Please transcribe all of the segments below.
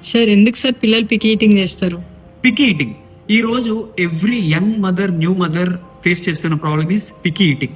Sir ఎందుకు sir పిల్లలు picky eating చేస్తారు? పికీ ఈటింగ్ ఈ రోజు every young mother, new mother face చేస్తున్న problem is picky eating.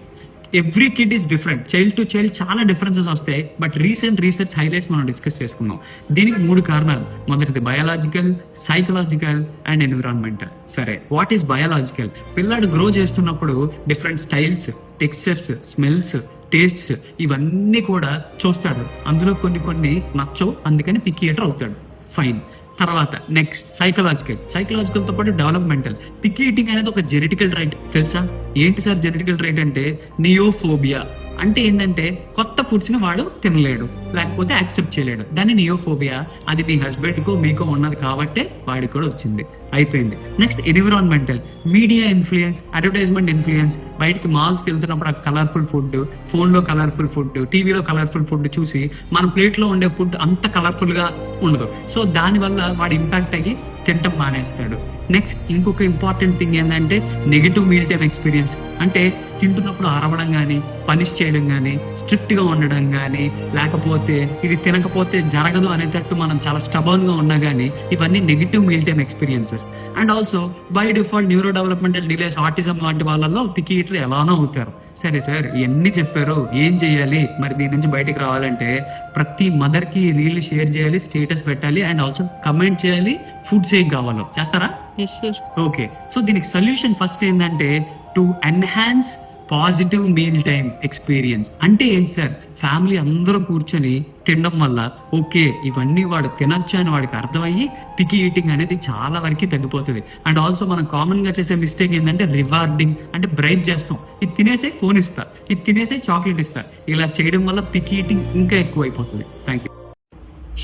Every kid is different, child to child చాలా differences వస్తాయి. బట్ రీసెర్చ్ హైలైట్స్ మనం డిస్కస్ చేసుకున్నాం. దీనికి 3 కారణాలు. మొదటిది బయాలజికల్, సైకలాజికల్ అండ్ ఎన్విరాన్మెంటల్. సరే, వాట్ ఈస్ బయాలజికల్? పిల్లాడు గ్రో చేస్తున్నప్పుడు different styles, textures, smells, tastes ఇవన్నీ కూడా చూస్తాడు. అందులో కొన్ని నచ్చవు, అందుకని పికీ ఈటర్ అవుతాడు. ఫైన్. తర్వాత నెక్స్ట్ సైకలాజికల్ తో పాటు డెవలప్మెంటల్. పికీ ఈటింగ్ అనేది ఒక జెనెటికల్ రైట్. తెలుసా? ఏంటి సార్ జెనెటికల్ రైట్ అంటే? నియోఫోబియా అంటే ఏంటంటే కొత్త ఫుడ్స్ ని వాడు తినలేడు, లేకపోతే యాక్సెప్ట్ చేయలేడు. దాన్ని నియోఫోబియా. అది మీ హస్బెండ్ కో మీకో ఉన్నది కాబట్టే వాడికి కూడా వచ్చింది. అయిపోయింది. Next environmental. Media influence, advertisement influence. బయటికి మాల్స్కి వెళ్తున్నప్పుడు ఆ కలర్ఫుల్ ఫుడ్, ఫోన్లో కలర్ఫుల్ ఫుడ్, టీవీలో కలర్ఫుల్ ఫుడ్ చూసి మన ప్లేట్లో ఉండే ఫుడ్ అంత కలర్ఫుల్గా ఉండదు. సో దానివల్ల వాడు ఇంపాక్ట్ అయ్యి తింటం మానేస్తాడు. నెక్స్ట్ ఇంకొక ఇంపార్టెంట్ థింగ్ ఏంటంటే నెగిటివ్ మీల్ టైమ్ ఎక్స్పీరియన్స్. అంటే తింటున్నప్పుడు అరవడం కానీ, పనిష్ చేయడం కానీ, స్ట్రిక్ట్గా ఉండడం కానీ, లేకపోతే ఇది తినకపోతే జరగదు అనేటట్టు మనం చాలా స్టబర్న్గా ఉన్నా కానీ, ఇవన్నీ negative meal time experiences. And also by default neuro developmental delays, autism లాంటి వాళ్ళలో పికీ ఈటర్ ఎలానో అవుతారు. సరే సార్, ఇవన్నీ చెప్పారు, ఏం చేయాలి మరి దీని నుంచి బయటకు రావాలంటే? ప్రతి మదర్కి రీల్ షేర్ చేయాలి, స్టేటస్ పెట్టాలి అండ్ ఆల్సో కమెంట్ చేయాలి ఫుడ్స్ ఏం కావాలో. చేస్తారా? ఓకే. సో దీనికి సొల్యూషన్ ఫస్ట్ ఏంటంటే to enhance positive meal time experience. అంటే ఏంటి సార్? ఫ్యామిలీ అందరూ కూర్చొని తినడం వల్ల ఓకే ఇవన్నీ వాడు తినొచ్చు అని వాడికి అర్థమయ్యి పికీ ఈటింగ్ అనేది చాలా వరకు తగ్గిపోతుంది. అండ్ ఆల్సో మనం కామన్ గా చేసే మిస్టేక్ ఏంటంటే రివార్డింగ్. అంటే బ్రైబ్ చేస్తాం, ఇది తినేసే ఫోన్ ఇస్తా, ఇది తినేసే చాక్లెట్ ఇస్తా. ఇలా చేయడం వల్ల పికీ ఈటింగ్ ఇంకా ఎక్కువ అయిపోతుంది. Thank you.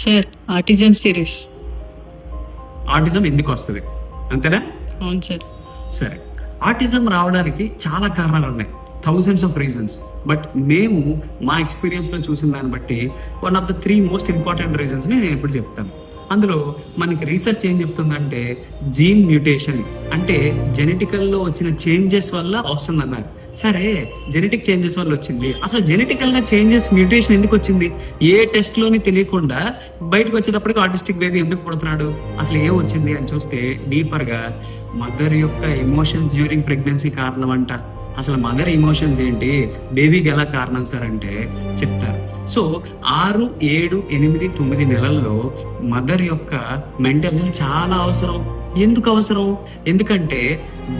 Sir autism series. Autism ఎందుకు వస్తుంది అంతేనా? అవును సార్. సరే, ఆటిజం రావడానికి చాలా కారణాలు ఉన్నాయి, థౌజండ్స్ ఆఫ్ రీజన్స్. బట్ మేము మా ఎక్స్పీరియన్స్లో చూసిన దాన్ని బట్టి 1 of the 3 మోస్ట్ ఇంపార్టెంట్ రీజన్స్ని నేను ఇప్పుడు చెప్తాను. అందులో మనకి రీసెర్చ్ ఏం చెప్తుందంటే జీన్ మ్యూటేషన్, అంటే జెనెటికల్లో వచ్చిన చేంజెస్ వల్ల వస్తుందన్నారు. సరే, జెనెటిక్ చేంజెస్ వల్ల వచ్చింది. అసలు జెనెటికల్గా చేంజెస్, మ్యూటేషన్ ఎందుకు వచ్చింది? ఏ టెస్ట్లోని తెలియకుండా బయటకు వచ్చేటప్పటికి ఆటిస్టిక్ బేబీ ఎందుకు పుడుతున్నాడు, అసలు ఏం వచ్చింది అని చూస్తే డీపర్గా మదర్ యొక్క ఎమోషన్స్ డ్యూరింగ్ ప్రెగ్నెన్సీ కారణం అంట. అసలు మదర్ ఎమోషన్స్ ఏంటి, బేబీకి ఎలా కారణం సార్ అంటే చెప్తారు. సో 6, 7, 8, 9 నెలల్లో మదర్ యొక్క మెంటల్ హెల్త్ చాలా అవసరం. ఎందుకు అవసరం? ఎందుకంటే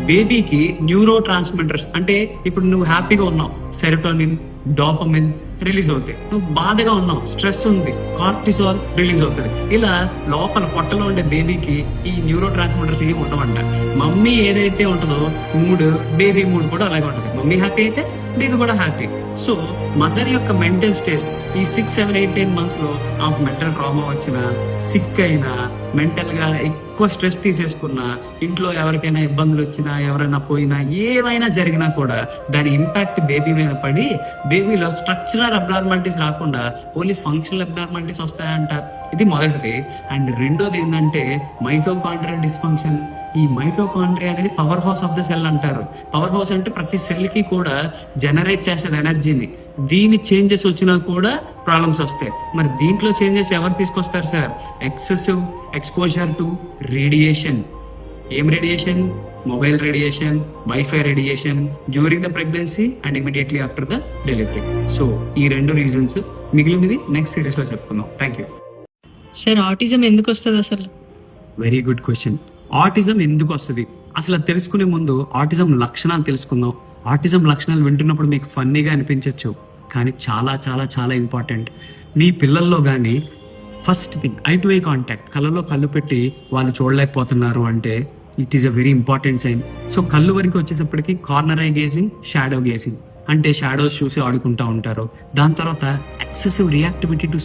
బేబీకి న్యూరో ట్రాన్స్మిటర్స్, అంటే ఇప్పుడు నువ్వు హ్యాపీగా ఉన్నావు, సెరోటోనిన్, డోపమిన్ రిలీజ్ అవుతాయి. నువ్వు బాధగా ఉన్నావు, స్ట్రెస్ ఉంది, కార్టిసాల్ రిలీజ్ అవుతుంది. ఇలా లోపల పొట్టలో ఉండే బేబీకి ఈ న్యూరో ట్రాన్స్మిటర్స్ ఏమి ఉండవంట. మమ్మీ ఏదైతే ఉంటుందో మూడ్, బేబీ మూడ్ కూడా అలాగే ఉంటుంది. మమ్మీ హ్యాపీ అయితే బేబీ కూడా హ్యాపీ. సో మదర్ యొక్క మెంటల్ స్టేజ్ ఈ 6, 7, 8, 10 months లో ఆ మెంటల్ ట్రామా వచ్చినా, సిక్ అయినా, మెంటల్ గా ఎక్కువ స్ట్రెస్ తీసేసుకున్నా, ఇంట్లో ఎవరికైనా ఇబ్బందులు వచ్చినా, ఎవరైనా పోయినా, ఏమైనా జరిగినా కూడా దాని ఇంపాక్ట్ బేబీ మీద పడి బేబీలో స్ట్రక్చరల్ అబ్నార్మాలిటీస్ రాకుండా ఓన్లీ ఫంక్షనల్ అబ్నార్మాలిటీస్ వస్తాయంట. ఇది మొదటిది. అండ్ రెండోది ఏంటంటే మైటోకాండ్రియల్ డిస్ఫంక్షన్. ఈ మైటోకాండ్రియా అనేది power house of the cell అంటారు. పవర్ హౌస్ అంటే ప్రతి సెల్ కి కూడా జనరేట్ చేసేది ఎనర్జీని. దీని చేంజెస్ వచ్చినా కూడా ప్రాబ్లమ్స్ వస్తాయి. మరి దీంట్లో చేంజెస్ ఎవరు తీసుకొస్తారు sir? Excessive exposure to radiation. ఏం radiation? Mobile radiation, wifi radiation during the pregnancy and immediately after the delivery. So ఈ 2 రీజన్స్, మిగిలినది నెక్స్ట్ సిరీస్ లో చెప్పుకుందాం. Thank you. సార్ ఆటిజం ఎందుకు వస్తుంది అసలు? Very good question. ఆటిజం ఎందుకు వస్తుంది అసలు తెలుసుకునే ముందు ఆటిజం లక్షణాలు తెలుసుకుందాం. ఆటిజం లక్షణాలు వింటున్నప్పుడు మీకు ఫన్నీగా అనిపించవచ్చు, కానీ చాలా చాలా చాలా ఇంపార్టెంట్. మీ పిల్లల్లో కానీ first thing eye to eye contact, కళ్ళలో కళ్ళు పెట్టి వాళ్ళు చూడలేకపోతున్నారు అంటే it is a very important sign. So కళ్ళు వరకు వచ్చేటప్పటికి corner eye gazing, shadow gazing, అంటే షాడోస్ చూసి ఆడుకుంటూ ఉంటారు. దాని తర్వాత ఎక్సెసివ్ రియాక్టివిటీ టు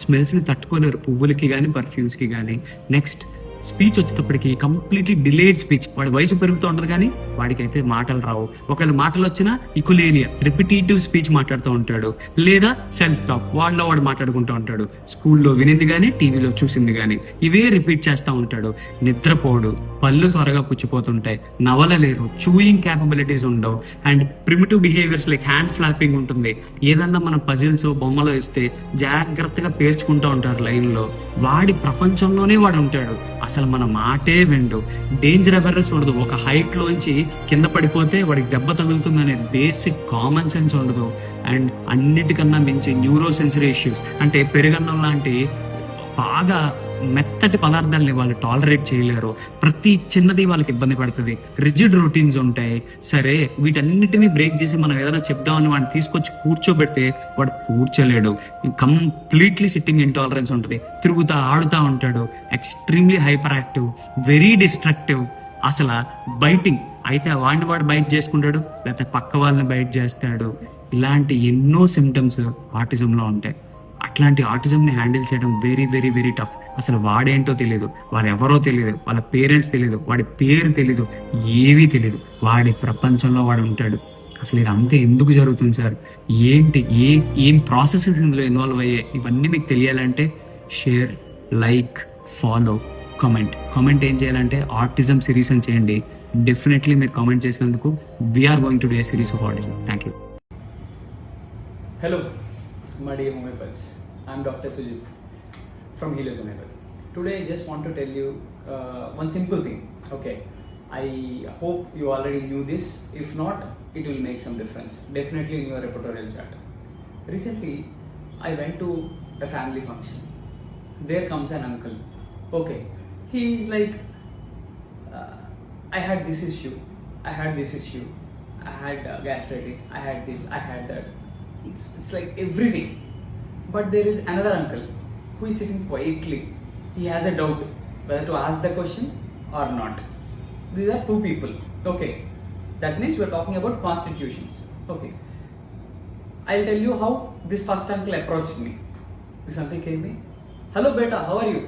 స్మెల్స్ని తట్టుకోలేరు, పువ్వులకి కానీ పర్ఫ్యూమ్స్కి కానీ. నెక్స్ట్ స్పీచ్ వచ్చేటప్పటికి కంప్లీట్లీ డిలేడ్ స్పీచ్. వాడి వయసు పెరుగుతూ ఉంటుంది కానీ వాడికైతే మాటలు రావు. ఒకవేళ మాటలు వచ్చినా ఇకులేలియా రిపిటేటివ్ స్పీచ్ మాట్లాడుతూ ఉంటాడు, లేదా సెల్ఫ్ టాక్ వాడు మాట్లాడుకుంటూ ఉంటాడు. స్కూల్లో వినింది కానీ టీవీలో చూసింది కానీ ఇవే రిపీట్ చేస్తూ ఉంటాడు. నిద్రపోడు, పళ్ళు త్వరగా పుచ్చిపోతుంటాయి, నవలలేరు, చూయింగ్ క్యాపబిలిటీస్ ఉండవు, and primitive behaviours like hand flapping ఉంటుంది. ఏదన్నా మనం పజిల్స్ బొమ్మలు ఇస్తే జాగ్రత్తగా పేర్చుకుంటూ ఉంటారు లైన్లో. వాడి ప్రపంచంలోనే వాడు ఉంటాడు, అసలు మన మాటే విండు. డేంజర్ అవేర్నెస్ ఉండదు. ఒక హైట్ లోంచి కింద పడిపోతే వాడికి దెబ్బ తగులుతుంది అనే బేసిక్ కామన్ సెన్స్ ఉండదు. అండ్ అన్నిటికన్నా మించి న్యూరో సెన్సరీ ఇష్యూస్ అంటే పెరుగన్నం లాంటి బాగా మెత్తటి పదార్థాలని వాళ్ళు టాలరేట్ చేయలేరు. ప్రతి చిన్నది వాళ్ళకి ఇబ్బంది పడుతుంది. రిజిడ్ రొటీన్స్ ఉంటాయి. సరే వీటన్నిటిని బ్రేక్ చేసి మనం ఏదైనా చెప్దామని వాడిని తీసుకొచ్చి కూర్చోబెడితే వాడు కూర్చోలేడు. కంప్లీట్లీ సిట్టింగ్ ఇంటాలరెన్స్ ఉంటుంది. తిరుగుతా ఆడుతూ ఉంటాడు. Extremely hyper active, very destructive. అసలు బైటింగ్ అయితే వాడిని వాడు బైట్ చేసుకుంటాడు, లేకపోతే పక్క వాళ్ళని బైట్ చేస్తాడు. ఇలాంటి ఎన్నో సిమ్టమ్స్ ఆటిజంలో ఉంటాయి. అట్లాంటి ఆటిజంని హ్యాండిల్ చేయడం వెరీ వెరీ వెరీ టఫ్. అసలు వాడేంటో తెలియదు, వాడు ఎవరో తెలియదు, వాళ్ళ పేరెంట్స్ తెలియదు, వాడి పేరు తెలీదు, ఏవీ తెలియదు. వాడి ప్రపంచంలో వాడు ఉంటాడు. అసలు ఇదంతా ఎందుకు జరుగుతుంది సార్, ఏంటి ఏం ప్రాసెసెస్ ఇందులో ఇన్వాల్వ్ అయ్యాయి, ఇవన్నీ మీకు తెలియాలంటే షేర్, లైక్, ఫాలో, కామెంట్ ఏం చేయాలంటే ఆటిజం సిరీస్ అని చేయండి. డెఫినెట్లీ మీరు కామెంట్ చేసినందుకు we are going to do a series of autism. Thank you. Hello, my dear homeopaths. I'm Dr. Sujit from Helios Homeopathy. Today I just want to tell you one simple thing. Okay, I hope you already knew this. If not, it will make some difference. Definitely in your repertorial chart. Recently, I went to a family function. There comes an uncle. Okay, he is like, I had this issue, I had this issue, I had gastritis, I had this, I had that. It's like everything. But there is another uncle who is sitting quietly. He has a doubt whether to ask the question or not. These are two people. Okay, that means we are talking about constitutions. Okay, I'll tell you how this first uncle approached me. This uncle came me, hello beta, how are you?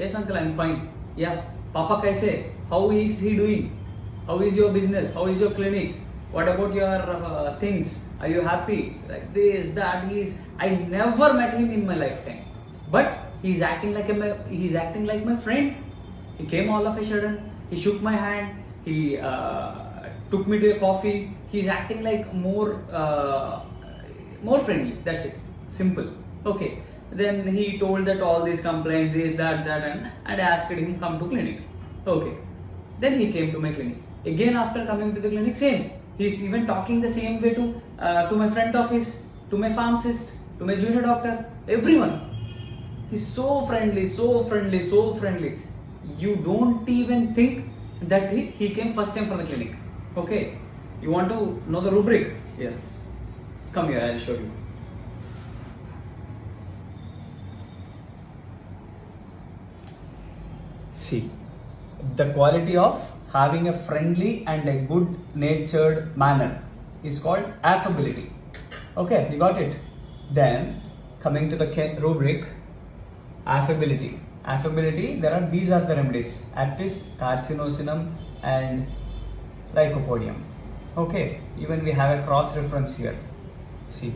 Yes uncle, I'm fine. Yeah, papa kaise? How is he doing? How is your business? How is your clinic? What about your things? Are you happy? Like this, that. I never met him in my lifetime, but he's acting like my friend. He came all of a sudden. He shook my hand. He took me to a coffee. He's acting like more friendly. That's it. Simple. Okay. Then he told that all these complaints, this, that, and I asked him come to clinic. Okay. Then he came to my clinic. Again after coming to the clinic, same. He's even talking the same way to my front office, to my pharmacist, to my junior doctor, everyone. He's so friendly, so friendly, so friendly. You don't even think that he came first time for the clinic. Okay, you want to know the rubric? Yes. Come here, I'll show you. See, the quality of having a friendly and a good natured manner is called affability. Okay, you got it. Then coming to the rubric, affability, these are the remedies: apis, carcinosinum and lycopodium. Okay, even we have a cross reference here. See,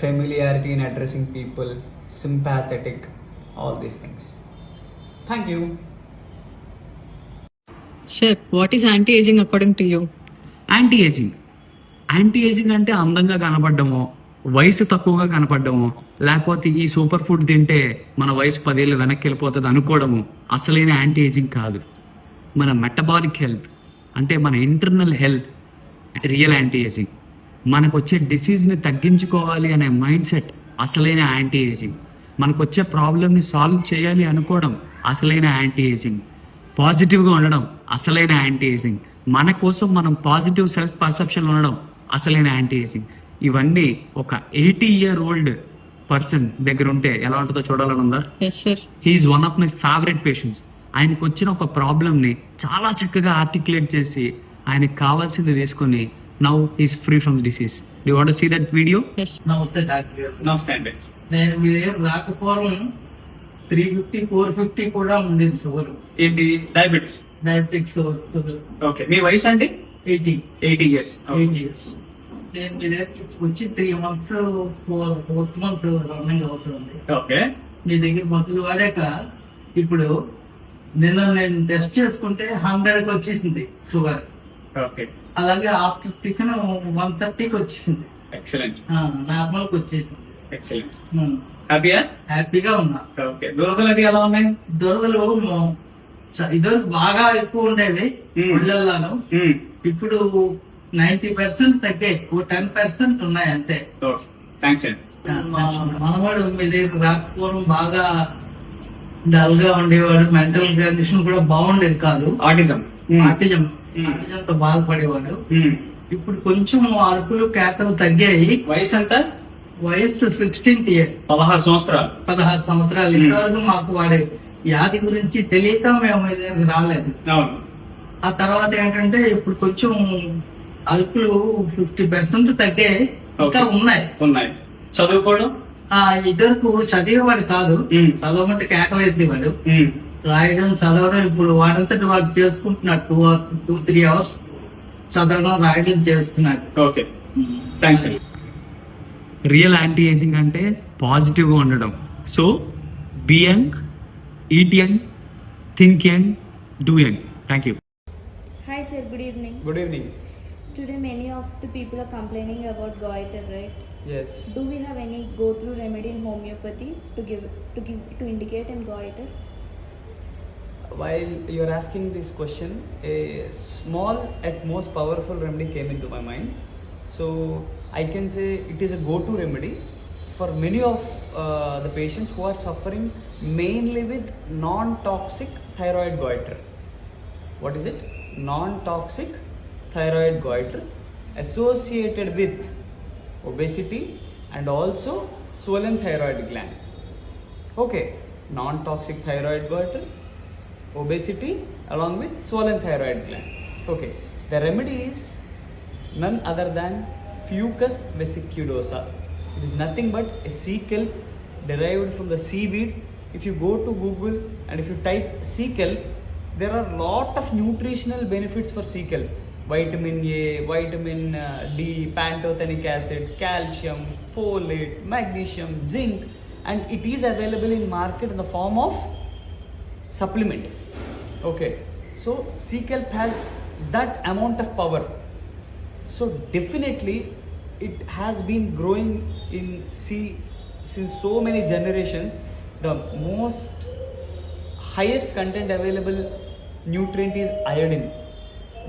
familiarity in addressing people, sympathetic, all these things. Thank you. Share, what is anti ageing according to you? Anti ageing అంటే అందంగా కనపడడమో, వయసు తక్కువగా కనపడడమో, లేకపోతే ఈ super food తింటే మన వయసు 10 ఏళ్ళు వెనక్కి వెళ్ళిపోతుంది అనుకోవడము అసలైన యాంటీ ఏజింగ్ కాదు. మన మెటబాలిక్ హెల్త్ అంటే మన internal health real anti ageing. మనకు వచ్చే డిసీజ్ని తగ్గించుకోవాలి అనే మైండ్ సెట్ అసలైన యాంటీ ఏజింగ్. మనకు వచ్చే ప్రాబ్లమ్ని సాల్వ్ చేయాలి అనుకోవడం అసలైన యాంటీ ఏజింగ్. పాజిటివ్గా ఉండడం అసలైన యాంటీ ఏజింగ్. మన కోసం మనం పాజిటివ్ సెల్ఫ్ పర్సెప్షన్ ఉండడం అసలైన యాంటీ ఏజింగ్. ఇవన్నీ ఒక 80-year-old పర్సన్ దగ్గర ఉంటే ఎలా ఉంటుందో చూడాలని ఉందా? Yes sir. He is one of my favourite patients. ఆయనకు వచ్చిన ఒక ప్రాబ్లమ్ని చాలా చక్కగా ఆర్టికులేట్ చేసి ఆయనకు కావాల్సింది తీసుకొని now he's free from disease. You want to see that video? Yes. నమస్తే డాక్టర్ గారు. నమస్తే అండి. నేను మీ దగ్గర రాకపోవడం 350, 450 కూడా ఉంది షుగర్. ఏంటి డయాబెటిస్? Diabetics sugar. ఓకే, మీ వయసు అండి? 80 ఇయర్స్. years. నేను మీ దగ్గరికి వచ్చి 3 months, 4th month రన్నింగ్ అవుతుంది. ఓకే, మీ దగ్గర మందులు వాడాక ఇప్పుడు నిన్న నేను టెస్ట్ చేసుకుంటే 100కి వచ్చేసింది షుగర్. ఓకే, అలాగే ఆఫ్టర్ టిఫిన్ 130కి వచ్చేసింది. ఎక్సలెంట్, నార్మల్కి వచ్చేసింది. ఎక్సలెంట్. హ్యాపీయా? హ్యాపీగా ఉన్నా. ఓకే, దురదలు అవి ఎలా ఉన్నాయి? దొరదలు ఇదో బాగా ఎక్కువ ఉండేది ఒళ్ళల్లాను. ఇప్పుడు 90% తగ్గాయి, 10% ఉన్నాయి అంతే. ఓకే, థ్యాంక్స్ అండి. మనవాడు మీ దగ్గర రాకపోవడం బాగా డల్ గా ఉండేవాడు, మెంటల్ కండిషన్ కూడా బాగుండేది కాదు. ఆటిజంతో బాధపడేవాడు. ఇప్పుడు కొంచెం అరుపులు కేకలు తగ్గాయి. వయసు ఎంత? వయసు 16th year, 16 సంవత్సరాలు. 16 సంవత్సరాలు. ఇంతవరకు మాకు వాడే వ్యాధి గురించి తెలియక మేము ఇది రాలేదు. అవును. ఆ తర్వాత ఏంటంటే ఇప్పుడు కొంచెం అరుపులు 50% తగ్గాయి, ఇంకా ఉన్నాయి. చదువుకోవడం? ఇద్దరు చదివేవాడు కాదు, చదవమంటే కేకలేసేవాడు. రాయడం చదవడం ఇప్పుడు వాడంతటి వాడు చేసుకుంటున్నాడు. 2-3 hours చదవడం రాయడం చేస్తున్నాడు. ఓకే, థ్యాంక్స్ అండి. రియల్ యాంటీ ఏజింగ్ అంటే పాజిటివ్ గా ఉండడం. So B young, eat young, think young, do young. Thank you. Hi sir, good evening. Good evening. Today many of the people are complaining about goiter, right? Yes. Do we have any go-through remedy in homeopathy to indicate in goiter? While you're asking this question, a small at most powerful remedy came into my mind. So I can say it is a go-to remedy for many of the patients who are suffering mainly with non-toxic thyroid goiter. What is it? Non-toxic thyroid goiter associated with obesity and also swollen thyroid gland. Okay, non-toxic thyroid goiter, obesity along with swollen thyroid gland. Okay, the remedy is none other than Fucus vesiculosa. It is nothing but a sea kelp derived from the seaweed. If you go to Google and if you type sea kelp, there are lot of nutritional benefits for sea kelp. Vitamin A, vitamin D, pantothenic acid, calcium, folate, magnesium, zinc, and it is available in market in the form of supplement. Okay, so sea kelp has that amount of power. So definitely it has been growing in sea since so many generations. The most highest content available nutrient is iodine.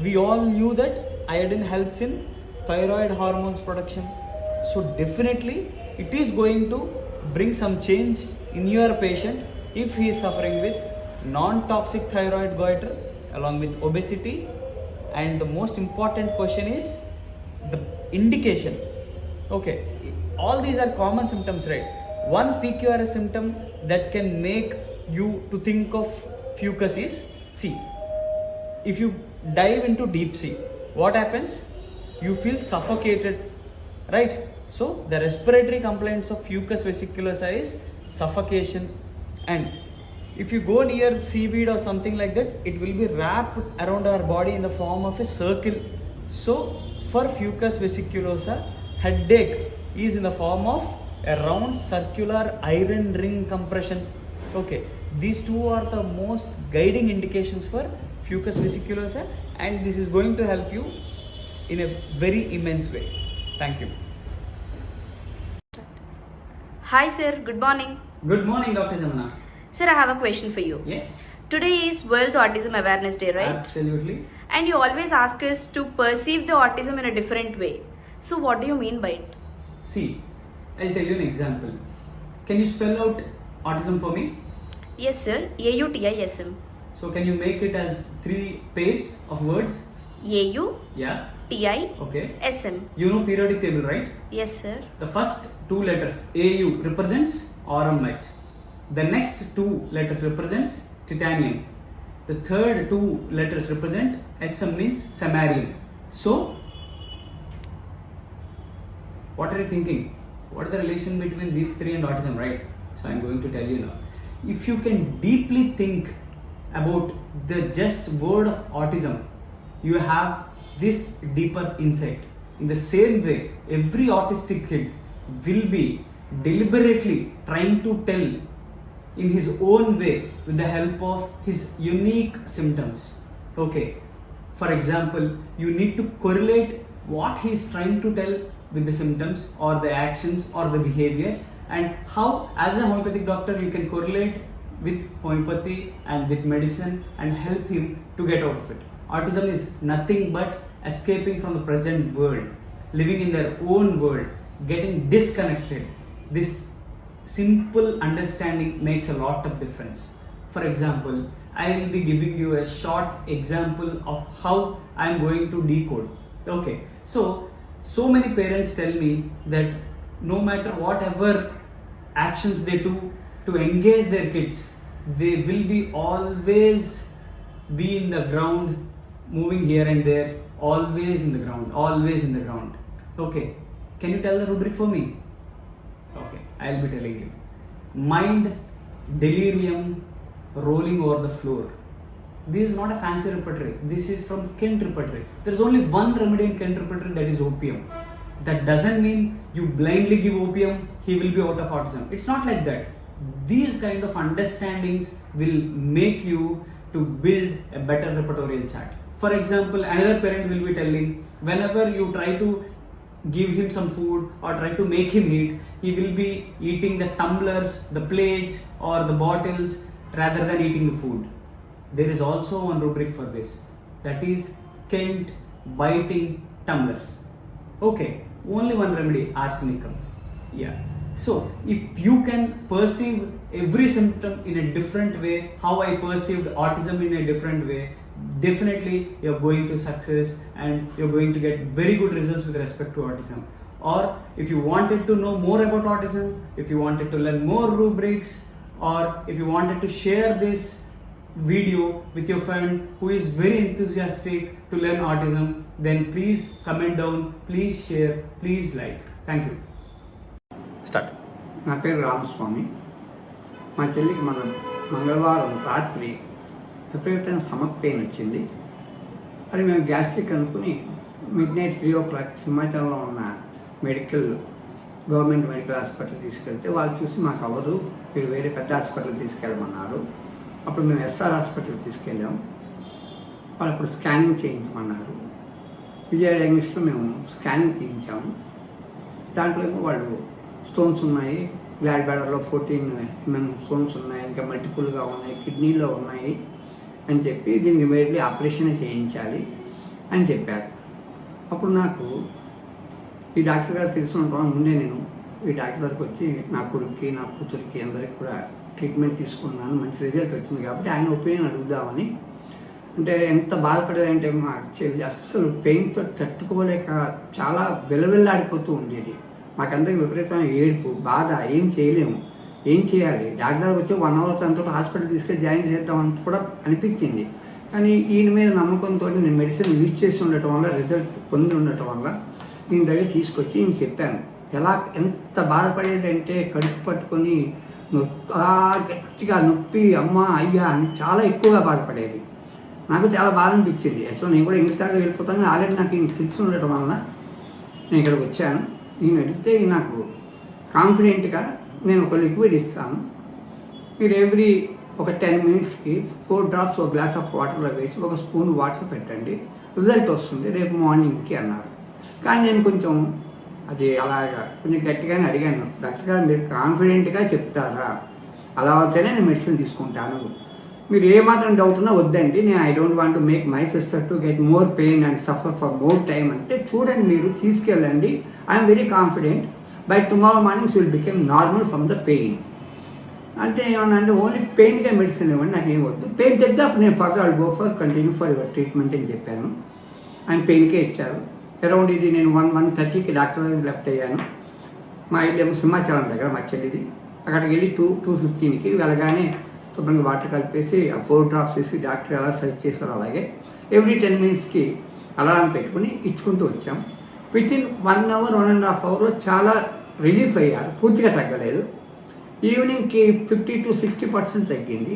We all knew that iodine helps in thyroid hormones production. So definitely it is going to bring some change in your patient if he is suffering with non-toxic thyroid goiter along with obesity. And the most important question is the indication. Okay, all these are common symptoms, right? One PQRS symptom that can make you to think of fucus is, see, if you dive into deep sea, what happens? You feel suffocated, right? So the respiratory complaints of Fucus vesiculosa is suffocation. And if you go near seaweed or something like that, it will be wrapped around our body in the form of a circle. So for Fucus vesiculosa, headache is in the form of a round circular iron ring compression. Okay, these two are the most guiding indications for Fucus vesiculosa, and this is going to help you in a very immense way. Thank you. Hi sir, good morning. Good morning, Dr. Jamana. Sir, I have a question for you. Yes, Today is World's Autism Awareness Day, right? absolutely. And you always ask us to perceive the autism in a different way. So what do you mean by it? See, I'll tell you an example. Can you spell out autism for me? Yes sir, AUTISM. So can you make it as 3 pairs of words? Yeah. Okay. AUTISM. You know periodic table, right? Yes sir. The first 2 letters AU represents auramnite. The next 2 letters represents titanium. The third 2 letters represent SM means samarium. So what are you thinking? What is the relation between these 3 and autism, right? So I'm going to tell you now. if you can deeply think about the just word of autism, you have this deeper insight. In the same way, every autistic kid will be deliberately trying to tell in his own way with the help of his unique symptoms. Okay, for example, you need to correlate what he is trying to tell with the symptoms or the actions or the behaviors, and how as a homeopathic doctor you can correlate with homeopathy and with medicine and help him to get out of it. Autism is nothing but escaping from the present world, living in their own world, getting disconnected. This simple understanding makes a lot of difference. For example, I will be giving you a short example of how I am going to decode. Okay, so many parents tell me that no matter whatever actions they do to engage their kids, they will be always be in the ground, moving here and there, always in the ground, always in the ground. Okay, can you tell the rubric for me? Okay, I'll be telling you. Mind, delirium, rolling over the floor. This is not a fancy repertory. This is from Kent repertory. There is only one remedy in Kent repertory, that is opium. That doesn't mean you blindly give opium, he will be out of autism. It's not like that. These kind of understandings will make you to build a better repertorial chart. For example, another parent will be telling, whenever you try to give him some food or try to make him eat, he will be eating the tumblers, the plates or the bottles rather than eating the food. There is also one rubric for this, that is Kent biting tumblers. Okay, only one remedy, arsenicum. Yeah, so if you can perceive every symptom in a different way, how I perceived autism in a different way, definitely you're going to success and you're going to get very good results with respect to autism. Or if you wanted to know more about autism, if you wanted to learn more rubrics, or if you wanted to share this video with your friend who is very enthusiastic to learn autism, then please comment down, please share, please like. Thank you. Start. నా పేరు రామస్వామి. మా చెల్లికి మంగళవారం రాత్రి విపరీతమైన stomach pain వచ్చింది. అది మేము గ్యాస్ట్రిక్ అనుకుని మిడ్నైట్ 3:00 సింహాచలంలో ఉన్న గవర్నమెంట్ మెడికల్ హాస్పిటల్ తీసుకెళ్తే వాళ్ళు చూసి మాకు అవ్వదు, మీరు వేరే పెద్ద హాస్పిటల్ తీసుకెళ్ళమన్నారు. అప్పుడు మేము ఎస్ఆర్ హాస్పిటల్ తీసుకెళ్ళాం. వాళ్ళు అప్పుడు స్కానింగ్ చేయించమన్నారు. విజయ డయాగ్నోస్టిక్స్లో మేము స్కానింగ్ చేయించాము. దాంట్లో ఏమో వాళ్ళు స్టోన్స్ ఉన్నాయి, గ్లాడ్ బ్లాడర్లో 14 mm స్టోన్స్ ఉన్నాయి, ఇంకా మల్టిపుల్గా ఉన్నాయి, కిడ్నీలో ఉన్నాయి అని చెప్పి దీనికి ఇమీడియట్లీ ఆపరేషన్ చేయించాలి అని చెప్పారు. అప్పుడు నాకు ఈ డాక్టర్ గారు తెలుసుకుంటాం ముందే నేను ఈ డాక్టర్ దగ్గరికి వచ్చి నా కొడుక్కి నా కూతురికి అందరికి కూడా ట్రీట్మెంట్ తీసుకున్నాను, మంచి రిజల్ట్ వచ్చింది కాబట్టి ఆయన ఒపీనియన్ అడుగుదామని. అంటే ఎంత బాధపడేదంటే మా చెల్లి అస్సలు పెయిన్తో తట్టుకోలేక చాలా వెలవెల్లాడిపోతూ ఉండేది. మాకందరికి విపరీతమైన ఏడుపు, బాధ, ఏం చేయలేము, ఏం చేయాలి. డాక్టర్ వచ్చి 1 hour తనతో హాస్పిటల్ తీసుకెళ్ళి జాయిన్ చేద్దామని కూడా అనిపించింది. కానీ ఈయన మీద నమ్మకంతో నేను మెడిసిన్ యూజ్ చేసి ఉండటం వల్ల, రిజల్ట్ పొంది ఉండటం వల్ల ఈయన దగ్గర తీసుకొచ్చి నేను చెప్పాను. ఎంత బాధపడేదంటే కడుపు పట్టుకొని అలా గట్టిగా నొప్పి, అమ్మ అయ్యా అని చాలా ఎక్కువగా బాధపడేది. నాకు చాలా బాధ అనిపించింది. యాక్చువల్ నేను కూడా ఇంగ్లీష్లో వెళ్ళిపోతాను, ఆల్రెడీ నాకు ఇంక తెలిసి ఉండటం వల్ల నేను ఇక్కడికి వచ్చాను. నేను అడిగితే నాకు కాన్ఫిడెంట్గా నేను ఒక లిక్విడ్ ఇస్తాను, మీరు ఎవ్రీ ఒక 10 minutesకి 4 drops ఒక గ్లాస్ ఆఫ్ వాటర్లో వేసి ఒక స్పూన్ వాటర్ పెట్టండి, రిజల్ట్ వస్తుంది రేపు మార్నింగ్కి అన్నారు. కానీ నేను కొంచెం అది అలాగా కొంచెం గట్టిగానే అడిగాను, డాక్టర్ గారు మీరు కాన్ఫిడెంట్గా చెప్తారా, అలా అవుతేనే నేను మెడిసిన్ తీసుకుంటాను, మీరు ఏమాత్రం డౌట్ ఉన్నా వద్దండి, నేను I don't want to make my sister to get more pain and suffer for more time అంటే, చూడండి మీరు తీసుకెళ్ళండి, I'm very confident by tomorrow mornings will become normal from the pain. అంటే ఏమన్నా అంటే ఓన్లీ పెయిన్గా మెడిసిన్ ఇవ్వండి, నాకు ఏం వద్దు, పెయిన్ తెద్దా అప్పుడు నేను further I'll go for continue for your treatment అని చెప్పాను. ఆయన పెయిన్కే ఇచ్చారు. అరౌండ్ ఇది నేను 1:30కి డాక్టర్ దగ్గర లెఫ్ట్ అయ్యాను. మా ఇల్లు సింహాచలం దగ్గర మా చెల్లిది. అక్కడికి వెళ్ళి 2:15కి వెళ్ళగానే శుభ్రంగా వాటర్ కలిపేసి ఆ 4 drops వేసి డాక్టర్ ఎలా సజెస్ట్ చేశారో అలాగే ఎవ్రీ 10 minutesకి అలారం పెట్టుకుని ఇచ్చుకుంటూ వచ్చాం. వితిన్ 1 hour 1.5 hourలో చాలా రిలీఫ్ అయ్యారు, పూర్తిగా తగ్గలేదు. ఈవినింగ్కి 50-60% తగ్గింది.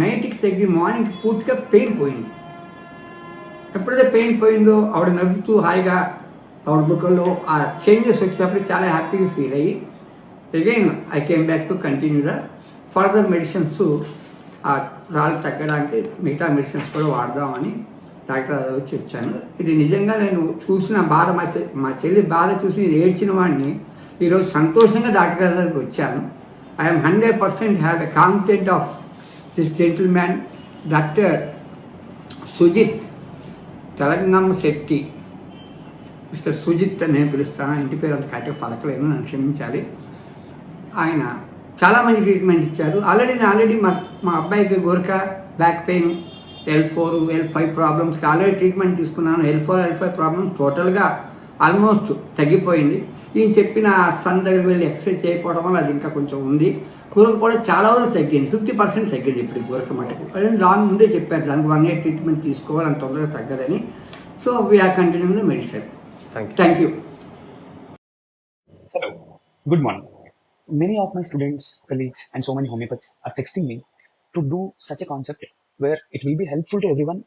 నైట్కి తగ్గి మార్నింగ్కి పూర్తిగా పెయిన్ పోయింది. ఎప్పుడైతే పెయిన్ పోయిందో ఆవిడ నవ్వుతూ హాయిగా ఆవిడ ముఖంలో ఆ చేంజెస్ వచ్చినప్పుడు చాలా హ్యాపీగా ఫీల్ అయ్యి again I came back to continue the further medicines. ఆ రాళ్ళు తగ్గడానికి మిగతా మెడిసిన్స్ కూడా వాడదామని డాక్టర్ వచ్చి వచ్చాను. ఇది నిజంగా నేను చూసిన బాధ, మా చెల్లి బాధ చూసి నేను ఏడ్చిన వాడిని ఈరోజు సంతోషంగా డాక్టర్ గారి దగ్గరికి వచ్చాను. I'm 100% have a confident of this gentleman doctor Sujith Telangana Shetty. Mister Sujith అని నేను పిలుస్తాను, ఇంటి పేరు అంత కరెక్ట్గా పలకలేను, నన్ను క్షమించాలి. ఆయన చాలా మంచి ట్రీట్మెంట్ ఇచ్చారు. ఆల్రెడీ మా అబ్బాయికి గోరక బ్యాక్ పెయిన్, L4, L5 ప్రాబ్లమ్స్కి ఆల్రెడీ ట్రీట్మెంట్ తీసుకున్నాను. L4, L5 ప్రాబ్లమ్స్ టోటల్గా ఆల్మోస్ట్ తగ్గిపోయింది. ఈయన చెప్పిన సన్ దగ్గరికి వెళ్ళి ఎక్సర్సైజ్ చేయకపోవడం వల్ల అది ఇంకా కొంచెం ఉంది. కూరకు కూడా చాలా వరకు తగ్గింది, 50% తగ్గింది ఇప్పుడు కూరక మటుకు. అదే లాంగ్ ముందే చెప్పారు దానికి 1 year ట్రీట్మెంట్ తీసుకోవాలి, అంత తొందరగా తగ్గదని. So we are continuing the medicine. Thank you. Hello, good morning. Many of my students, colleagues, and so many homeopaths are texting me to do such a concept where it will be helpful to everyone,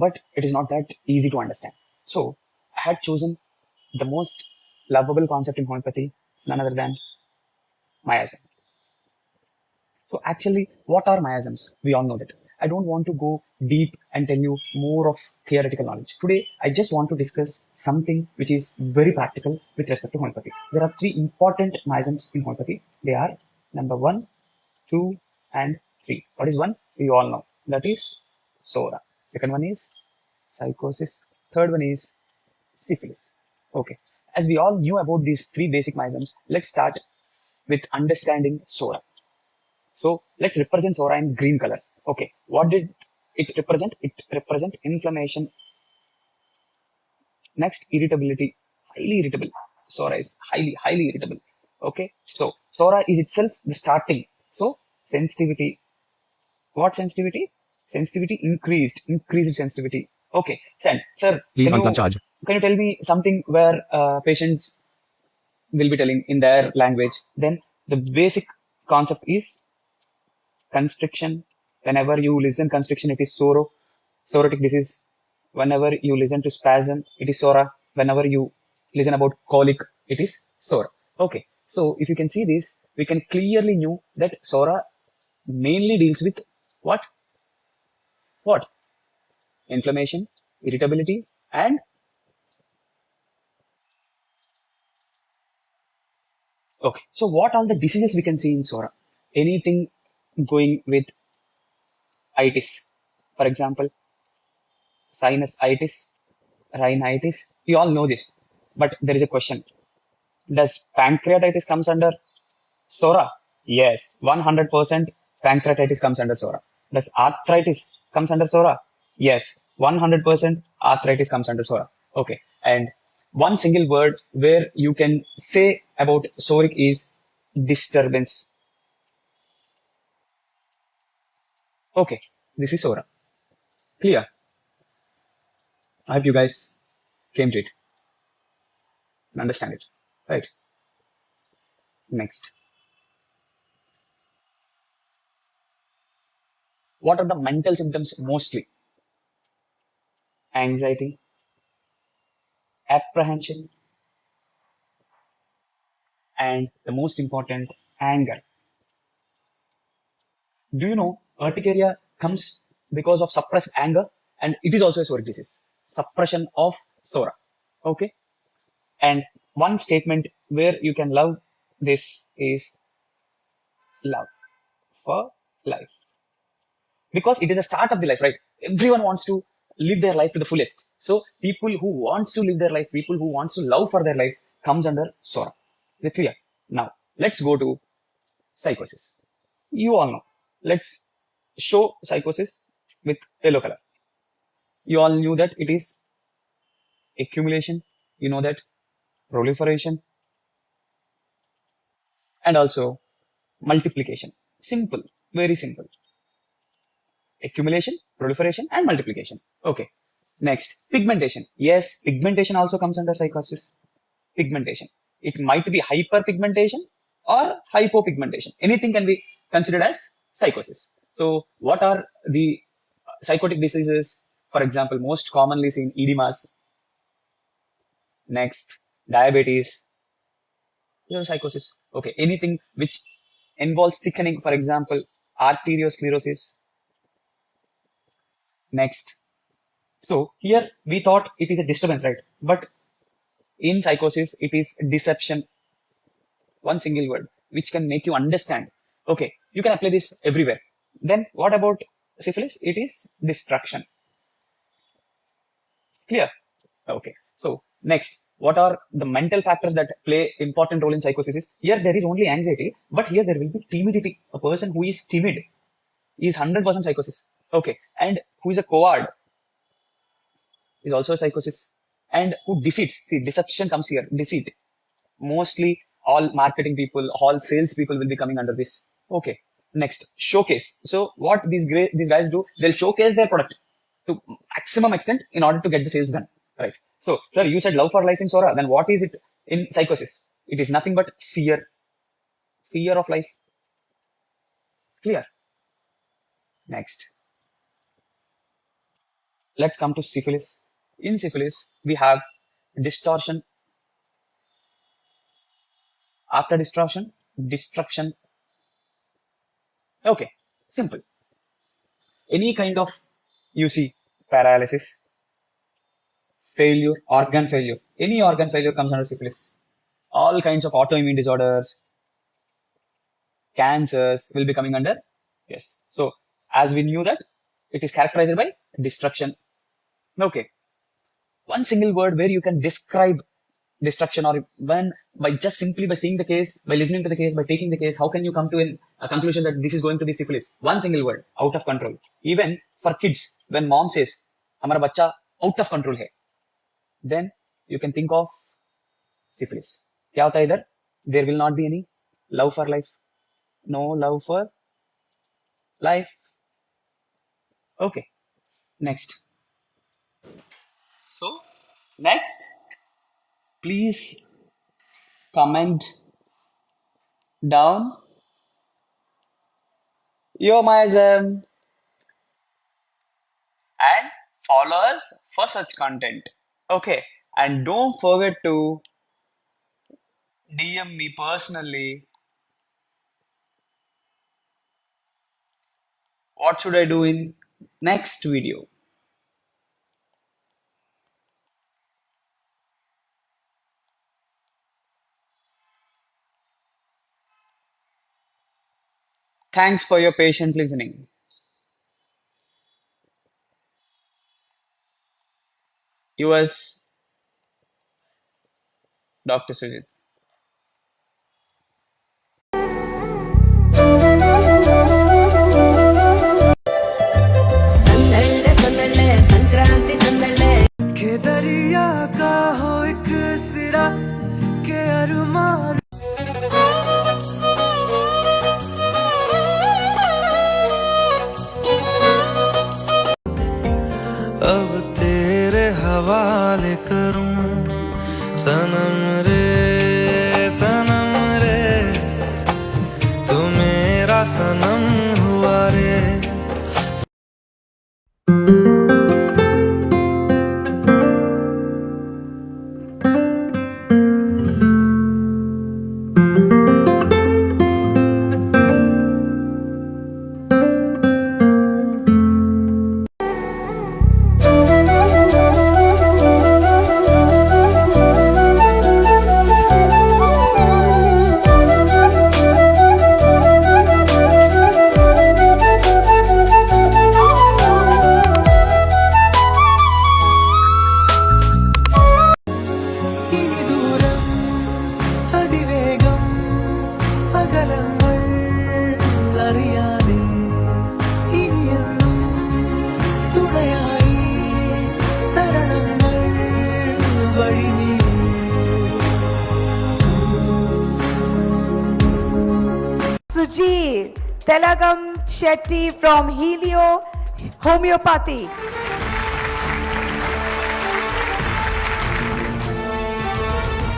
but it is not that easy to understand. So, I had chosen the most lovable concept in homeopathy, none other than miasm. So, actually, what are miasms? We all know that. I don't want to go deep and tell you more of theoretical knowledge. Today, I just want to discuss something which is very practical with respect to homeopathy. There are 3 important miasms in homeopathy. They are number 1, 2, and 3. What is 1? We all know. That is Sora. Second one is psychosis. Third one is syphilis. Okay. As we all knew about these 3 basic miasms, let's start with understanding Sora. So, let's represent Sora in green color. Okay, what did it represent? It represent inflammation. Next, irritability. Highly irritable. Sora is highly irritable. Okay, so Sora is itself the starting. So, sensitivity. What sensitivity? Sensitivity increased sensitivity. Okay, then, sir, Please charge. Can you tell me something where patients will be telling in their language? Then, the basic concept is constriction. Whenever you listen constriction, it is sorotic disease. Whenever you listen to spasm, it is Sora. Whenever you listen about colic, it is Sora. Okay. So if you can see this, we can clearly know that Sora mainly deals with what? What? Inflammation, irritability, and okay. So what are the diseases we can see in Sora? Anything going with itis, for example, sinusitis, rhinitis. We all know this, but there is a question: does pancreatitis comes under Sora? Yes, 100% pancreatitis comes under Sora. Does arthritis comes under Sora? Yes, 100% arthritis comes under Sora. Okay, and one single word where you can say about Soric is disturbance. Okay, this is Sora. Clear? I hope you guys came to it and understand it. Right? Next. What are the mental symptoms mostly? Anxiety, apprehension, and the most important, anger. Do you know urticaria comes because of suppressed anger, and it is also a Soric disease. Suppression of Sora. Okay. And one statement where you can love this is love for life. Because it is the start of the life, right? Everyone wants to live their life to the fullest. So people who wants to live their life, people who wants to love for their life comes under Sora. Is it clear? Now, let's go to psychosis. You all know. Let's show psychosis with yellow color. You all knew that it is accumulation. You know that proliferation and also multiplication. Simple, very simple. Accumulation, proliferation, and multiplication. Okay. Next, pigmentation. Yes, pigmentation also comes under psychosis. Pigmentation. It might be hyperpigmentation or hypopigmentation. Anything can be considered as psychosis. So what are the psychotic diseases? For example, most commonly seen edemas. Next, diabetes. These are psychosis. Okay, anything which involves thickening, for example, arteriosclerosis. Next. So here we thought it is a disturbance, right? But in psychosis, it is deception. One single word which can make you understand. Okay, you can apply this everywhere. Then what about syphilis? It is distraction. Clear? Okay. So next, what are the mental factors that play important role in psychosis? Here there is only anxiety, but here there will be timidity. A person who is timid is 100% psychosis. Okay, and who is a coward is also a psychosis. And who deceits? See, deception comes here. Deceit. Mostly all marketing people, all sales people will be coming under this. Okay. Next, showcase. So what these guys do, they'll showcase their product to maximum extent in order to get the sales done. Right. So, sir, you said love for life in Sora. Then what is it in psychosis? It is nothing but fear. Fear of life. Clear? Next. Let's come to syphilis. In syphilis, we have distortion. After distortion, destruction. Okay, simple. Any kind of, you see, paralysis, failure, organ failure. Any organ failure comes under syphilis. All kinds of autoimmune disorders, cancers will be coming under. Yes. So, as we knew that, it is characterized by destruction. Okay. One single word where you can describe destruction, or when by just simply by seeing the case, by listening to the case, by taking the case, how can you come to a conclusion that this is going to be syphilis? One single word, out of control. Even for kids, when mom says, "Hamara bachcha out of control hai," then you can think of syphilis. Kya hota hai idhar? There will not be any love for life. No love for life. Okay. Next. So, next, please comment down your MyZem and follow us for such content. Okay, and don't forget to DM me personally. What should I do in next video? Thanks for your patient listening. Yours, Dr. Sujit. के दरिया का हो एक सिरा के अरमान अब तेरे हवाले करूं सनम रे तू मेरा सनम हुआ रे. Sujir Telagam Shetty from Helio Homeopathy.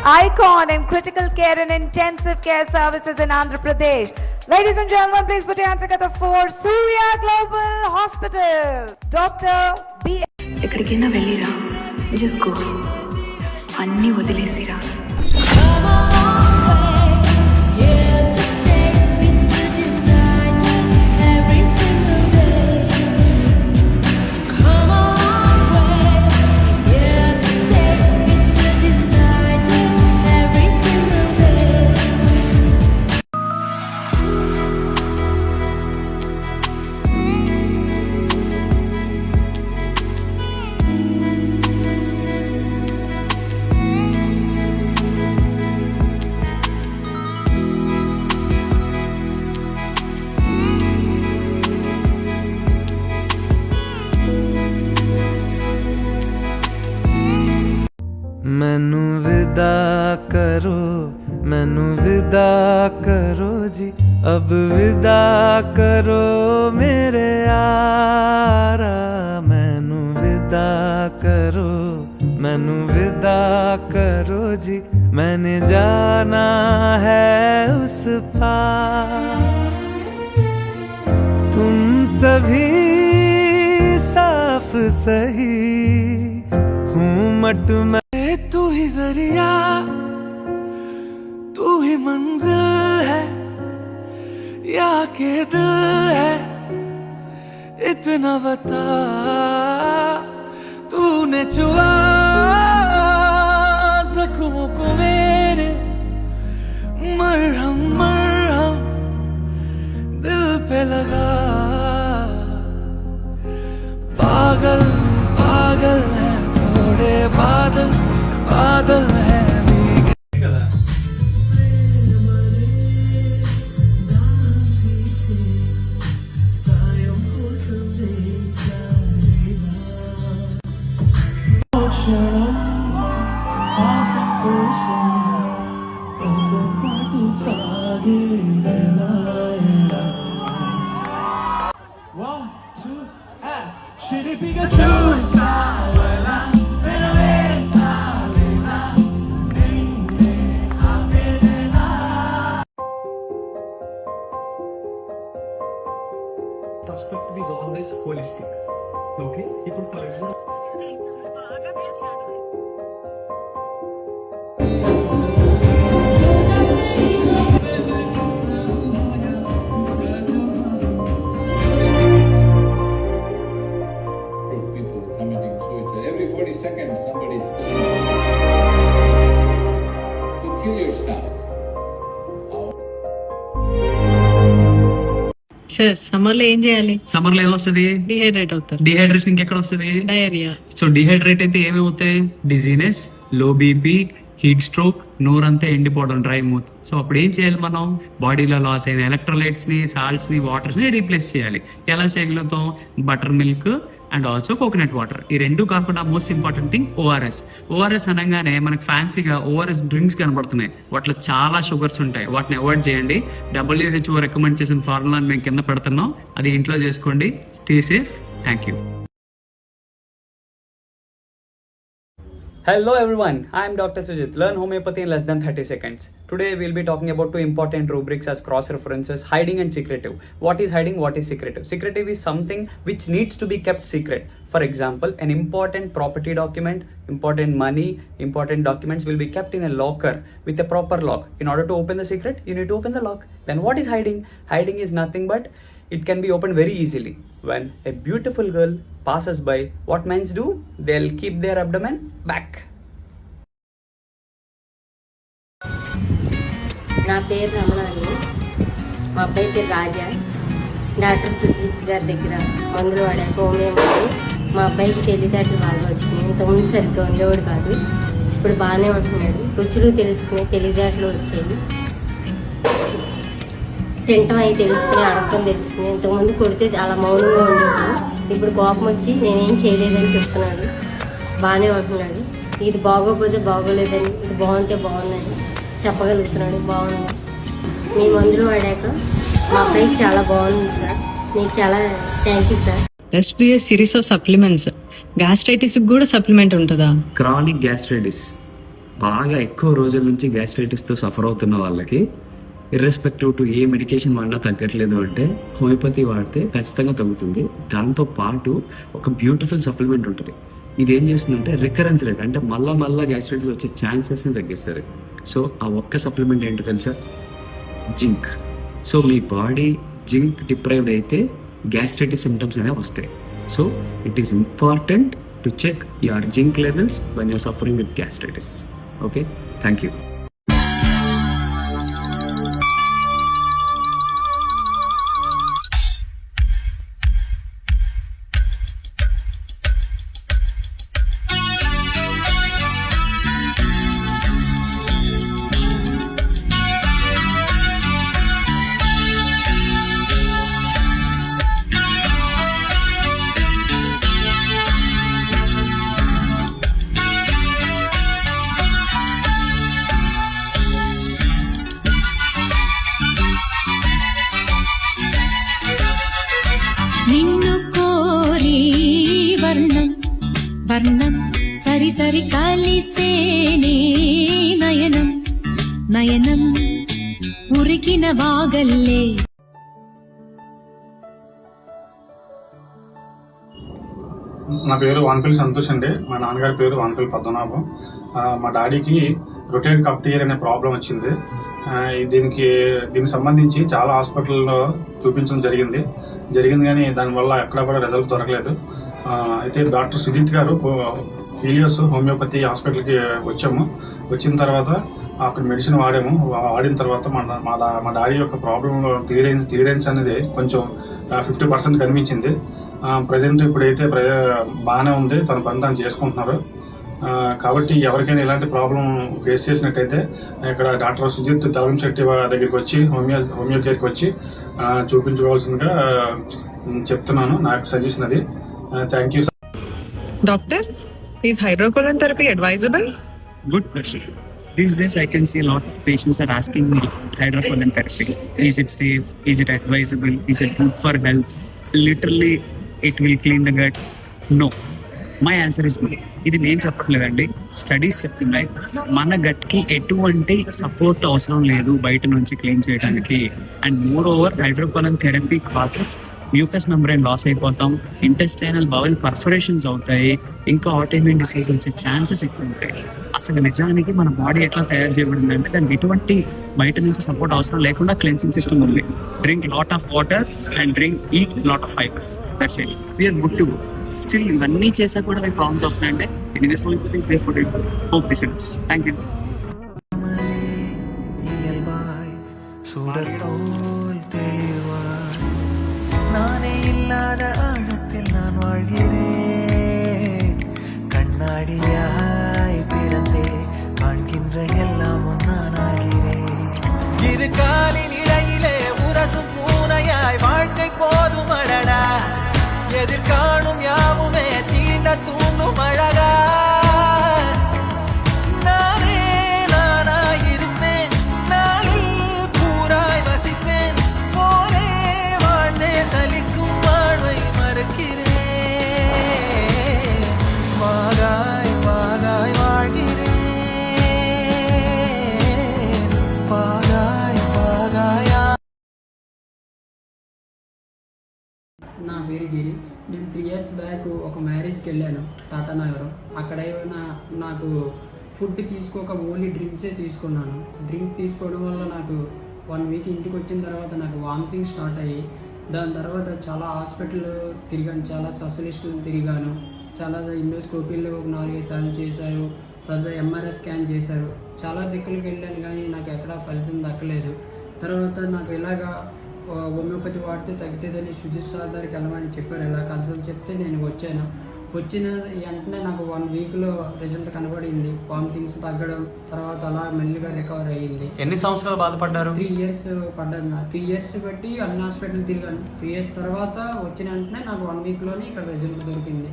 icon in critical care and intensive care services in Andhra Pradesh. Ladies and gentlemen, please put your hands together for Surya Global Hospital. Dr. B. ఎక్కడికైనా వెళ్ళిరా, just go, అన్నీ వదిలేసిరా. मैनू विदा करो, मैनू विदा करो जी, अब विदा करो मेरे यारा। मैनू विदा करो, मैनू विदा करो जी, मैंने जाना है उस पार। तुम सभी साफ सही हूँ मट में, तू ही जरिया, तू ही मंजिल है या के दिल है, इतना बता। तूने छुआ जख्मों को मेरे, मरहम मरहम दिल पे लगा। पागल पागल है थोड़े बादल, बादल है भीगे కదా। Perspective is always holistic. Okay, ఇప్పుడు for example people committing suicide. Every 40 seconds somebody is to kill yourself. Sir summer లో ఏం చేయాలి? సమ్మర్ లో ఏమొస్తుంది? డిహైడ్రేట్ అవుతారు. డిహైడ్రేషన్ ఇంకెక్కడ వస్తుంది? డయేరియా. సో డిహైడ్రేట్ అయితే ఏమవుతాయి? Dizziness, low BP, heat stroke, నోరంతా ఎండిపోవడం, డ్రై మౌత్. సో అప్పుడు ఏం చేయాలి మనం? బాడీలో లాస్ అయిన ఎలక్ట్రోలైట్స్ ని, సాల్ట్స్ ని, వాటర్స్ ని రీప్లేస్ చేయాలి. ఎలా చేయగలుగుతాం? Butter milk and also coconut water. ఈ రెండు కాకుండా most important thing ORS. ORS అనగానే మనకు ఫ్యాన్సీగా ఓఆర్ఎస్ డ్రింక్స్ కనబడుతున్నాయి. వాటిలో చాలా షుగర్స్ ఉంటాయి, వాటిని అవాయిడ్ చేయండి. WHO రికమెండ్ చేసిన ఫార్ములాని మేము కింద పెడుతున్నాం, అది ఇంట్లో చేసుకోండి. Stay safe. Thank you. Hello everyone, I am Dr. Sujit. Learn homeopathy in less than 30 seconds. Today we'll be talking about two important rubrics as cross references: hiding and secretive. What is hiding? What is secretive? Secretive is something which needs to be kept secret. For example, an important property document, important money, important documents will be kept in a locker with a proper lock. In order to open the secret, you need to open the lock. Then what is hiding? Hiding is nothing but it can be opened very easily. When a beautiful girl passes by, what men do? They'll keep their abdomen back. నా పేరు రమణ అండి. మా అబ్బాయి పేరు రాజా. Doctor Sujith గారి దగ్గర మందులు వాడాక homeo మందులు. మా అబ్బాయికి తెలివితేటలు బాగా వచ్చినాయి. ఇంతకుముందు సరిగ్గా ఉండేవాడు కాదు, ఇప్పుడు బాగానే ఉంటున్నాడు. రుచులు తెలుసుకుని తెలివితేటలు వచ్చాయి. తింటాం అవి తెలుసుకుని, అడగటం తెలుసుకుని. ఇంతకుముందు కొడితే అలా మౌనంగా ఉండేవాడు, ఇప్పుడు కోపం వచ్చి నేనేం చేయలేదని చెప్తున్నాడు. బాగానే ఉంటున్నాడు. ఇది బాగోపోతే బాగోలేదని, ఇది బాగుంటే బాగుందని చెప్పగలుగుతున్నాడు. బాగుంది. మీ మందులు వాడాక మా అబ్బాయికి చాలా బాగుంది సార్. మీకు చాలా thank you sir. Let's do A series of supplements. Gastritis కూడా సప్లిమెంట్ ఉంటుందా? క్రానిక్ గ్యాస్ట్రైటిస్ బాగా ఎక్కువ రోజుల నుంచి గ్యాస్ట్రైటిస్తో సఫర్ అవుతున్న వాళ్ళకి ఇర్రెస్పెక్టివ్ టు ఏ మెడికేషన్ వాడినా తగ్గట్లేదు అంటే హోమియోపతి వాడితే ఖచ్చితంగా తగ్గుతుంది. దాంతో పాటు ఒక బ్యూటిఫుల్ సప్లిమెంట్ ఉంటుంది. ఇది ఏం చేస్తుందంటే రికరెన్స్ రేట్, అంటే మళ్ళా గ్యాస్ట్రైటిస్ వచ్చే ఛాన్సెస్ని తగ్గిస్తుంది. సో ఆ ఒక్క సప్లిమెంట్ ఏంటో తెలుసా? జింక్. సో మీ బాడీ జింక్ డిప్రైవ్డ్ అయితే గ్యాస్ట్రైటిస్ సిమ్టమ్స్ అనేవి వస్తాయి. So it is important to check your zinc levels when you're suffering with gastritis. Okay, thank you. నిన్ను కోరి వర్ణం వర్ణం సరి సరి కలిసేనే నయనం నయనం ఉరికిన వాగల్లే. నా పేరు వాన్పల్లి సంతోష్ అండి. మా నాన్నగారి పేరు వాన్పల్లి పద్మనాభం. మా డాడీకి రొటేట్ కఫ్టియర్ అనే ప్రాబ్లం వచ్చింది. దీనికి సంబంధించి చాలా హాస్పిటల్లో చూపించడం జరిగింది కానీ దానివల్ల ఎక్కడా కూడా రిజల్ట్ దొరకలేదు. అయితే డాక్టర్ సుజిత్ గారు హీలియోస్ హోమియోపతి హాస్పిటల్కి వచ్చాము. వచ్చిన తర్వాత అక్కడ మెడిసిన్ వాడిన తర్వాత మా డాడీ యొక్క ప్రాబ్లం క్లియరెన్స్ అనేది కొంచెం 50% కనిపించింది. ప్రజెంట్ ఇప్పుడైతే బాగానే ఉంది, తన పని తను చేసుకుంటున్నారు. కాబట్టి ఎవరికైనా ఇలాంటి ప్రాబ్లం ఫేస్ చేసినట్టయితే ఇక్కడ డాక్టర్ సుజిత్ తలంశెట్టి దగ్గరికి వచ్చి హోమియో కేర్కి వచ్చి చూపించుకోవాల్సిందిగా చెప్తున్నాను. నాకు సజెషన్ అది. Thank you. Doctor, is hydrocolon therapy advisable? Good question. These days I can see a lot of patients are asking me hydrocolon therapy. Is it safe? Is it advisable? Is it good for health? Literally it will clean the gut? No. My answer is no. ఇది నేను చెప్పట్లేదండి, studies చెప్తున్నాయి. మన గట్కి ఎటువంటి support అవసరం లేదు బయట నుంచి clean చేయడానికి. And moreover hydrocolon therapy causes mucous membrane loss అయిపోతాం, ఇంటెస్టైనల్ బౌల్ పర్ఫరేషన్స్ అవుతాయి, ఇంకా ఆటోఇమ్యూన్ డిసీజ్ వచ్చే ఛాన్సెస్ ఎక్కువ ఉంటాయి. అసలు నిజానికి మన బాడీ ఎట్లా తయారు చేయబడింది అంటే దానికి ఎటువంటి బయట నుంచి సపోర్ట్ అవసరం లేకుండా క్లెన్సింగ్ సిస్టమ్ ఉంది. Drink lot of water and eat lot of fibre. That's it. We are good to go. Still ఇవన్నీ చేసా కూడా మీకు ప్రాబ్లమ్స్ వస్తున్నాయంటే anyways homeopathy is there for you. Hope this helps. Thank you. நானே இல்லாத ஆழத்தில் நான் வாழ்கிறேன். கண்ணாடியாய் பிறந்தே காண்கின்ற எல்லாமும் நான் ஆகிறேன். இரு காலின் இடையிலே உரசும் பூனையாய் வாழ்க்கை போதும் அடடா. எதிர்காணும் யாவுமே தீண்ட தூண்டும் அழகா. நானே நானாயிருப்பேன், நாளில் பூராய் வசிப்பேன். போலே வாழ்ந்தே சலிக்கும் வாழ்வை மறுக்கிறேன். வாகாய் வாகாய் வாழ்கிறேன். வாகாய் வாகாயா. నా పేరు గిరి. నేను 3 years బ్యాక్ ఒక మ్యారేజ్కి వెళ్ళాను టాటా నగరం. అక్కడ నాకు ఫుడ్ తీసుకోక ఓన్లీ డ్రింక్సే తీసుకున్నాను. డ్రింక్స్ తీసుకోవడం వల్ల నాకు 1 week ఇంటికి వచ్చిన తర్వాత నాకు వామిటింగ్ స్టార్ట్ అయ్యి, దాని తర్వాత చాలా హాస్పిటల్ తిరిగాను, చాలా స్పెషలిస్టులు తిరిగాను, చాలా ఎండోస్కోపీలు 4-5 సార్లు చేశారు, తర్వాత MRI స్కాన్ చేశారు, చాలా దిక్కులకి వెళ్ళాను కానీ నాకు ఎక్కడా ఫలితం దక్కలేదు. తర్వాత నాకు ఇలాగా హోమియోపతి వాడితే తగ్గుతుందని సుజిత్ సార్ దగ్గరికి వెళ్ళమని చెప్పారు. ఇలా కన్సల్ట్ చెప్తే నేను వచ్చిన వెంటనే నాకు 1 weekలో రిజల్ట్ కనబడింది. వామిటింగ్స్ తగ్గడం, తర్వాత అలా మెల్లిగా రికవర్ అయ్యింది. ఎన్ని సంవత్సరాలు బాధపడ్డారు? 3 years పడ్డది. 3 years బట్టి అన్ని హాస్పిటల్ తిరిగాను. 3 years తర్వాత వచ్చిన వెంటనే నాకు 1 weekలోనే ఇక్కడ రిజల్ట్ దొరికింది.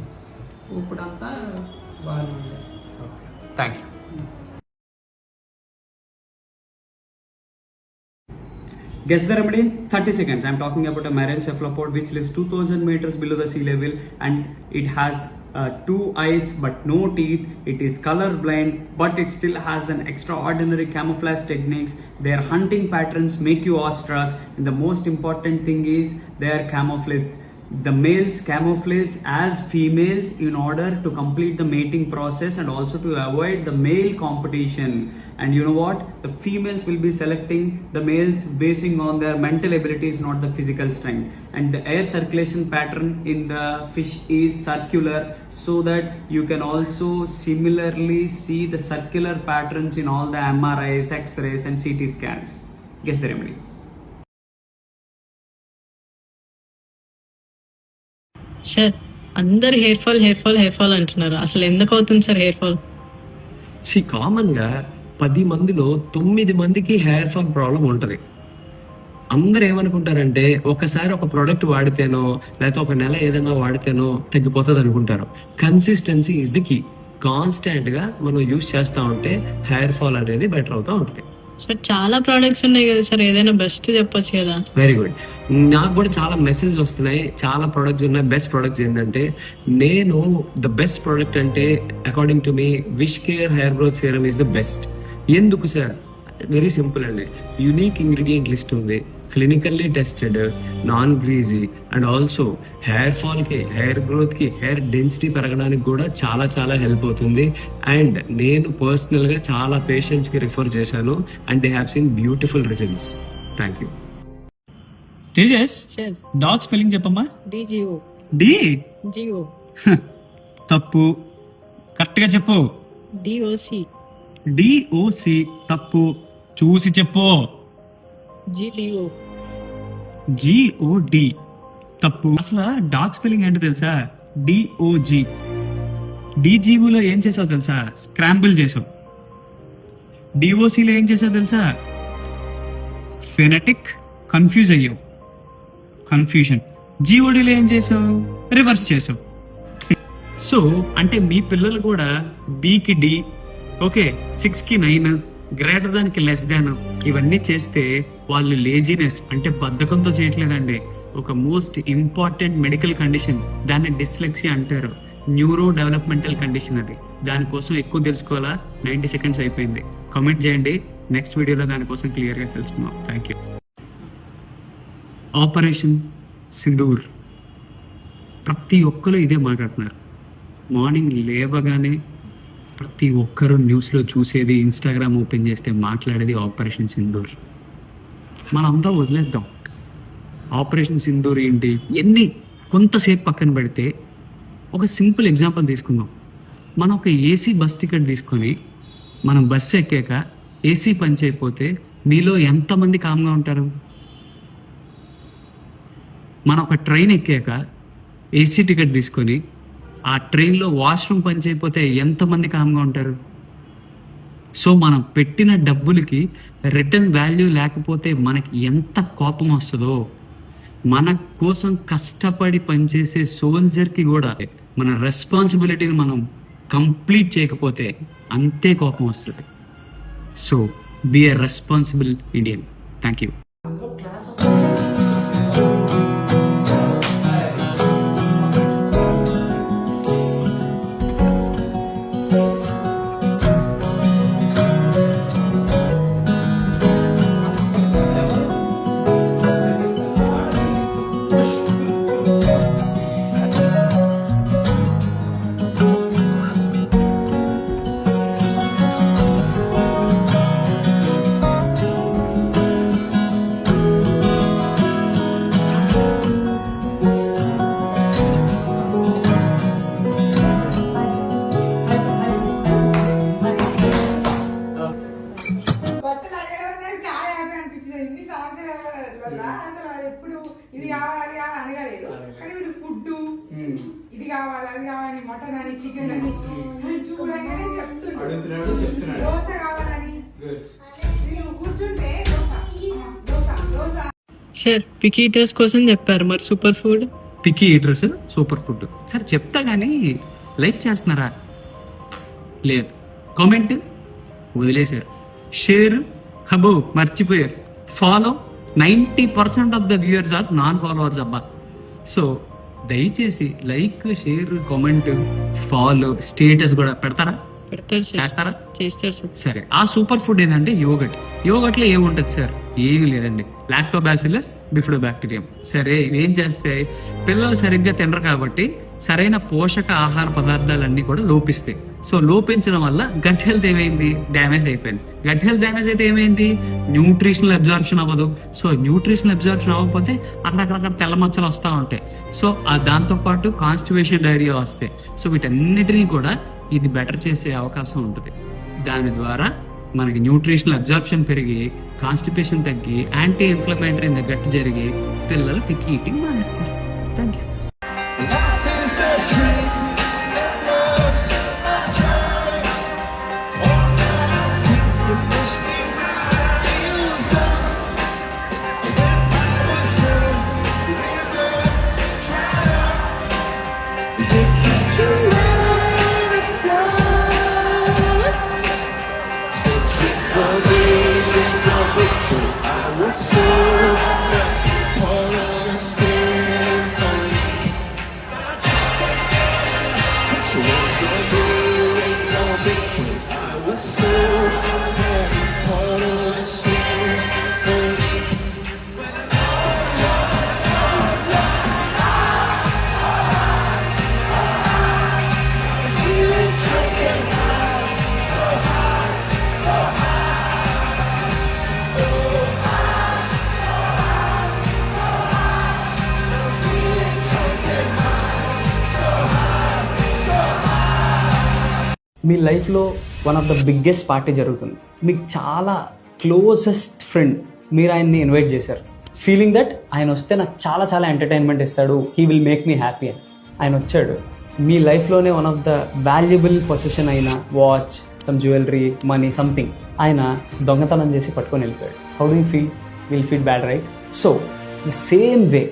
ఇప్పుడంతా బాగానే ఉంది. Thank you. Guess the remedy in 30 seconds. I'm talking about a marine cephalopod which lives 2000 meters below the sea level, and it has 2 eyes but no teeth. It is color blind, but it still has an extraordinary camouflage techniques. Their hunting patterns make you awestruck, and the most important thing is their camouflage. The males camouflage as females in order to complete the mating process and also to avoid the male competition. And you know what? The females will be selecting the males basing on their mental abilities, not the physical strength. And the air circulation pattern in the fish is circular, so that you can also similarly see the circular patterns in all the MRIs, X-rays and CT scans. Guess the remedy. Sir అందరు hair fall అంటున్నారు. అసలు ఎందుకు అవుతుంది sir hair fall? కామన్గా 10 మందిలో 9 మందికి hair fall problem ఉంటుంది. అందరు ఏమనుకుంటారంటే ఒకసారి ఒక ప్రోడక్ట్ వాడితేనో లేకపోతే ఒక నెల ఏదైనా వాడితేనో తగ్గిపోతుంది అనుకుంటారు. Consistency is the key. Constant గా మనం యూజ్ చేస్తూ ఉంటే హెయిర్ ఫాల్ అనేది బెటర్ అవుతూ ఉంటుంది. సార్ చాలా ప్రోడక్ట్స్ ఉన్నాయి కదా సార్, ఏదైనా బెస్ట్ చెప్పొచ్చు కదా? Very good. నాకు కూడా చాలా మెసేజ్ వస్తున్నాయి, చాలా ప్రోడక్ట్స్ ఉన్నాయి. బెస్ట్ ప్రోడక్ట్స్ ఏంటంటే, నేను ద బెస్ట్ ప్రోడక్ట్ అంటే అకార్డింగ్ టు మీ Wishcare hair growth serum is the best. ఎందుకు సార్? వెరీ సింపుల్ అండి. యూనిక్ ఇంగ్రీడియంట్ లిస్ట్ ఉంది, clinically tested, non greasy, and also hair ఫాల్కి, హెయిర్ గ్రోత్కి, హెయిర్ డెన్సిటీ పెరగడానికి కూడా చాలా చాలా హెల్ప్ అవుతుంది. అండ్ నేను పర్సనల్గా చాలా పేషెంట్స్కి రిఫర్ చేశాను, and they have seen beautiful results. Thank you. Tejas, dog spelling చెప్పమ్మా. DGO. DGO తప్పు, కరెక్ట్గా చెప్పు. DOC. తప్పు, చూసి చెప్పు. GDO. GOD తప్పు. అసలు డాగ్ స్పెల్లింగ్ ఏంటో తెలుసా? DOG. DGOలో ఏం చేసావు తెలుసా? స్క్రాంబుల్ చేసావు. DOCలో ఏం చేసావు తెలుసా? ఫెనటిక్ కన్ఫ్యూజ్ అయ్యావు, కన్ఫ్యూజన్. GODలో ఏం చేసావు? రివర్స్ చేసావు. సో అంటే మీ పిల్లలు కూడా Bకి D, ఓకే 6కి 9, గ్రేటర్ దానికి లెస్ దాన్, ఇవన్నీ చేస్తే వాళ్ళు లేజినెస్ అంటే బద్ధకంతో చేయట్లేదండి. ఒక మోస్ట్ ఇంపార్టెంట్ మెడికల్ కండిషన్, దాన్ని డిస్లెక్సియా అంటారు. న్యూరో డెవలప్మెంటల్ కండిషన్ అది. దానికోసం ఎక్కువ తెలుసుకోవాలా? 90 సెకండ్స్ అయిపోయింది. కామెంట్ చేయండి, నెక్స్ట్ వీడియోలో దానికోసం క్లియర్గా తెలుసుకుందాం. Thank you. ఆపరేషన్ సింధూర్. ప్రతి ఒక్కరు ఇదే మాట్లాడుతున్నారు. మార్నింగ్ లేవగానే ప్రతి ఒక్కరు న్యూస్లో చూసేది, ఇన్స్టాగ్రామ్ ఓపెన్ చేస్తే మాట్లాడేది ఆపరేషన్ సింధూర్. మనంతా వదిలేద్దాం. ఆపరేషన్ సింధూర్ ఏంటి ఎన్ని కొంతసేపు పక్కన పెడితే ఒక సింపుల్ ఎగ్జాంపుల్ తీసుకుందాం. మనం ఒక ఏసీ బస్ టికెట్ తీసుకొని మనం బస్సు ఎక్కాక ఏసీ పని చేయకపోతే మీలో ఎంతమంది కామ్గా ఉంటారు? మనం ఒక ట్రైన్ ఎక్కాక ఏసీ టికెట్ తీసుకొని ఆ ట్రైన్లో వాష్రూమ్ పని చేయకపోతే ఎంతమంది కామ్గా ఉంటారు? సో మనం పెట్టిన డబ్బులకి రిటర్న్ వాల్యూ లేకపోతే మనకి ఎంత కోపం వస్తుందో, మన కోసం కష్టపడి పనిచేసే సోల్జర్కి కూడా మన రెస్పాన్సిబిలిటీని మనం కంప్లీట్ చేయకపోతే అంతే కోపం వస్తుంది. So be a responsible Indian. Thank you. ఇది కావాలి అది కావాలి మటన్ అని చికెన్ అని చూడగానే చెప్తున్నాడు దోశ కావాలని కూర్చుంటే సార్ పికీ ఈటర్స్ కోసం చెప్పారు, మరి super food? Picky eaters super food sir చెప్తా కానీ లైక్ చేస్తున్నారా? లేదు. కామెంట్ వదిలేశారు. షేర్ హబో మర్చిపోయారు. Follow 90% of the viewers are non followers అబ్బా. సో దయచేసి like, share, comment, follow, status కూడా పెడతారా? పెడతారు సార్, చేస్తారా? చేస్తారు సార్. సరే, ఆ సూపర్ ఫుడ్ ఏంటంటే యోగట్. యోగట్లో ఏముంటుంది సార్? ఏమీ లేదండి, లాక్టోబాసిల్లస్ బిఫిడోబాక్టీరియం. సరే, ఇవేం చేస్తే పిల్లలు సరిగ్గా తినరు కాబట్టి సరైన పోషక ఆహార పదార్థాలన్నీ కూడా లోపిస్తాయి. సో లోపించడం వల్ల గట్ హెల్త్ ఏమైంది? డ్యామేజ్ అయిపోయింది. గట్ హెల్త్ డ్యామేజ్ అయితే ఏమైంది? న్యూట్రిషనల్ అబ్జార్ప్షన్ అవ్వదు. సో న్యూట్రిషనల్ అబ్జార్ప్షన్ అవ్వకపోతే అక్కడక్కడ తెల్ల మచ్చలు వస్తూ ఉంటాయి. సో దాంతోపాటు కాన్స్టిపేషన్, డైరియా వస్తాయి. సో వీటన్నిటినీ కూడా ఇది బెటర్ చేసే అవకాశం ఉంటుంది. దాని ద్వారా మనకి న్యూట్రిషనల్ అబ్జార్ప్షన్ పెరిగి, కాన్స్టిపేషన్ తగ్గి, anti inflammatory in the gut జరిగి పిల్లలు పిక్కీ ఈటింగ్ మానేస్తారు. Thank you. మీ లైఫ్లో one of the biggest party జరుగుతుంది. మీకు చాలా క్లోజెస్ట్ ఫ్రెండ్, మీరు ఆయన్ని ఇన్వైట్ చేశారు, ఫీలింగ్ దట్ ఆయన వస్తే నాకు చాలా చాలా ఎంటర్టైన్మెంట్ ఇస్తాడు, he will make me happy అని. ఆయన వచ్చాడు, మీ లైఫ్లోనే one of the valuable position అయిన watch, some jewellery, money, something ఆయన దొంగతనం చేసి పట్టుకొని వెళ్ళిపోయాడు. How do you feel? Will feel bad, right? So the same way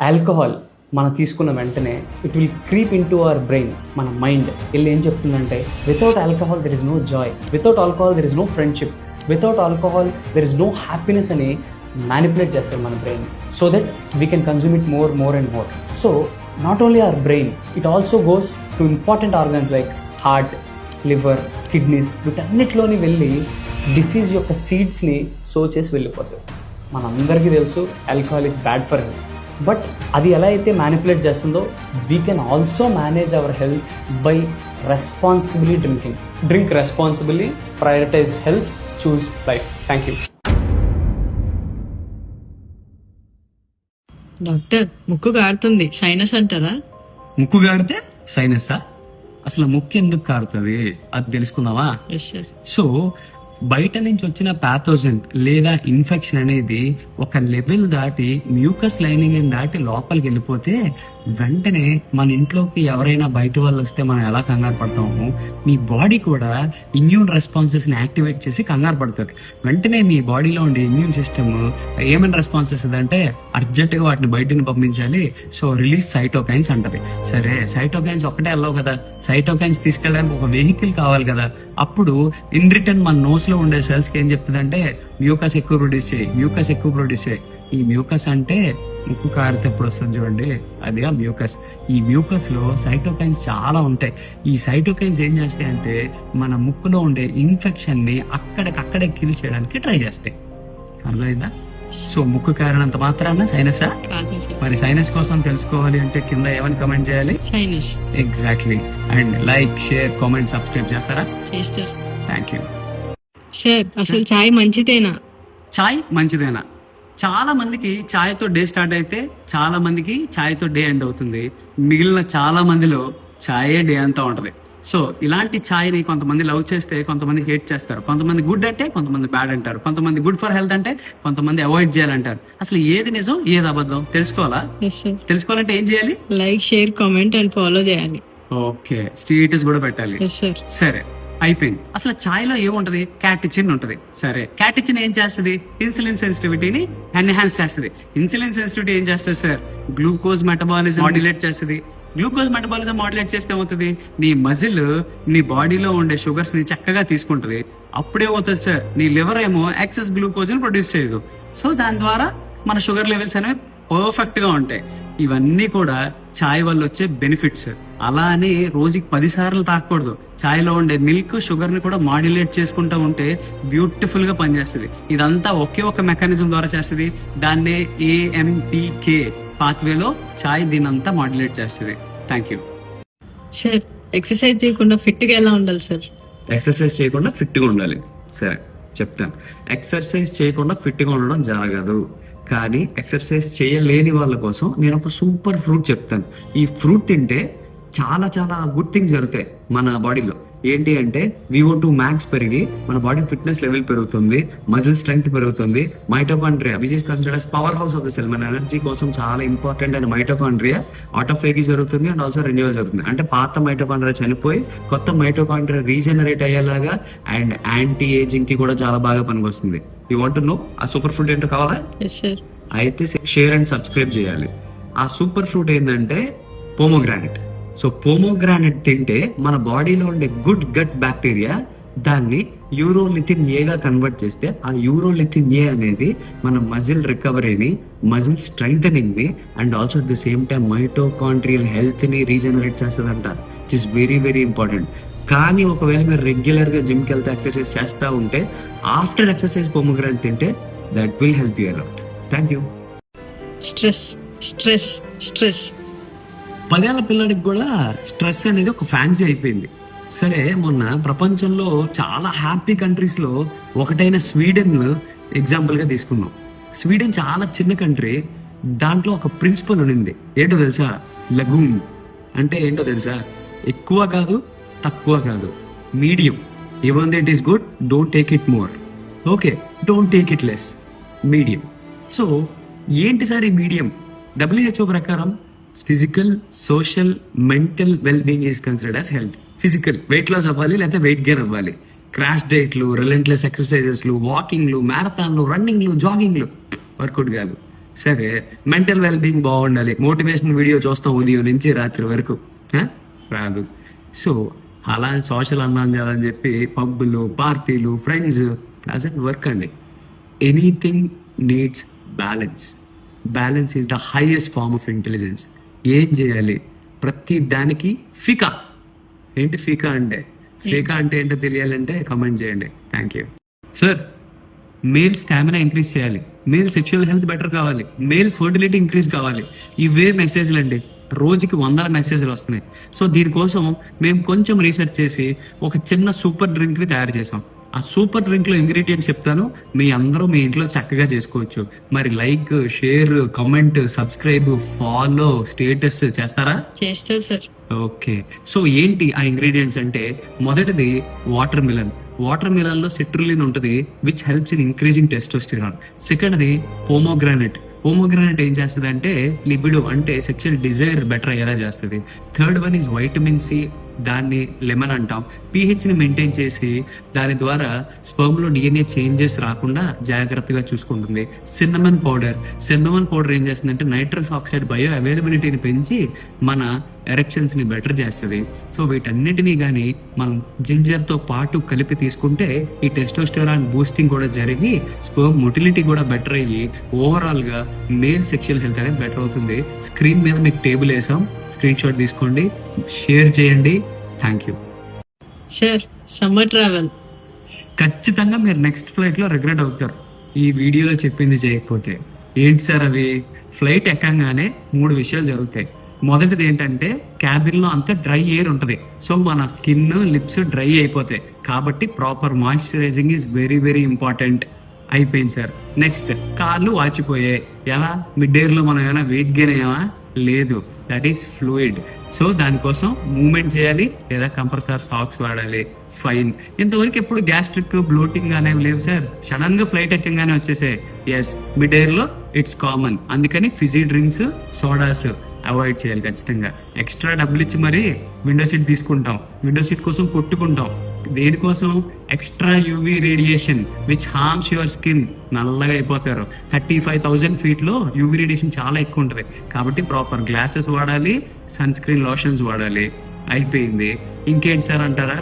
alcohol మనం తీసుకున్న వెంటనే it will creep in to our brain, మన మైండ్ వెళ్ళి ఏం చెప్తుందంటే without alcohol there is no joy, without alcohol there is no friendship, without alcohol there is no happiness అని manipulate చేస్తారు మన brain, so that we can consume it more and more. So not only our brain, it also goes to important organs like heart, liver, kidneys, వీటన్నిటిలోని వెళ్ళి disease యొక్క సీడ్స్ని sow చేసి వెళ్ళిపోతుంది. మనందరికీ తెలుసు alcohol is bad for health, but అది ఎలా అయితే మ్యానిపులేట్ చేస్తుందో we can also manage our health by responsibly drinking. Drink responsibly, prioritise health, choose life. Thank you. Doctor, ముక్కు కారుతుంది, సైనస్ అంటారా? ముక్కు కారితే సైనస్సా? అసలు ముక్కు ఎందుకు కారుతుంది అది తెలుసుకుందామా? సో బయట నుంచి వచ్చిన ప్యాథోజన్ లేదా ఇన్ఫెక్షన్ అనేది ఒక లెవెల్ దాటి మ్యూకస్ లైనింగ్ దాటి లోపలికి వెళ్ళిపోతే వెంటనే మన ఇంట్లోకి ఎవరైనా బయట వాళ్ళు వస్తే మనం ఎలా కంగారు పడతామో మీ బాడీ కూడా ఇమ్యూన్ రెస్పాన్సెస్ ని యాక్టివేట్ చేసి కంగారు పడతారు. వెంటనే మీ బాడీలో ఉండే ఇమ్యూన్ సిస్టమ్ ఏమైనా రెస్పాన్స్ ఇస్తుందంటే అర్జెంట్ గా వాటిని బయటని పంపించాలి. సో రిలీజ్ సైటోకైన్స్ అంటది. సరే, సైటోకైన్స్ ఒకటే వెళ్ళవు కదా, సైటోకైన్స్ తీసుకెళ్ళడానికి ఒక వెహికల్ కావాలి కదా. అప్పుడు ఇన్ రిటర్న్ మన నోస్ లో ఉండే సెల్స్ కి ఏం చెప్తుందంటే మ్యూకస్ ఎక్కువ ప్రొడ్యూస్ చేయి, మ్యూకస్ ఎక్కువ ప్రొడ్యూస్ చేయి. ఈ మ్యూకస్ అంటే ముక్కు కారితే ఎప్పుడు వస్తుంది చూడండి, అదిగా మ్యూకస్. ఈ మ్యూకస్ లో సైటోకైన్స్ చాలా ఉంటాయి. ఈ సైటోకైన్స్ ఏం చేస్తాయి అంటే మన ముక్కులో ఉండే ఇన్ఫెక్షన్ ని అక్కడికక్కడే కిల్ చేయడానికి ట్రై చేస్తాయి. అర్థమైందా? సో ముక్కు కారినంత మాత్రాన సైనసా? మరి సైనస్ కోసం తెలుసుకోవాలి అంటే కింద ఏమని కమెంట్ చేయాలి? Sinus. Exactly. And like, share, comment, subscribe చేస్తారా? చేస్తారు. Thank you. సార్, అసలు చాయ్ మంచిదేనా? చాయ్ మంచిదేనా? చాలా మందికి చాయ్తో డే స్టార్ట్ అయితే చాలా మందికి చాయ్తో డే ఎండ్ అవుతుంది. మిగిలిన చాలా మందిలో చాయే డే అంతా ఉంటది. సో ఇలాంటి ఛాయ్ని కొంతమంది లవ్ చేస్తే కొంతమంది హేట్ చేస్తారు. కొంతమంది గుడ్ అంటే కొంతమంది బ్యాడ్ అంటారు. కొంతమంది గుడ్ ఫర్ హెల్త్ అంటే కొంతమంది అవాయిడ్ చేయాలంటారు. అసలు ఏది నిజం, ఏది అబద్ధం తెలుసుకోవాలా? తెలుసుకోవాలంటే ఏం చేయాలి? Like, share, comment and follow చేయాలి. ఓకే, స్టేటస్ కూడా పెట్టాలి. సరే, అయిపోయింది. అసలు ఛాయ్లో ఏముంటది? క్యాటిచిన్ ఉంటది. సరే, క్యాటిచిన్ ఏం చేస్తుంది? ఇన్సులిన్ సెన్సిటివిటీని ఎన్హాన్స్ చేస్తుంది. ఇన్సులిన్ సెన్సిటివిటీ ఏం చేస్తుంది సార్? గ్లూకోజ్ మెటబాలిజం మాడ్యులేట్ చేస్తుంది. గ్లూకోజ్ మెటబాలిజం మాడ్యులేట్ చేస్తే ఏమవుతుంది? నీ మజిల్ నీ బాడీలో ఉండే షుగర్స్ ని చక్కగా తీసుకుంటుంది. అప్పుడేమవుతుంది సార్? నీ లివర్ ఏమో ఎక్సెస్ గ్లూకోజ్ ని ప్రొడ్యూస్ చేయదు. సో దాని ద్వారా మన షుగర్ లెవెల్స్ అనేవి పర్ఫెక్ట్గా ఉంటాయి. ఇవన్నీ కూడా చాయ్ వల్ల వచ్చే బెనిఫిట్స్. అలా అని రోజుకి 10 సార్లు తాగకూడదు. చాయ్లో ఉండే మిల్క్ షుగర్ని కూడా మాడ్యులేట్ చేసుకుంటూ ఉంటే బ్యూటిఫుల్గా పనిచేస్తుంది. ఇదంతా ఒకే ఒక మెకానిజం ద్వారా చేస్తుంది. దాన్నే AMPK పాత్వేలో చాయ్ దీనంతా మాడ్యులేట్ చేస్తుంది. Thank you. సార్ ఎక్సర్సైజ్ చేయకుండా ఫిట్గా ఎలా ఉండాలి సార్? ఎక్సర్సైజ్ చేయకుండా ఫిట్గా ఉండాలి. సరే చెప్తాను. ఎక్సర్సైజ్ చేయకుండా ఫిట్గా ఉండడం జరగదు. కానీ ఎక్సర్సైజ్ చేయలేని వాళ్ళ కోసం నేను ఒక సూపర్ ఫ్రూట్ చెప్తాను. ఈ ఫ్రూట్ తింటే చాలా చాలా గుడ్ థింగ్స్ జరుగుతాయి మన బాడీలో. ఏంటి అంటే VO2 max పెరిగి మన బాడీ ఫిట్నెస్ లెవెల్ పెరుగుతుంది, మజిల్ స్ట్రెంగ్త్ పెరుగుతుంది. Mitochondria which is considered as power house of the cell, మన ఎనర్జీ కోసం చాలా ఇంపార్టెంట్ అయిన మైటోకాండ్రియా ఆటోఫేగీ జరుగుతుంది అండ్ ఆల్సో రెన్యువల్ జరుగుతుంది. అంటే పాత మైటోకాండ్రియా చనిపోయి కొత్త మైటోకాండ్రియా రీజనరేట్ అయ్యేలాగా అండ్ యాంటీ ఏజింగ్ కి కూడా చాలా బాగా పనికొస్తుంది. యూ వాంట్ టు నో ఆ సూపర్ ఫ్రూట్ ఏంటో కావాలా? అయితే షేర్ అండ్ సబ్స్క్రైబ్ చేయాలి. ఆ సూపర్ ఫ్రూట్ ఏంటంటే పోమోగ్రానైట్. సో పోమోగ్రానైట్ తింటే మన బాడీలో ఉండే గుడ్ గట్ బ్యాక్టీరియా దాన్ని యూరోలిథిన్ ఏగా కన్వర్ట్ చేస్తే ఆ యూరోలిథిన్ ఏ అనేది మన మజిల్ రికవరీని, మజిల్ స్ట్రెంగ్థనింగ్ ని and also at the same time mitochondrial health ని రీజనరేట్ చేస్తుందంట. It is very very important. కానీ ఒకవేళ మీరు రెగ్యులర్ గా జిమ్కి వెళ్తే ఎక్సర్సైజ్ చేస్తూ ఉంటే ఆఫ్టర్ ఎక్సర్సైజ్ పోమోగ్రానైట్ తింటే that will help you a lot. Thank you. Stress stress stress 10 ఏళ్ల పిల్లడికి కూడా స్ట్రెస్ అనేది ఒక ఫ్యాన్సీ అయిపోయింది. సరే మొన్న ప్రపంచంలో చాలా హ్యాపీ కంట్రీస్లో ఒకటైన స్వీడన్ ఎగ్జాంపుల్గా తీసుకుందాం. స్వీడన్ చాలా చిన్న కంట్రీ. దాంట్లో ఒక ప్రిన్సిపల్ ఉండింది. ఏంటో తెలుసా? లగూన్ అంటే ఏంటో తెలుసా? ఎక్కువ కాదు, తక్కువ కాదు, medium. Even it is good, don't take it more. Okay, don't take it less, medium. So ఏంటి సార్ ఈ మీడియం? WHO ప్రకారం physical, social, mental well being is considered as health. Physical weight loss అవ్వాలి లేకపోతే weight gain అవ్వాలి. Crash డైట్లు, relentless ఎక్సర్సైజెస్లు, వాకింగ్లు, మ్యారథాన్లు, రన్నింగ్లు, జాగింగ్లు వర్కౌట్ కాదు. సరే మెంటల్ వెల్ బీయింగ్ బాగుండాలి. మోటివేషన్ వీడియో చూస్తాం ఉదయం నుంచి రాత్రి వరకు, రాదు. సో అలా సోషల్ అన్నాం కదా అని చెప్పి పబ్బులు, పార్టీలు, ఫ్రెండ్స్ డజంట్ వర్క్ అండి. Anything needs balance. Balance is the highest form of intelligence. ఏం చేయాలి? ప్రతి దానికి ఫికా. ఏంటి ఫికా అంటే? ఫికా అంటే ఏంటో తెలియాలంటే కమెంట్ చేయండి. Thank you. Sir male stamina increase చేయాలి, మేల్ సెక్షువల్ హెల్త్ బెటర్ కావాలి, మేల్ ఫర్టిలిటీ ఇంక్రీజ్ కావాలి. ఇవే మెసేజ్లు అండి. రోజుకి 100 మెసేజ్లు వస్తున్నాయి. సో దీనికోసం మేము కొంచెం రీసెర్చ్ చేసి ఒక చిన్న సూపర్ డ్రింక్ని తయారు చేసాం. ఆ సూపర్ డ్రింక్లో ఇంగ్రీడియంట్స్ చెప్తాను, మీ అందరూ మీ ఇంట్లో చక్కగా చేసుకోవచ్చు. మరి like, share, comment, subscribe, follow, status చేస్తారా? చేస్తారు సార్. ఓకే, సో ఏంటి ఆ ఇంగ్రీడియంట్స్ అంటే మొదటిది వాటర్ మిలన్. వాటర్ మిలన్లో సిట్రులిన్ ఉంటుంది which helps in increasing testosterone. సెకండ్ది పోమోగ్రానైట్. పోమోగ్రానైట్ ఏం చేస్తుంది అంటే లిబిడో అంటే సెక్షువల్ డిజైర్ బెటర్ అయ్యేలా చేస్తుంది. Third one is vitamin C, దాన్ని లెమన్ అంటాం. pHని మెయింటైన్ చేసి దాని ద్వారా స్పర్మ్లో DNA చేంజెస్ రాకుండా జాగ్రత్తగా చూసుకుంటుంది. Cinnamon powder. సిన్నమన్ పౌడర్ ఏం చేస్తుందంటే నైట్రస్ ఆక్సైడ్ బయో అవైలబిలిటీని పెంచి మన ఎరెక్షన్స్ని బెటర్ చేస్తుంది. సో వీటన్నిటినీ కానీ మనం జింజర్తో పాటు కలిపి తీసుకుంటే ఈ టెస్టోస్టెరాన్ బూస్టింగ్ కూడా జరిగి స్పర్మ్ మొటిలిటీ కూడా బెటర్ అయ్యి ఓవరాల్గా మేల్ సెక్షువల్ హెల్త్ అనేది బెటర్ అవుతుంది. స్క్రీన్ మీద మీకు టేబుల్ వేసాం, స్క్రీన్ షాట్ తీసుకోండి, షేర్ చేయండి. Thank you. Sir summer travel ఖచ్చితంగా మీరు నెక్స్ట్ ఫ్లైట్లో రిగ్రెట్ అవుతారు ఈ వీడియోలో చెప్పింది చేయకపోతే. ఏంటి సార్ అవి? ఫ్లైట్ ఎక్కగానే 3 విషయాలు జరుగుతాయి. మొదటిది ఏంటంటే క్యాబిన్లో అంతా డ్రై ఎయిర్ ఉంటుంది. సో మన స్కిన్, లిప్స్ డ్రై అయిపోతాయి. కాబట్టి proper moisturising is very very important. అయిపోయింది సార్. నెక్స్ట్, కాళ్ళు వాచిపోయాయి. ఎలా? మిడ్ ఎయిర్లో మనం ఏమైనా వెయిట్ గెయిన్ అయ్యామా? లేదు, దట్ ఈస్ ఫ్లూయిడ్. సో దానికోసం మూవ్మెంట్ చేయాలి లేదా కంపల్సరీ సాక్స్ వాడాలి. ఫైన్. ఇంతవరకు ఎప్పుడు గ్యాస్ట్రిక్, బ్లోటింగ్ అనేవి లేవు సార్. సడన్ గా ఫ్లైట్ ఎక్కగానే వచ్చేసాయి. ఎస్, మిడ్ ఎయిర్ లో ఇట్స్ కామన్. అందుకని ఫిజీ డ్రింక్స్, సోడాస్ అవాయిడ్ చేయాలి ఖచ్చితంగా. ఎక్స్ట్రా డబ్బులు ఇచ్చి మరి విండో సీట్ తీసుకుంటాం, విండో సీట్ కోసం కొట్టుకుంటాం. దేనికోసం? Extra UV radiation which harms your skin, నల్లగా అయిపోతారు. 35,000 ఫీట్లో యూవీ రేడియేషన్ చాలా ఎక్కువ ఉంటుంది. కాబట్టి ప్రాపర్ గ్లాసెస్ వాడాలి, సన్ స్క్రీన్ లోషన్స్ వాడాలి. అయిపోయింది. ఇంకేంటి సార్ అంటారా?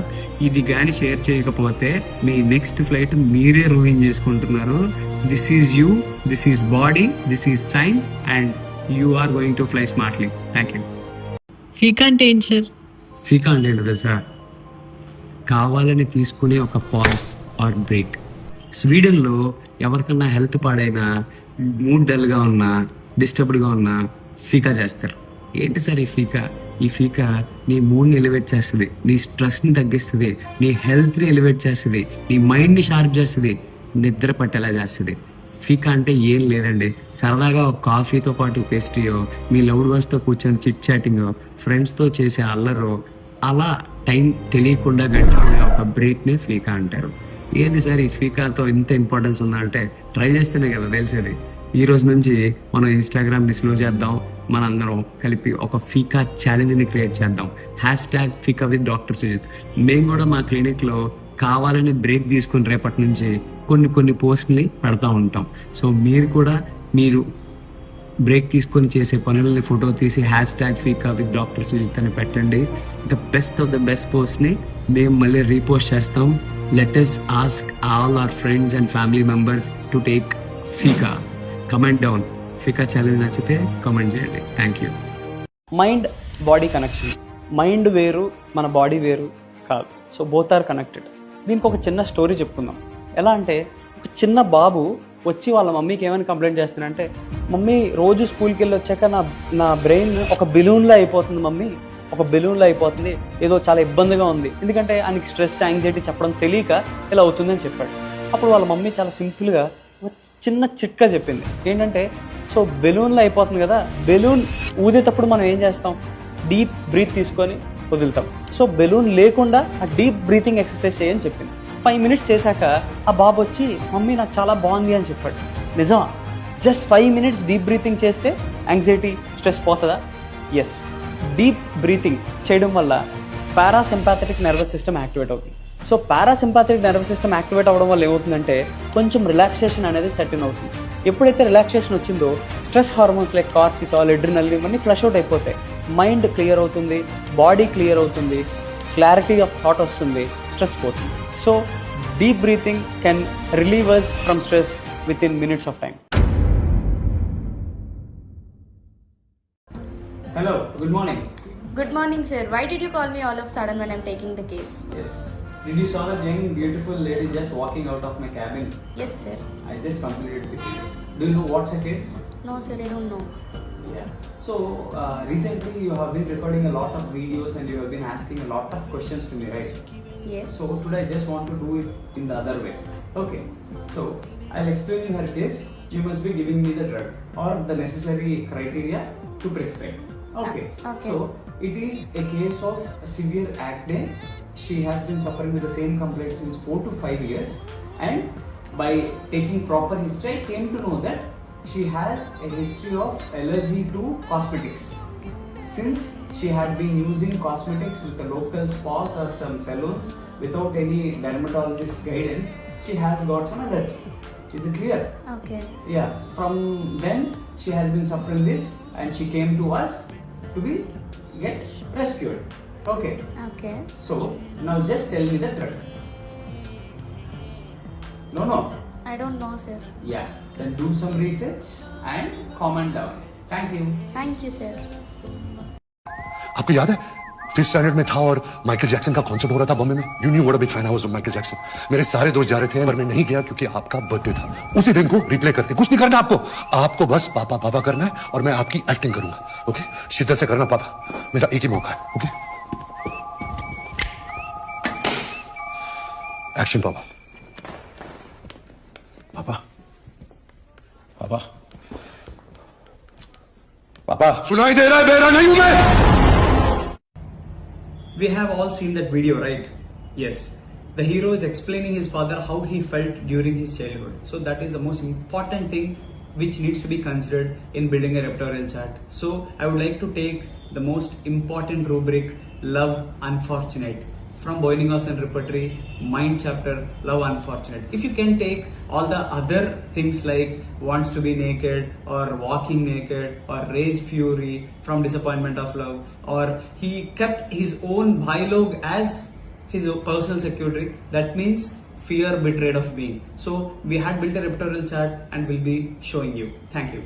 ఇది కానీ షేర్ చేయకపోతే మీ నెక్స్ట్ ఫ్లైట్ మీరే రూయిన్ చేసుకుంటున్నారు. This is you, this is body, this is science and you are going to fly smartly. Thank you. ఫీకా అంటే ఏంటి సార్? ఫీకా అంటే ఏంటో తెలుసా? కావాలని తీసుకునే ఒక పాజ్ ఆర్ బ్రేక్. స్వీడన్లో ఎవరికన్నా హెల్త్ పాడైనా, మూడ్ డల్గా ఉన్నా, డిస్టర్బ్డ్గా ఉన్నా ఫీకా చేస్తారు. ఏంటి సార్ ఈ ఫీకా? ఈ ఫీకా నీ మూడ్ని ఎలివేట్ చేస్తుంది, నీ స్ట్రెస్ని తగ్గిస్తుంది, నీ హెల్త్ని ఎలివేట్ చేస్తుంది, నీ మైండ్ని షార్ప్ చేస్తుంది, నిద్ర పట్టేలా చేస్తుంది. ఫీకా అంటే ఏం లేదండి, సరదాగా ఒక కాఫీతో పాటు పేస్ట్రీయో, మీ లవ్డ్ వన్స్తో కూర్చొని చిట్ చాటింగో, ఫ్రెండ్స్తో చేసే అల్లరో, అలా టైం తెలియకుండా గడిచిపోయే ఒక బ్రేక్ని ఫీకా అంటారు. ఏంది సార్ ఈ ఫీకాతో ఇంత ఇంపార్టెన్స్ ఉందా అంటే ట్రై చేస్తేనే కదా తెలిసేది. ఈ రోజు నుంచి మనం ఇన్స్టాగ్రామ్ని స్లో చేద్దాం, మనందరం కలిపి ఒక ఫీకా ఛాలెంజ్ని క్రియేట్ చేద్దాం. #ఫీకా విత్ డాక్టర్ సుజిత్. మేము కూడా మా క్లినిక్లో కావాలని బ్రేక్ తీసుకుని రేపటి నుంచి కొన్ని పోస్ట్ని పెడతా ఉంటాం. సో మీరు కూడా మీరు బ్రేక్ తీసుకొని చేసే పనులని ఫోటో తీసి #ఫీకా విత్ డాక్టర్ సుజిత్ అని పెట్టండి. The best of the best పోస్ట్ని మేము మళ్ళీ రీపోస్ట్ చేస్తాం. Let us ask all our friends and family members to take fika. Comment down. Fika challenge నచ్చితే కమెంట్ చేయండి. Thank you. Mind body connection. Mind వేరు, మన బాడీ వేరు కాదు. So both are connected. దీనికి ఒక చిన్న స్టోరీ చెప్పుకుందాం. ఎలా అంటే, ఒక చిన్న బాబు వచ్చి వాళ్ళ మమ్మీకి ఏమైనా కంప్లైంట్ చేస్తున్నాడంటే, మమ్మీ రోజు స్కూల్కి వెళ్ళి వచ్చాక నా బ్రెయిన్ ఒక బెలూన్లో అయిపోతుంది మమ్మీ, ఒక బెలూన్లో అయిపోతుంది, ఏదో చాలా ఇబ్బందిగా ఉంది. ఎందుకంటే ఆయనకి స్ట్రెస్, యాంగ్జైటీ చెప్పడం తెలియక ఇలా అవుతుందని చెప్పాడు. అప్పుడు వాళ్ళ మమ్మీ చాలా సింపుల్గా ఒక చిన్న చిట్కా చెప్పింది. ఏంటంటే, సో బెలూన్లో అయిపోతుంది కదా, బెలూన్ ఊదేటప్పుడు మనం ఏం చేస్తాం? డీప్ బ్రీత్ తీసుకొని వదులుతాం. సో బెలూన్ లేకుండా ఆ డీప్ బ్రీతింగ్ ఎక్సర్సైజ్ చేయని చెప్పింది. 5 మినిట్స్ చేశాక ఆ బాబు వచ్చి మమ్మీ నాకు చాలా బాగుంది అని చెప్పాడు. నిజమా? జస్ట్ 5 మినిట్స్ డీప్ బ్రీతింగ్ చేస్తే యాంగ్జైటీ, స్ట్రెస్ పోతుందా? ఎస్. డీప్ బ్రీతింగ్ చేయడం వల్ల పారాసింపాథెటిక్ నర్వస్ సిస్టమ్ యాక్టివేట్ అవుతుంది. So parasympathetic nervous system activate అవ్వడం వల్ల ఏమవుతుందంటే కొంచెం రిలాక్సేషన్ అనేది సెటిల్ అవుతుంది. ఎప్పుడైతే రిలాక్సేషన్ వచ్చిందో stress hormones like cortisol, adrenal ఇవన్నీ ఫ్లష్ అవుట్ అయిపోతాయి. మైండ్ క్లియర్ అవుతుంది, బాడీ క్లియర్ అవుతుంది, క్లారిటీ ఆఫ్ థాట్ వస్తుంది, స్ట్రెస్ పోతుంది. So deep breathing can relieve us from stress within minutes of time. Hello, good morning. Good morning, sir. Why did you call me all of a sudden when I'm taking the case? Yes. Did you saw that young beautiful lady just walking out of my cabin? Yes, sir. I just completed the case. Do you know what's a case? No, sir, I don't know. Yeah. So recently you have been recording a lot of videos and you have been asking a lot of questions to me, right? Yes. So today I just want to do it in the other way. Okay. So I'll explain you her case. You must be giving me the drug or the necessary criteria to prescribe. Okay. Okay. So it is a case of severe acne. She has been suffering with the same complaint since 4 to 5 years, and by taking proper history I came to know that she has a history of allergy to cosmetics. Since she had been using cosmetics with the local spas or some salons without any dermatologist guidance, she has got some allergy. Is it clear? Okay. Yeah. From then she has been suffering this and she came to us to be get rescued. Okay. Okay. So now just tell me the drug. No. I don't know, sir. Yeah. Then do some research and comment down. Thank you. Thank you, sir. आपको याद है 5th standard में था और Michael Jackson का concert हो रहा था बॉम्बे में. You knew what a big fan I was of Michael Jackson. मेरे सारे दोस्त जा रहे थे पर मैं नहीं गया क्योंकि आपका बर्थडे था. उसी दिन को रिप्ले करते. कुछ नहीं करना आपको बस पापा पापा करना है और मैं आपकी एक्टिंग करूंगा. ओके, शिद्दत से करना पापा, मेरा एक ही मौका है. ओके, एक्शन पापा. पापा पापा पापा सुनाई दे रहा है? बेरा नहीं हूं मैं. We have all seen that video, right? Yes. The hero is explaining his father how he felt during his childhood. So that is the most important thing which needs to be considered in building a repertorial chart. So I would like to take the most important rubric, love unfortunate. from Boeningas and Repertory, Mind chapter, Love Unfortunate. If you can take all the other things like Wants to be Naked or Walking Naked or Rage Fury, From Disappointment of Love, or he kept his own dialogue as his personal secretary, that means Fear Betrayed of Being. So we had built a repertorial chart and will be showing you. Thank you.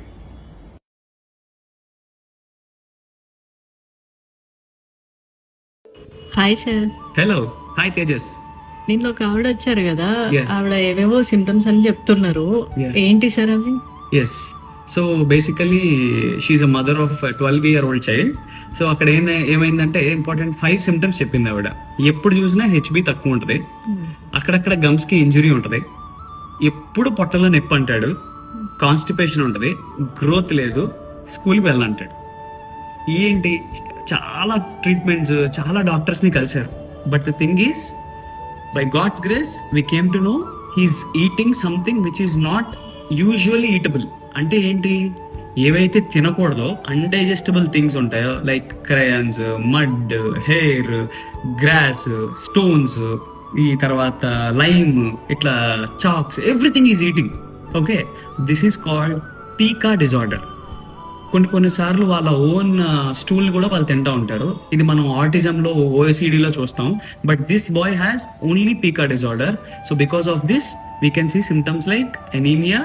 Hi sir. Hello, hi Tejas. నిన్న ఒక ఆవిడ వచ్చారు కదా, Yeah. ఆవిడ ఏవేవో symptoms అని చెప్తున్నారు. Yeah. ఏంటి సార్ అవి? Yes, so basically she a mother of 12-year-old child. So అక్కడ ఏమైందంటే ఇంపార్టెంట్ 5 సిమ్టమ్స్ చెప్పింది ఆవిడ. ఎప్పుడు చూసినా హెచ్బి తక్కువ ఉంటుంది, అక్కడక్కడ గమ్స్కి ఇంజురీ ఉంటుంది, ఎప్పుడు పొట్టలో నొప్పి అంటాడు, కాన్స్టిపేషన్ ఉంటుంది, గ్రోత్ లేదు, స్కూల్కి వెళ్ళాలంటాడు. ఏంటి, చాలా ట్రీట్మెంట్స్, చాలా డాక్టర్స్ని కలిశారు. But the thing is, by God's grace we came to know he is eating something which is not usually eatable. అంటే ఏంటి, ఏవైతే తినకూడదో అన్డైజెస్టబుల్ థింగ్స్ ఉంటాయో like crayons, mud, hair, grass, stones, ఈ తర్వాత లైమ్, ఇట్లా chalks, everything is eating. Okay, this is called pica disorder. కొన్నిసార్లు వాళ్ళ ఓన్ స్టూల్ కూడా వాళ్ళు తింటూ ఉంటారు. ఇది మనం ఆటిజంలో, ఓఎసిడిలో చూస్తాం. But this boy has only pica disorder. So because of this we can see symptoms like anaemia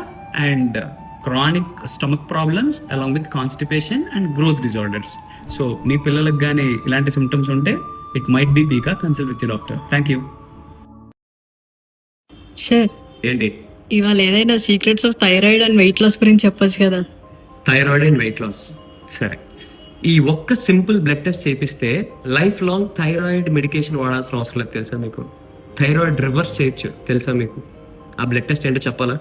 and chronic stomach problems along with constipation and growth disorders. So మీ పిల్లలకు కానీ ఇలాంటి సిమ్టమ్స్ ఉంటే it might be pica, consult with doctor. Thank you. Sir, ఏంటి ఇవాళ ఏదైనా secrets of thyroid and weight loss గురించి చెప్పొచ్చు కదా? Thyroid and weight loss. సరే, ఈ ఒక్క సింపుల్ బ్లడ్ టెస్ట్ చేపిస్తే లైఫ్ లాంగ్ థైరాయిడ్ మెడికేషన్ వాడాల్సిన అవసరం లేదు. తెలుసా మీకు? థైరాయిడ్ రివర్స్ చేయొచ్చు. తెలుసా మీకు? ఆ బ్లడ్ టెస్ట్ ఏంటో చెప్పాలా?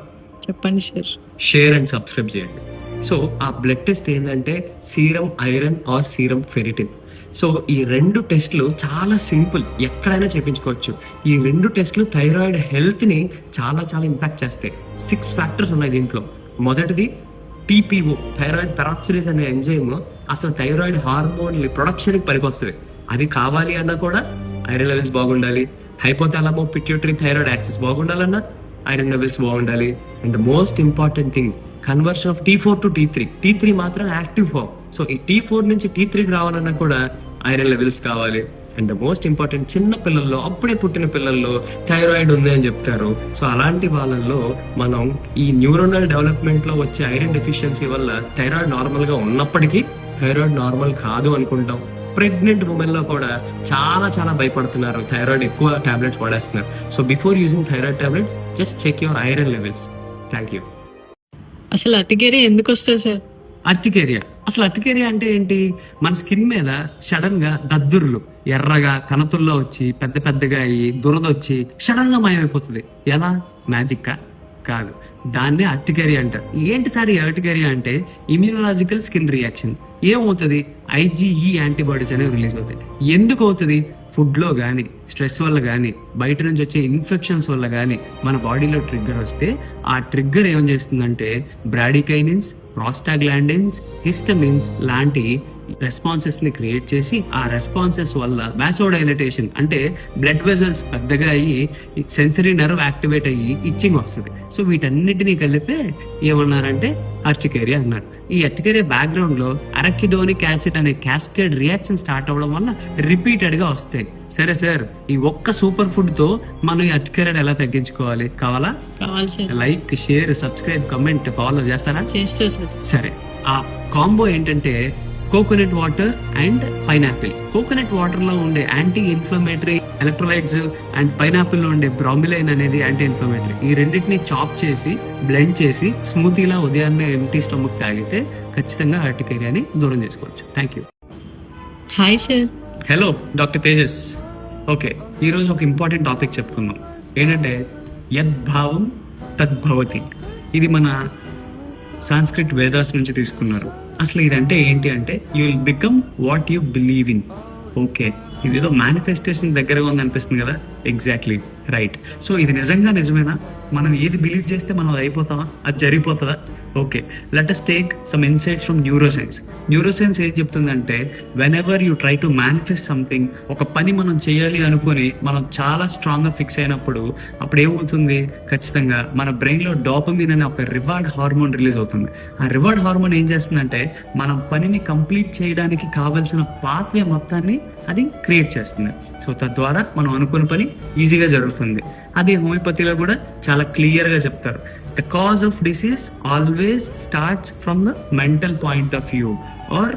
చెప్పండి సార్. షేర్ అండ్ సబ్స్క్రైబ్ చేయండి. సో ఆ బ్లడ్ టెస్ట్ ఏంటంటే serum iron are serum ferritin. So ఈ 2 టెస్ట్లు చాలా సింపుల్, ఎక్కడైనా చేయించుకోవచ్చు. ఈ 2 టెస్ట్లు థైరాయిడ్ హెల్త్ని చాలా చాలా ఇంపాక్ట్ చేస్తాయి. 6 ఫ్యాక్టర్స్ ఉన్నాయి దీంట్లో. మొదటిది టీపీఓ, థైరాయిడ్ పెరాక్సిడేజ్ అనే ఎంజైమ్ అసలు థైరాయిడ్ హార్మోన్ ప్రొడక్షన్కి పనికొస్తుంది. అది కావాలి అన్నా కూడా ఐరన్ లెవెల్స్ బాగుండాలి. హైపోథాలమో పిట్యూటరీ థైరాయిడ్ యాక్సెస్ బాగుండాలన్నా ఐరన్ లెవెల్స్ బాగుండాలి. And the most important thing, conversion of T4 to T3. T3 మాత్రం యాక్టివ్ ఫామ్. సో ఈ T4 నుంచి T3కి రావాలన్నా కూడా ఐరన్ లెవెల్స్ కావాలి. అండ్ ద మోస్ట్ ఇంపార్టెంట్, చిన్న పిల్లల్లో, అప్పుడే పుట్టిన పిల్లల్లో థైరాయిడ్ ఉంది అని చెప్తారు. సో అలాంటి వాళ్ళల్లో మనం ఈ న్యూరోనల్ డెవలప్మెంట్లో వచ్చే ఐరన్ డెఫిషియన్సీ వల్ల థైరాయిడ్ నార్మల్గా ఉన్నప్పటికీ థైరాయిడ్ నార్మల్ కాదు అనుకుంటాం. ప్రెగ్నెంట్ ఉమెన్లో కూడా చాలా చాలా భయపడుతున్నారు, థైరాయిడ్ ఎక్కువ టాబ్లెట్స్ వాడేస్తున్నారు. So before using thyroid tablets just check your iron levels. Thank you. అసలు అతికేరియా ఎందుకు వస్తుంది సార్? అర్టికేరియా, అసలు అర్టికేరియా అంటే ఏంటి? మన స్కిన్ మీద సడన్ గా దద్దుర్లు ఎర్రగా కణతుల్లో వచ్చి పెద్ద పెద్దగా అయ్యి దురదొచ్చి సడన్ గా మాయమైపోతుంది. ఎలా? మ్యాజిక్కా? కాదు, దాన్నే అర్టికేరియా అంటారు. ఏంటి సార్ ఈ అర్టికేరియా అంటే? Immunological skin reaction. ఏమవుతుంది? IgE యాంటీబాడీస్ అనేవి రిలీజ్ అవుతాయి. ఎందుకు అవుతుంది? ఫుడ్లో కానీ, స్ట్రెస్ వల్ల కానీ, బయట నుంచి వచ్చే ఇన్ఫెక్షన్స్ వల్ల కానీ మన బాడీలో ట్రిగ్గర్ వస్తే ఆ ట్రిగ్గర్ ఏం చేస్తుందంటే బ్రాడికైనిన్స్, ప్రాస్టాగ్లాండిన్స్, హిస్టమిన్స్ లాంటి రెస్పాన్సెస్ని క్రియేట్ చేసి ఆ రెస్పాన్సెస్ వల్ల వాసోడైలటేషన్ అంటే బ్లడ్ వెజల్స్ పెద్దగా అయ్యి సెన్సరీ నర్వ్ యాక్టివేట్ అయ్యి ఇచ్చింగ్ వస్తుంది. సో వీటన్నిటినీ కలిపే ఏమన్నారంటే అర్టికేరియా అన్నారు. ఈ అర్టికేరియా బ్యాక్గ్రౌండ్లో అరకిడోనిక్ యాసిడ్ అనే క్యాస్కేడ్ రియాక్షన్ స్టార్ట్ అవ్వడం వల్ల రిపీటెడ్గా వస్తాయి. సరే సార్, ఈ ఒక్క సూపర్ ఫుడ్తో మనం ఈ అర్టికేరియా ఎలా తగ్గించుకోవాలి? కావాలా? కావాలి sir. Like, share, subscribe, comment, follow చేస్తారా? చేస్తా సార్. సరే, ఆ కాంబో ఏంటంటే coconut water and pineapple. Coconut water లో ఉండే anti inflammatory electrolytes and pineapple లో ఉండే బ్రామిలైన్ అనేది యాంటీ ఇన్ఫ్లమేటరీ. ఈ రెండింటిని చాప్ చేసి బ్లెండ్ చేసి స్మూతీలా ఉదయాన్నే ఎంటీ స్టమక్ తాగితే ఖచ్చితంగా అర్టికేరియాని దూరం చేసుకోవచ్చు. Thank you. Hi sir. Hello, doctor Tejas. Okay, ఈరోజు ఒక ఇంపార్టెంట్ టాపిక్ చెప్పుకుందాం. ఏంటంటే యద్భావం తద్భవతి. ఇది మన సాంస్క్రిట్ వేదాస్ నుంచి తీసుకున్నారు. అసలు ఇదంటే ఏంటి అంటే you will become what you believe in. Okay, ఇదేదో మేనిఫెస్టేషన్ దగ్గరగా ఉంది అనిపిస్తుంది కదా? ఎగ్జాక్ట్లీ. రైట్. సో ఇది నిజమేనా? మనం ఏది బిలీవ్ చేస్తే మనం అది అయిపోతామా? అది జరిగిపోతుందా? Okay, let us take some insights from neuroscience. Neuroscience ఏం చెప్తుందంటే, whenever you try to manifest something, ఒక పని మనం చేయాలి అనుకుని మనం చాలా స్ట్రాంగ్గా ఫిక్స్ అయినప్పుడు అప్పుడు ఏమవుతుంది, ఖచ్చితంగా మన బ్రెయిన్లో డోపమిన్ అనే ఒక రివార్డ్ హార్మోన్ రిలీజ్ అవుతుంది. ఆ రివార్డ్ హార్మోన్ ఏం చేస్తుందంటే, మనం పనిని కంప్లీట్ చేయడానికి కావాల్సిన పాత్వే మొత్తాన్ని అది క్రియేట్ చేస్తుంది. సో తద్వారా మనం అనుకున్న పని ఈజీగా జరుగుతుంది. అదే హోమియోపతిలో కూడా చాలా క్లియర్గా చెప్తారు, the cause of disease always starts from the mental point of view or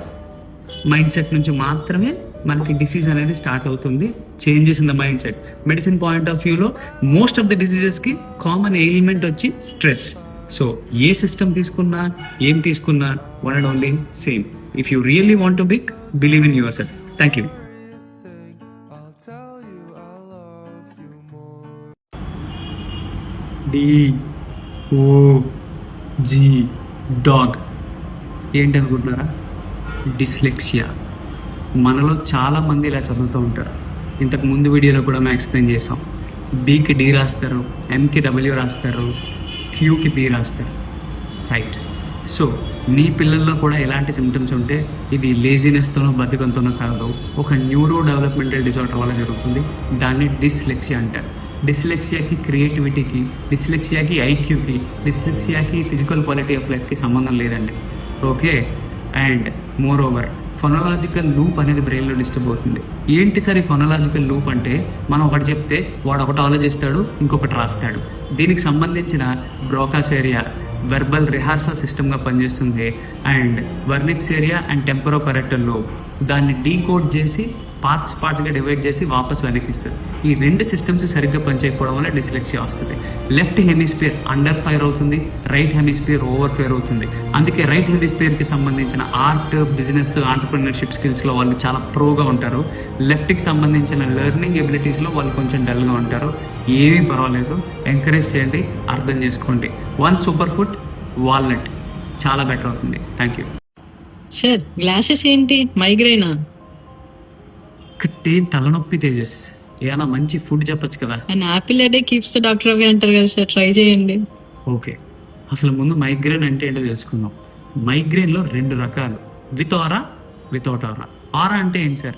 mindset నుంచి మాత్రమే మనకి డిసీజ్ అనేది స్టార్ట్ అవుతుంది. Changes in the mindset. Medicine point of వ్యూలో మోస్ట్ ఆఫ్ ద డిసీజెస్కి కామన్ ఎయిల్మెంట్ వచ్చి స్ట్రెస్. సో ఏ system తీసుకున్నా, ఏం తీసుకున్నా, one and only same. If you really want to believe in yourself. Thank you. DOG dog ఏంటనుకుంటున్నారా? Dyslexia. మనలో చాలామంది ఇలా చదువుతూ ఉంటారు. ఇంతకు ముందు వీడియోలో కూడా మేము ఎక్స్ప్లెయిన్ చేసాం. బీకి డి రాస్తారు, ఎంకి డబ్ల్యూ రాస్తారు, క్యూకి బి రాస్తారు. రైట్. సో నీ పిల్లల్లో కూడా ఎలాంటి సిమ్టమ్స్ ఉంటే ఇది లేజినెస్తోనో బద్ధకంతోనో కాదు, ఒక న్యూరో డెవలప్మెంటల్ డిజార్డర్ వల్ల జరుగుతుంది. దాన్ని డిస్లెక్సియా అంటారు. డిస్లెక్సియాకి క్రియేటివిటీకి, డిస్లెక్సియాకి ఐక్యూకి, డిస్లెక్సియాకి ఫిజికల్ క్వాలిటీ ఆఫ్ లైఫ్కి సంబంధం లేదండి. Okay. And moreover phonological loop అనేది బ్రెయిన్లో డిస్టర్బ్ అవుతుంది. ఏంటి సార్ ఈ ఫొనలాజికల్ లూప్ అంటే, మనం ఒకటి చెప్తే వాడు ఒకటి ఆలోచిస్తాడు, ఇంకొకటి రాస్తాడు. దీనికి సంబంధించిన బ్రోకాస్ ఏరియా వెర్బల్ రిహార్సల్ సిస్టమ్గా పనిచేస్తుంది. అండ్ వర్నిక్స్ ఏరియా అండ్ టెంపరోపరెటల్ లోబ్ దాన్ని డీకోడ్ చేసి పార్ట్స్గా డివైడ్ చేసి వాపస్ వెనక్కిస్తుంది. ఈ రెండు సిస్టమ్స్ సరిగ్గా పనిచేయకపోవడం వల్ల డిస్లెక్సియా వస్తుంది. లెఫ్ట్ హెమిస్ఫియర్ అండర్ ఫైర్ అవుతుంది, రైట్ హెమిస్ఫియర్ ఓవర్ ఫైర్ అవుతుంది. అందుకే రైట్ హెమిస్ఫియర్కి సంబంధించిన ఆర్ట్, బిజినెస్, ఆంటర్ప్రినర్షిప్ స్కిల్స్లో వాళ్ళు చాలా ప్రోగా ఉంటారు. లెఫ్ట్కి సంబంధించిన లెర్నింగ్ ఎబిలిటీస్లో వాళ్ళు కొంచెం డల్గా ఉంటారు. ఏమీ పర్వాలేదు, ఎంకరేజ్ చేయండి, అర్థం చేసుకోండి. వన్ సూపర్ ఫుడ్ వాల్నట్ చాలా బెటర్ అవుతుంది. Thank you. సార్ గ్లాసెస్ ఏంటి, మైగ్రేనా? ఒక్కటే తలనొప్పి తేజస్, ఏమైనా మంచి ఫుడ్ చెప్పచ్చు కదా. అండ్ యాపిల్ అడే కీప్స్ ద డాక్టర్ అవే అంటారు కదా సార్, ట్రై చేయండి. ఓకే, అసలు ముందు మైగ్రేన్ అంటే ఏంటో తెలుసుకుందాం. మైగ్రేన్లో రెండు రకాలు, విత్ ఆరా, వితౌట్ ఆరా. ఆరా అంటే ఏంటి సార్?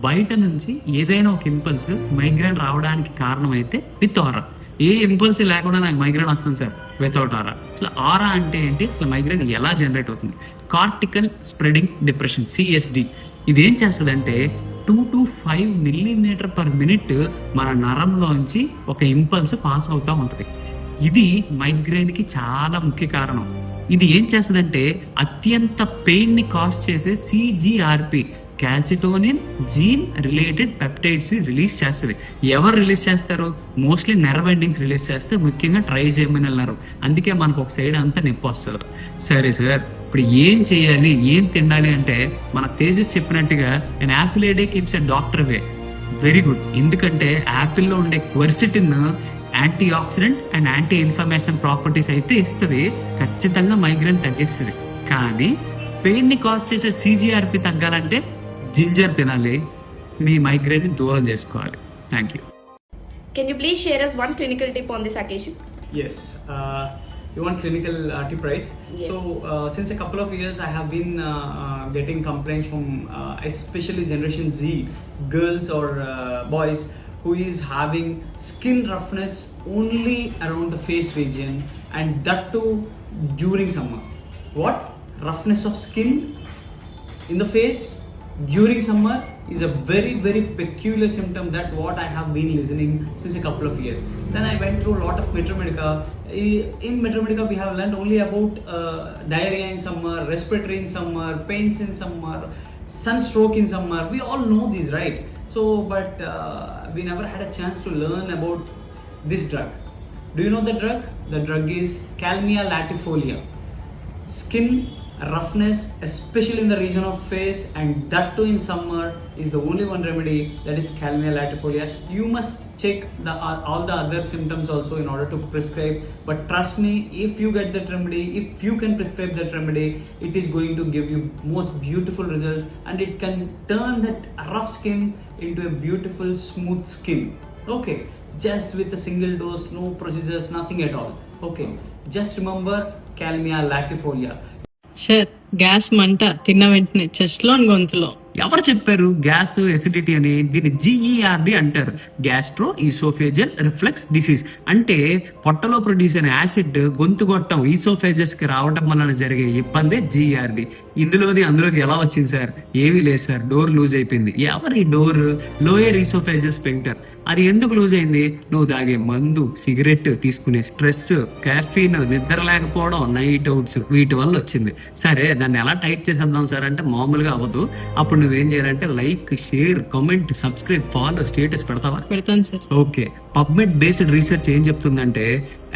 బయట నుంచి ఏదైనా ఒక ఇంపల్స్ మైగ్రేన్ రావడానికి కారణమైతే విత్ ఆరా. ఏ ఇంపల్స్ లేకుండా నాకు మైగ్రేన్ వస్తుంది సార్, వితౌట్ ఆరా. అసలు ఆరా అంటే ఏంటి, అసలు మైగ్రేన్ ఎలా జనరేట్ అవుతుంది? Cortical spreading depression, CSD. ఇదేం చేస్తుందంటే 2 to 5 millimeter/minute మన నరంలోంచి ఒక ఇంపల్స్ పాస్ అవుతూ ఉంటుంది. ఇది మైగ్రేన్కి చాలా ముఖ్య కారణం. ఇది ఏం చేస్తుందంటే అత్యంత పెయిన్ని కాజ్ చేసే CGRP, calcitonin gene related peptides release చేస్తుంది. ఎవరు రిలీజ్ చేస్తారు? మోస్ట్లీ నెర్వ్ ఎండింగ్స్ రిలీజ్ చేస్తే, ముఖ్యంగా ట్రైజెమినల్ నర్వ్. అందుకే మనకు ఒక సైడ్ అంతా నొప్పి వస్తుంది. సరే సార్, ఇప్పుడు ఏం చేయాలి, ఏం తినాలి అంటే, మన తేజస్ చెప్పినట్టుగా నేను Apple A day keeps a doctor way. Very good. ఎందుకంటే యాపిల్లో ఉండే quercetin anti oxidant and anti inflammation properties అయితే ఇస్తుంది, ఖచ్చితంగా మైగ్రేన్ తగ్గిస్తుంది. కానీ పెయిన్ని కాజ్ చేసే CGRP తగ్గాలంటే జింజర్ తినాలి, మీ మైగ్రేన్ని దూరం చేసుకోవాలి. Thank you. Can you please share us one clinical tip on this occasion? Yes. You want clinical tip, right? Yes. So since a couple of years, I have been getting complaints from especially Generation Z girls or boys who is having skin roughness only around the face region, and that too during summer. What? Roughness of skin in the face during summer is a very, very peculiar symptom that what I have been listening since a couple of years. Then I went through a lot of Metromedica. In Metromedica, we have learned only about diarrhea in summer, respiratory in summer, pains in summer, sunstroke in summer. We all know these, right? So, but we never had a chance to learn about this drug. Do you know the drug? The drug is Calmia latifolia. Skin roughness, especially in the region of face, and that too in summer, is the only one remedy, that is Calmia latifolia. You must check all the other symptoms also in order to prescribe, but trust me, if you get that remedy, if you can prescribe that remedy, it is going to give you most beautiful results, and it can turn that rough skin into a beautiful smooth skin. Okay, just with a single dose, no procedures, nothing at all. Okay, just remember Calmia lactifolia. Sir gas మంట తిన్న వెంటనే chest లో గొంతులో. ఎవరు చెప్పారు gas acidity అని? దీన్ని GERD అంటారు, గ్యాస్ట్రో ఈసోఫేజియల్ రిఫ్లెక్స్ డిసీజ్. అంటే పొట్టలో ప్రొడ్యూస్ అయిన యాసిడ్ గొంతు గొట్టం ఈసోఫేజస్ కి రావడం వలన జరిగే ఇబ్బందే GERD. అందులోకి ఎలా వచ్చింది సార్? ఏమీ లేదు సార్, డోర్ లూజ్ అయిపోయింది. ఎవరి డోర్? Lower ఈసోఫేజస్ sphincter. అది ఎందుకు లూజ్ అయింది? నువ్వు తాగే మందు, సిగరెట్, తీసుకునే స్ట్రెస్, కాఫీన్, నిద్ర లేకపోవడం, నైట్ అవుట్స్, వీటి వల్ల వచ్చింది. సరే దాన్ని ఎలా టైట్ చేసేద్దాం సార్ అంటే మామూలుగా అవ్వదు. అప్పుడు నువ్వేం చేయాలంటే like, share, comment, subscribe, follow, status పెడతావా? పెడతాను sir. Okay, PubMed based research ఏం చెప్తుందంటే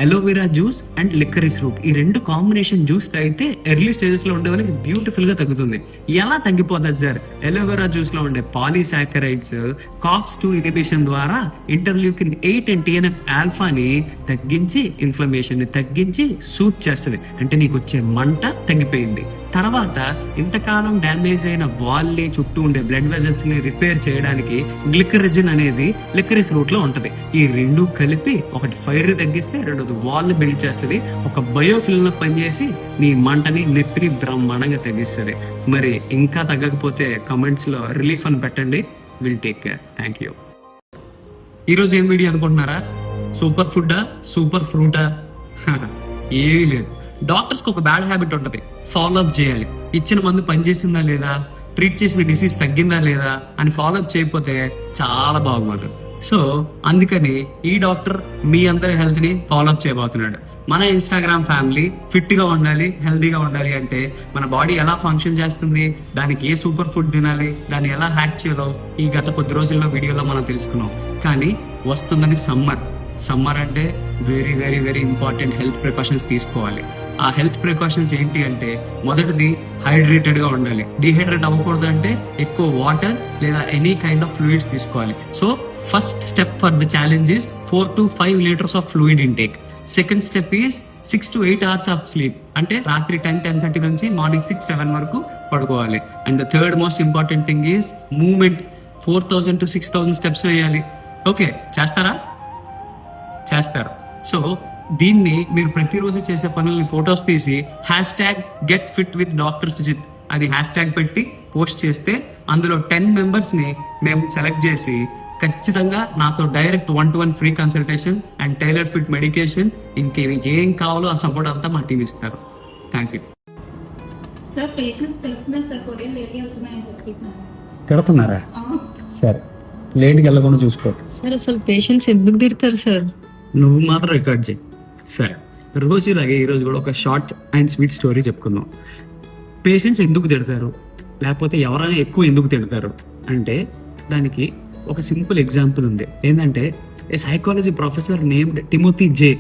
అలోవెరా జ్యూస్ అండ్ లిక్కరిస్ రూట్, ఈ రెండు కాంబినేషన్ జ్యూస్ తాగితే ఎర్లీ స్టేజెస్ లో ఉండే వాళ్ళకి బ్యూటిఫుల్ గా తగ్గుతుంది. ఎలా తగ్గిపోతుంది సార్? అలోవెరా జ్యూస్ లో ఉండే పాలీసాకరైడ్స్ COX-2 ఇన్హిబిషన్ ద్వారా ఇంటర్లూకిన్ 8 అండ్ TNF ఆల్ఫాని తగ్గించి ఇన్ఫ్లమేషన్ ని తగ్గించి సూట్ చేస్తుంది. అంటే నీకు వచ్చే మంట తగ్గిపోయింది. తర్వాత ఇంతకాలం డ్యామేజ్ అయిన వాల్ ని, చుట్టూ ఉండే బ్లడ్ వెజల్స్ ని రిపేర్ చేయడానికి గ్లికరిజిన్ అనేది లిక్కరిస్ రూట్ లో ఉంటది. ఈ రెండు కలిపి ఒకటి ఫైర్ తగ్గిస్తే రెండోది వాల్ బిల్డ్ చేస్తుంది. ఒక బయోఫిల్ ను పనిచేసి నీ మంటని, నొప్పిని బ్రహ్మాండంగా తగ్గిస్తుంది. మరి ఇంకా తగ్గకపోతే కమెంట్స్ లో రిలీఫ్ అని పెట్టండి. Will take care. Thank you. ఈరోజు ఏం వీడియో అనుకుంటున్నారా? సూపర్ ఫుడ్డా, సూపర్ ఫ్రూటా? ఏమీ లేదు. డాక్టర్స్ కి ఒక బ్యాడ్ హ్యాబిట్ ఉంటుంది, ఫాలో అప్ చేయాలి. ఇచ్చిన మందు పనిచేసిందా లేదా, ట్రీట్ చేసిన డిసీజ్ తగ్గిందా లేదా అని ఫాలో అప్ చేయకపోతే చాలా బాగుంటుంది. సో అందుకని ఈ డాక్టర్ మీ అందరి హెల్త్ ని ఫాలో అప్ చేయబోతున్నాడు. మన ఇన్స్టాగ్రామ్ ఫ్యామిలీ ఫిట్ గా ఉండాలి, హెల్తీగా ఉండాలి అంటే మన బాడీ ఎలా ఫంక్షన్ చేస్తుంది, దానికి ఏ సూపర్ ఫుడ్ తినాలి, దాన్ని ఎలా హ్యాక్ చేయాలో ఈ గత కొద్ది రోజుల్లో వీడియోలో మనం తెలుసుకున్నాం. కానీ వస్తుందని సమ్మర్ అంటే very very very important health precautions తీసుకోవాలి. ఆ హెల్త్ ప్రికాషన్స్ ఏంటి అంటే మొదటిది హైడ్రేటెడ్ గా ఉండాలి. డిహైడ్రేట్ అవ్వకూడదు అంటే ఎక్కువ వాటర్ లేదా ఎనీ కైండ్ ఆఫ్ ఫ్లూయిడ్స్ తీసుకోవాలి. So first step for the challenge is 4 to 5 liters of fluid intake. Second step is 6 to 8 hours of sleep. అంటే రాత్రి 10-10:30 నుంచి మార్నింగ్ 6-7 వరకు పడుకోవాలి. And the third most important thing is movement. 4,000 to 6,000 steps వేయాలి. Okay, చేస్తారు. So దీన్ని మీరు ప్రతిరోజు చేసే పనుల్ని ఫొటోస్ తీసి #GetFitWithDr. Sujit అది హ్యాష్ట్యాగ్ పెట్టి పోస్ట్ చేస్తే అందులో 10 members ని మేము సెలెక్ట్ చేసి ఖచ్చితంగా నాతో direct 1-to-1 free consultation and tailor fit medication, ఇంకేం కావాలో ఆ సపోర్ట్ అంతా మా టీం ఇస్తారు. Thank you. సార్ పేషెంట్స్ తెలుపుతున్నారు సార్, కొరియర్ లేట్ అవుతున్నాయని చెప్పేసినారు. తిడుతున్నారా? సరే, లేట్కి వెళ్ళకుండా చూసుకో. సార్ అసలు పేషెంట్స్ ఎందుకు తిడతారు సార్? నువ్వు మాత్రం రికార్డ్ చేయి. సరే, రోజు ఇలాగే ఈరోజు కూడా ఒక షార్ట్ అండ్ స్వీట్ స్టోరీ చెప్పుకుందాం. పేషెంట్స్ ఎందుకు తిడతారు, లేకపోతే ఎవరైనా ఎక్కువ ఎందుకు తిడతారు అంటే దానికి ఒక సింపుల్ ఎగ్జాంపుల్ ఉంది. ఏంటంటే ఏ సైకాలజీ ప్రొఫెసర్ నేమ్డ్ టిమోథీ జే,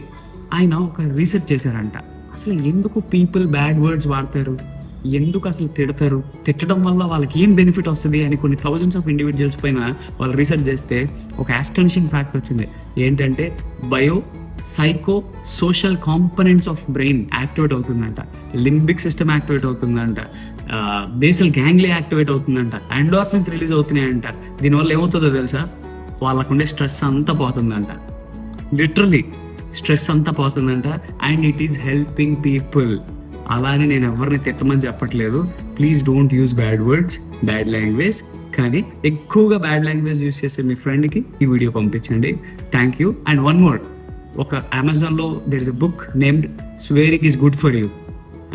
ఆయన ఒక రీసెర్చ్ చేశారంట. అసలు ఎందుకు పీపుల్ బ్యాడ్ వర్డ్స్ వాడతారు, ఎందుకు అసలు తిడతారు, తిట్టడం వల్ల వాళ్ళకి ఏం బెనిఫిట్ వస్తుంది అని కొన్ని థౌజండ్స్ ఆఫ్ ఇండివిజువల్స్ పైన వాళ్ళు రీసెర్చ్ చేస్తే ఒక ఆస్టనిషింగ్ ఫ్యాక్ట్ వచ్చింది. ఏంటంటే psycho social components of brain activate అవుతుందంట, లింబిక్ సిస్టమ్ యాక్టివేట్ అవుతుందంట, బేసల్ గ్యాంగ్లీ యాక్టివేట్ అవుతుందంట, ఎండార్ఫిన్స్ రిలీజ్ అవుతున్నాయంట. దీనివల్ల ఏమవుతుందో తెలుసా? వాళ్ళకుండే స్ట్రెస్ అంతా పోతుందంట. లిటరలీ స్ట్రెస్ అంతా పోతుందంట. And it is helping people. అలానే నేను ఎవరిని తిట్టమని చెప్పట్లేదు. Please don't use bad words, bad language. కానీ ఎక్కువగా బ్యాడ్ లాంగ్వేజ్ యూజ్ చేసే మీ ఫ్రెండ్కి ఈ వీడియో పంపించండి. Thank you. And one more, ఒక అమెజాన్లో there is a book named swearing is good for you.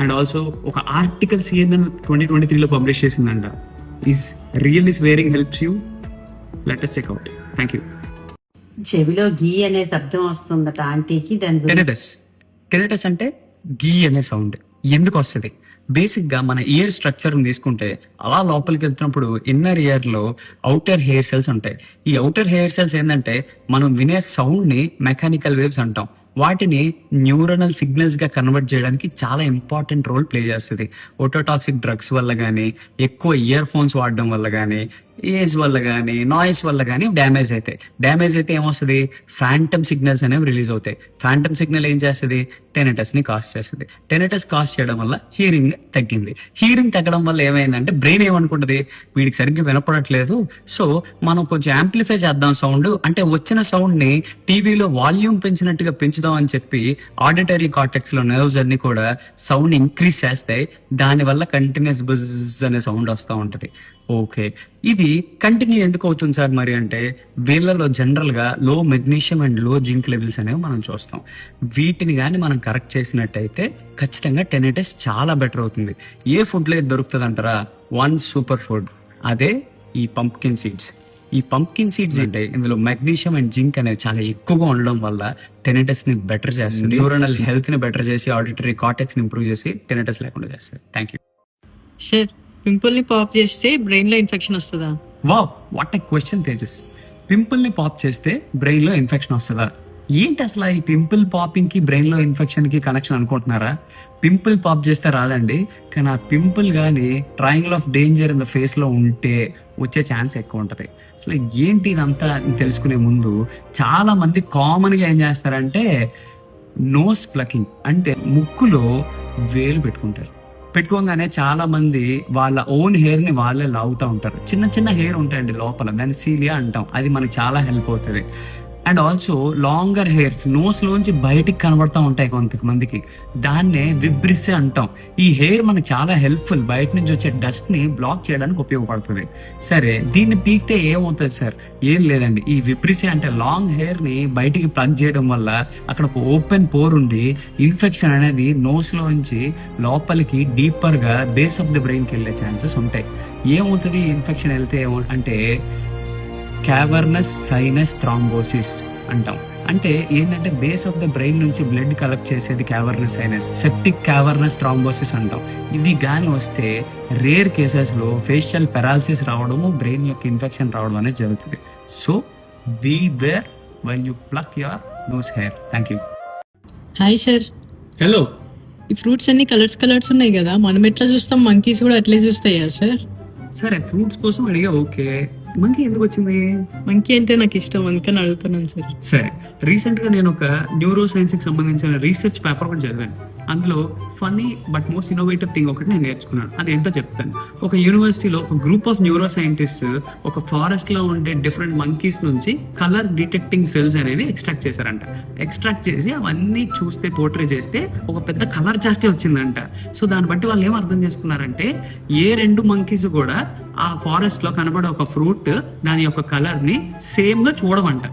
And also ఒక ఆర్టికల్ CNN 2023లో పబ్లిష్ చేసిందంట. Is really swearing helps you? Let us check out. Thank you. చెవిలో గీ అనే శబ్దం వస్తుందట ఆంటీకి. దాని టెనిటస్ అంటే గీ అనే సౌండ్ ఎందుకు వస్తుంది? బేసిక్ గా మన ఇయర్ స్ట్రక్చర్ తీసుకుంటే అలా లోపలికి వెళ్తున్నప్పుడు ఇన్నర్ ఇయర్ లో అవుటర్ హెయిర్ సెల్స్ ఉంటాయి. ఈ అవుటర్ హెయిర్ సెల్స్ ఏంటంటే మనం వినే సౌండ్ ని మెకానికల్ వేవ్స్ అంటాం. వాటిని న్యూరనల్ సిగ్నల్స్ గా కన్వర్ట్ చేయడానికి చాలా ఇంపార్టెంట్ రోల్ ప్లే చేస్తుంది. ఓటోటాక్సిక్ డ్రగ్స్ వల్ల కానీ, ఎక్కువ ఇయర్ ఫోన్స్ వాడడం వల్ల కానీ, ఏజ్ వల్ల కానీ నాయిస్ వల్ల కానీ డ్యామేజ్ అయితే ఏమొస్తుంది, ఫ్యాంటమ్ సిగ్నల్స్ అనేవి రిలీజ్ అవుతాయి. ఫ్యాంటమ్ సిగ్నల్ ఏం చేస్తుంది, టెనిటస్ ని కాస్ చేస్తుంది. టెనిటస్ కాస్ చేయడం వల్ల హీరింగ్ తగ్గింది. హీరింగ్ తగ్గడం వల్ల ఏమైందంటే బ్రెయిన్ ఏమనుకుంటుంది, వీడికి సరిగ్గా వినపడట్లేదు, సో మనం కొంచెం యాంప్లిఫై చేద్దాం సౌండ్, అంటే వచ్చిన సౌండ్ ని టీవీలో వాల్యూమ్ పెంచినట్టుగా పెంచుదాం అని చెప్పి ఆడిటరీ కార్టెక్స్ లో నర్వ్స్ అన్ని కూడా సౌండ్ ఇంక్రీజ్ చేస్తాయి. దానివల్ల కంటిన్యూస్ బజ్ అనే సౌండ్ వస్తూ ఉంటది. ఓకే, ఇది కంటిన్యూ ఎందుకు అవుతుంది సార్ మరి అంటే, వీళ్ళలో జనరల్ గా లో మెగ్నీషియం అండ్ లో జింక్ లెవెల్స్ అనేవి మనం చూస్తాం. వీటిని కానీ మనం కరెక్ట్ చేసినట్టయితే ఖచ్చితంగా టెనిటస్ చాలా బెటర్ అవుతుంది. ఏ ఫుడ్ లో దొరుకుతుంది అంటారా, వన్ సూపర్ ఫుడ్, అదే ఈ పంప్కిన్ సీడ్స్. ఈ పంప్కిన్ సీడ్స్ అంటే ఇందులో మెగ్నీషియం అండ్ జింక్ అనేవి చాలా ఎక్కువగా ఉండడం వల్ల టెనిటస్ ని బెటర్ చేస్తుంది, న్యూరనల్ హెల్త్ ని బెటర్ చేసి ఆడిటరీ కార్టెక్స్ ని ఇంప్రూవ్ చేసి టెనిటస్ లేకుండా చేస్తుంది. Thank you. సార్, పింపుల్ ని పాప్ చేస్తే బ్రెయిన్ లో ఇన్ఫెక్షన్ వస్తుందా? Wow, what a question Tejas. Pimple ని పాప్ చేస్తే బ్రెయిన్ లో ఇన్ఫెక్షన్ వస్తుందా? ఏంటి అసలు ఈ పింపుల్ పాపింగ్ కి బ్రెయిన్ లో ఇన్ఫెక్షన్ కి కనెక్షన్ అనుకుంటున్నారా? పింపుల్ పాప్ చేస్తే రాదండి, కానీ ఆ పింపుల్ కానీ triangle of danger in the face లో ఉంటే వచ్చే ఛాన్స్ ఎక్కువ ఉంటుంది. అసలు ఏంటి ఇదంతా తెలుసుకునే ముందు చాలా మంది కామన్ గా ఏం చేస్తారంటే నోస్ ప్లకింగ్, అంటే ముక్కులో వేలు పెట్టుకోగానే చాలా మంది వాళ్ళ ఓన్ హెయిర్ ని వాళ్ళే లాగుతూ ఉంటారు. చిన్న చిన్న హెయిర్ ఉంటాయండి లోపల, దాన్ని సీలియా అంటాం. అది మనకి చాలా హెల్ప్ అవుతుంది. And also longer hairs nose లోంచి బయటికి కనబడతా ఉంటాయి కొంతమందికి, దాన్నే విబ్రిసే అంటాం. ఈ హెయిర్ మనకి చాలా హెల్ప్ఫుల్, బయట నుంచి వచ్చే డస్ట్ ని బ్లాక్ చేయడానికి ఉపయోగపడుతుంది. సరే, దీన్ని పీకితే ఏమవుతుంది సార్? ఏం లేదండి, ఈ విబ్రిసే అంటే లాంగ్ హెయిర్ ని బయటికి ప్లగ్ చేయడం వల్ల అక్కడ ఒక ఓపెన్ పోర్ ఉండి ఇన్ఫెక్షన్ అనేది నోస్ లోంచి లోపలికి డీపర్ గా బేస్ ఆఫ్ ది బ్రెయిన్ కి వెళ్ళే ఛాన్సెస్ ఉంటాయి. ఏమవుతుంది ఇన్ఫెక్షన్ వెళ్తే అంటే క్యావర్నస్ సైనస్ థ్రాంబోసిస్ అంటాం. అంటే ఏంటంటే బేస్ ఆఫ్ ద బ్రెయిన్ నుంచి బ్లడ్ కలెక్ట్ చేసేది cavernous sinus, septic cavernous thrombosis అంటాం. ఇది గాని వస్తే రేర్ కేసెస్ లో ఫేషియల్ పెరాలసిస్ రావడము, బ్రెయిన్ యొక్క ఇన్ఫెక్షన్ రావడం అనేది జరుగుతుంది. So beware when you pluck your nose hair. Thank you. Hi sir. Hello. ఈ ఫ్రూట్స్ అన్ని కలర్స్ ఉన్నాయి కదా, మనం ఎట్లా చూస్తాం, మంకీస్ కూడా అట్లే చూస్తాయా సార్? సరే, ఫ్రూట్స్ కోసం అడిగా, ఓకే, మంకీ ఎందుకు వచ్చింది? మంకీ అంటే నాకు ఇష్టం, అందుకని అడుగుతున్నాను సార్. సరే, రీసెంట్ గా నేను ఒక న్యూరో సైన్స్ కి సంబంధించిన రీసెర్చ్ పేపర్ ఒకటి చదివాను. అందులో funny but most innovative thing ఒకటి నేను నేర్చుకున్నాను. అదేంటో చెప్తాను. ఒక యూనివర్సిటీలో ఒక గ్రూప్ ఆఫ్ న్యూరో సైంటిస్ట్ ఒక ఫారెస్ట్ లో ఉండే డిఫరెంట్ మంకీస్ నుంచి కలర్ డిటెక్టింగ్ సెల్స్ అనేవి ఎక్స్ట్రాక్ట్ చేశారంట. ఎక్స్ట్రాక్ట్ చేసి అవన్నీ చూస్తే పోర్ట్రే చేస్తే ఒక పెద్ద కలర్ చార్టే వచ్చిందంట. సో దాన్ని బట్టి వాళ్ళు ఏం అర్థం చేసుకున్నారంటే, ఏ రెండు మంకీస్ కూడా ఆ ఫారెస్ట్ లో కనబడే ఒక ఫ్రూట్ దాని యొక్క కలర్ ని సేమ్ గా చూడమంట.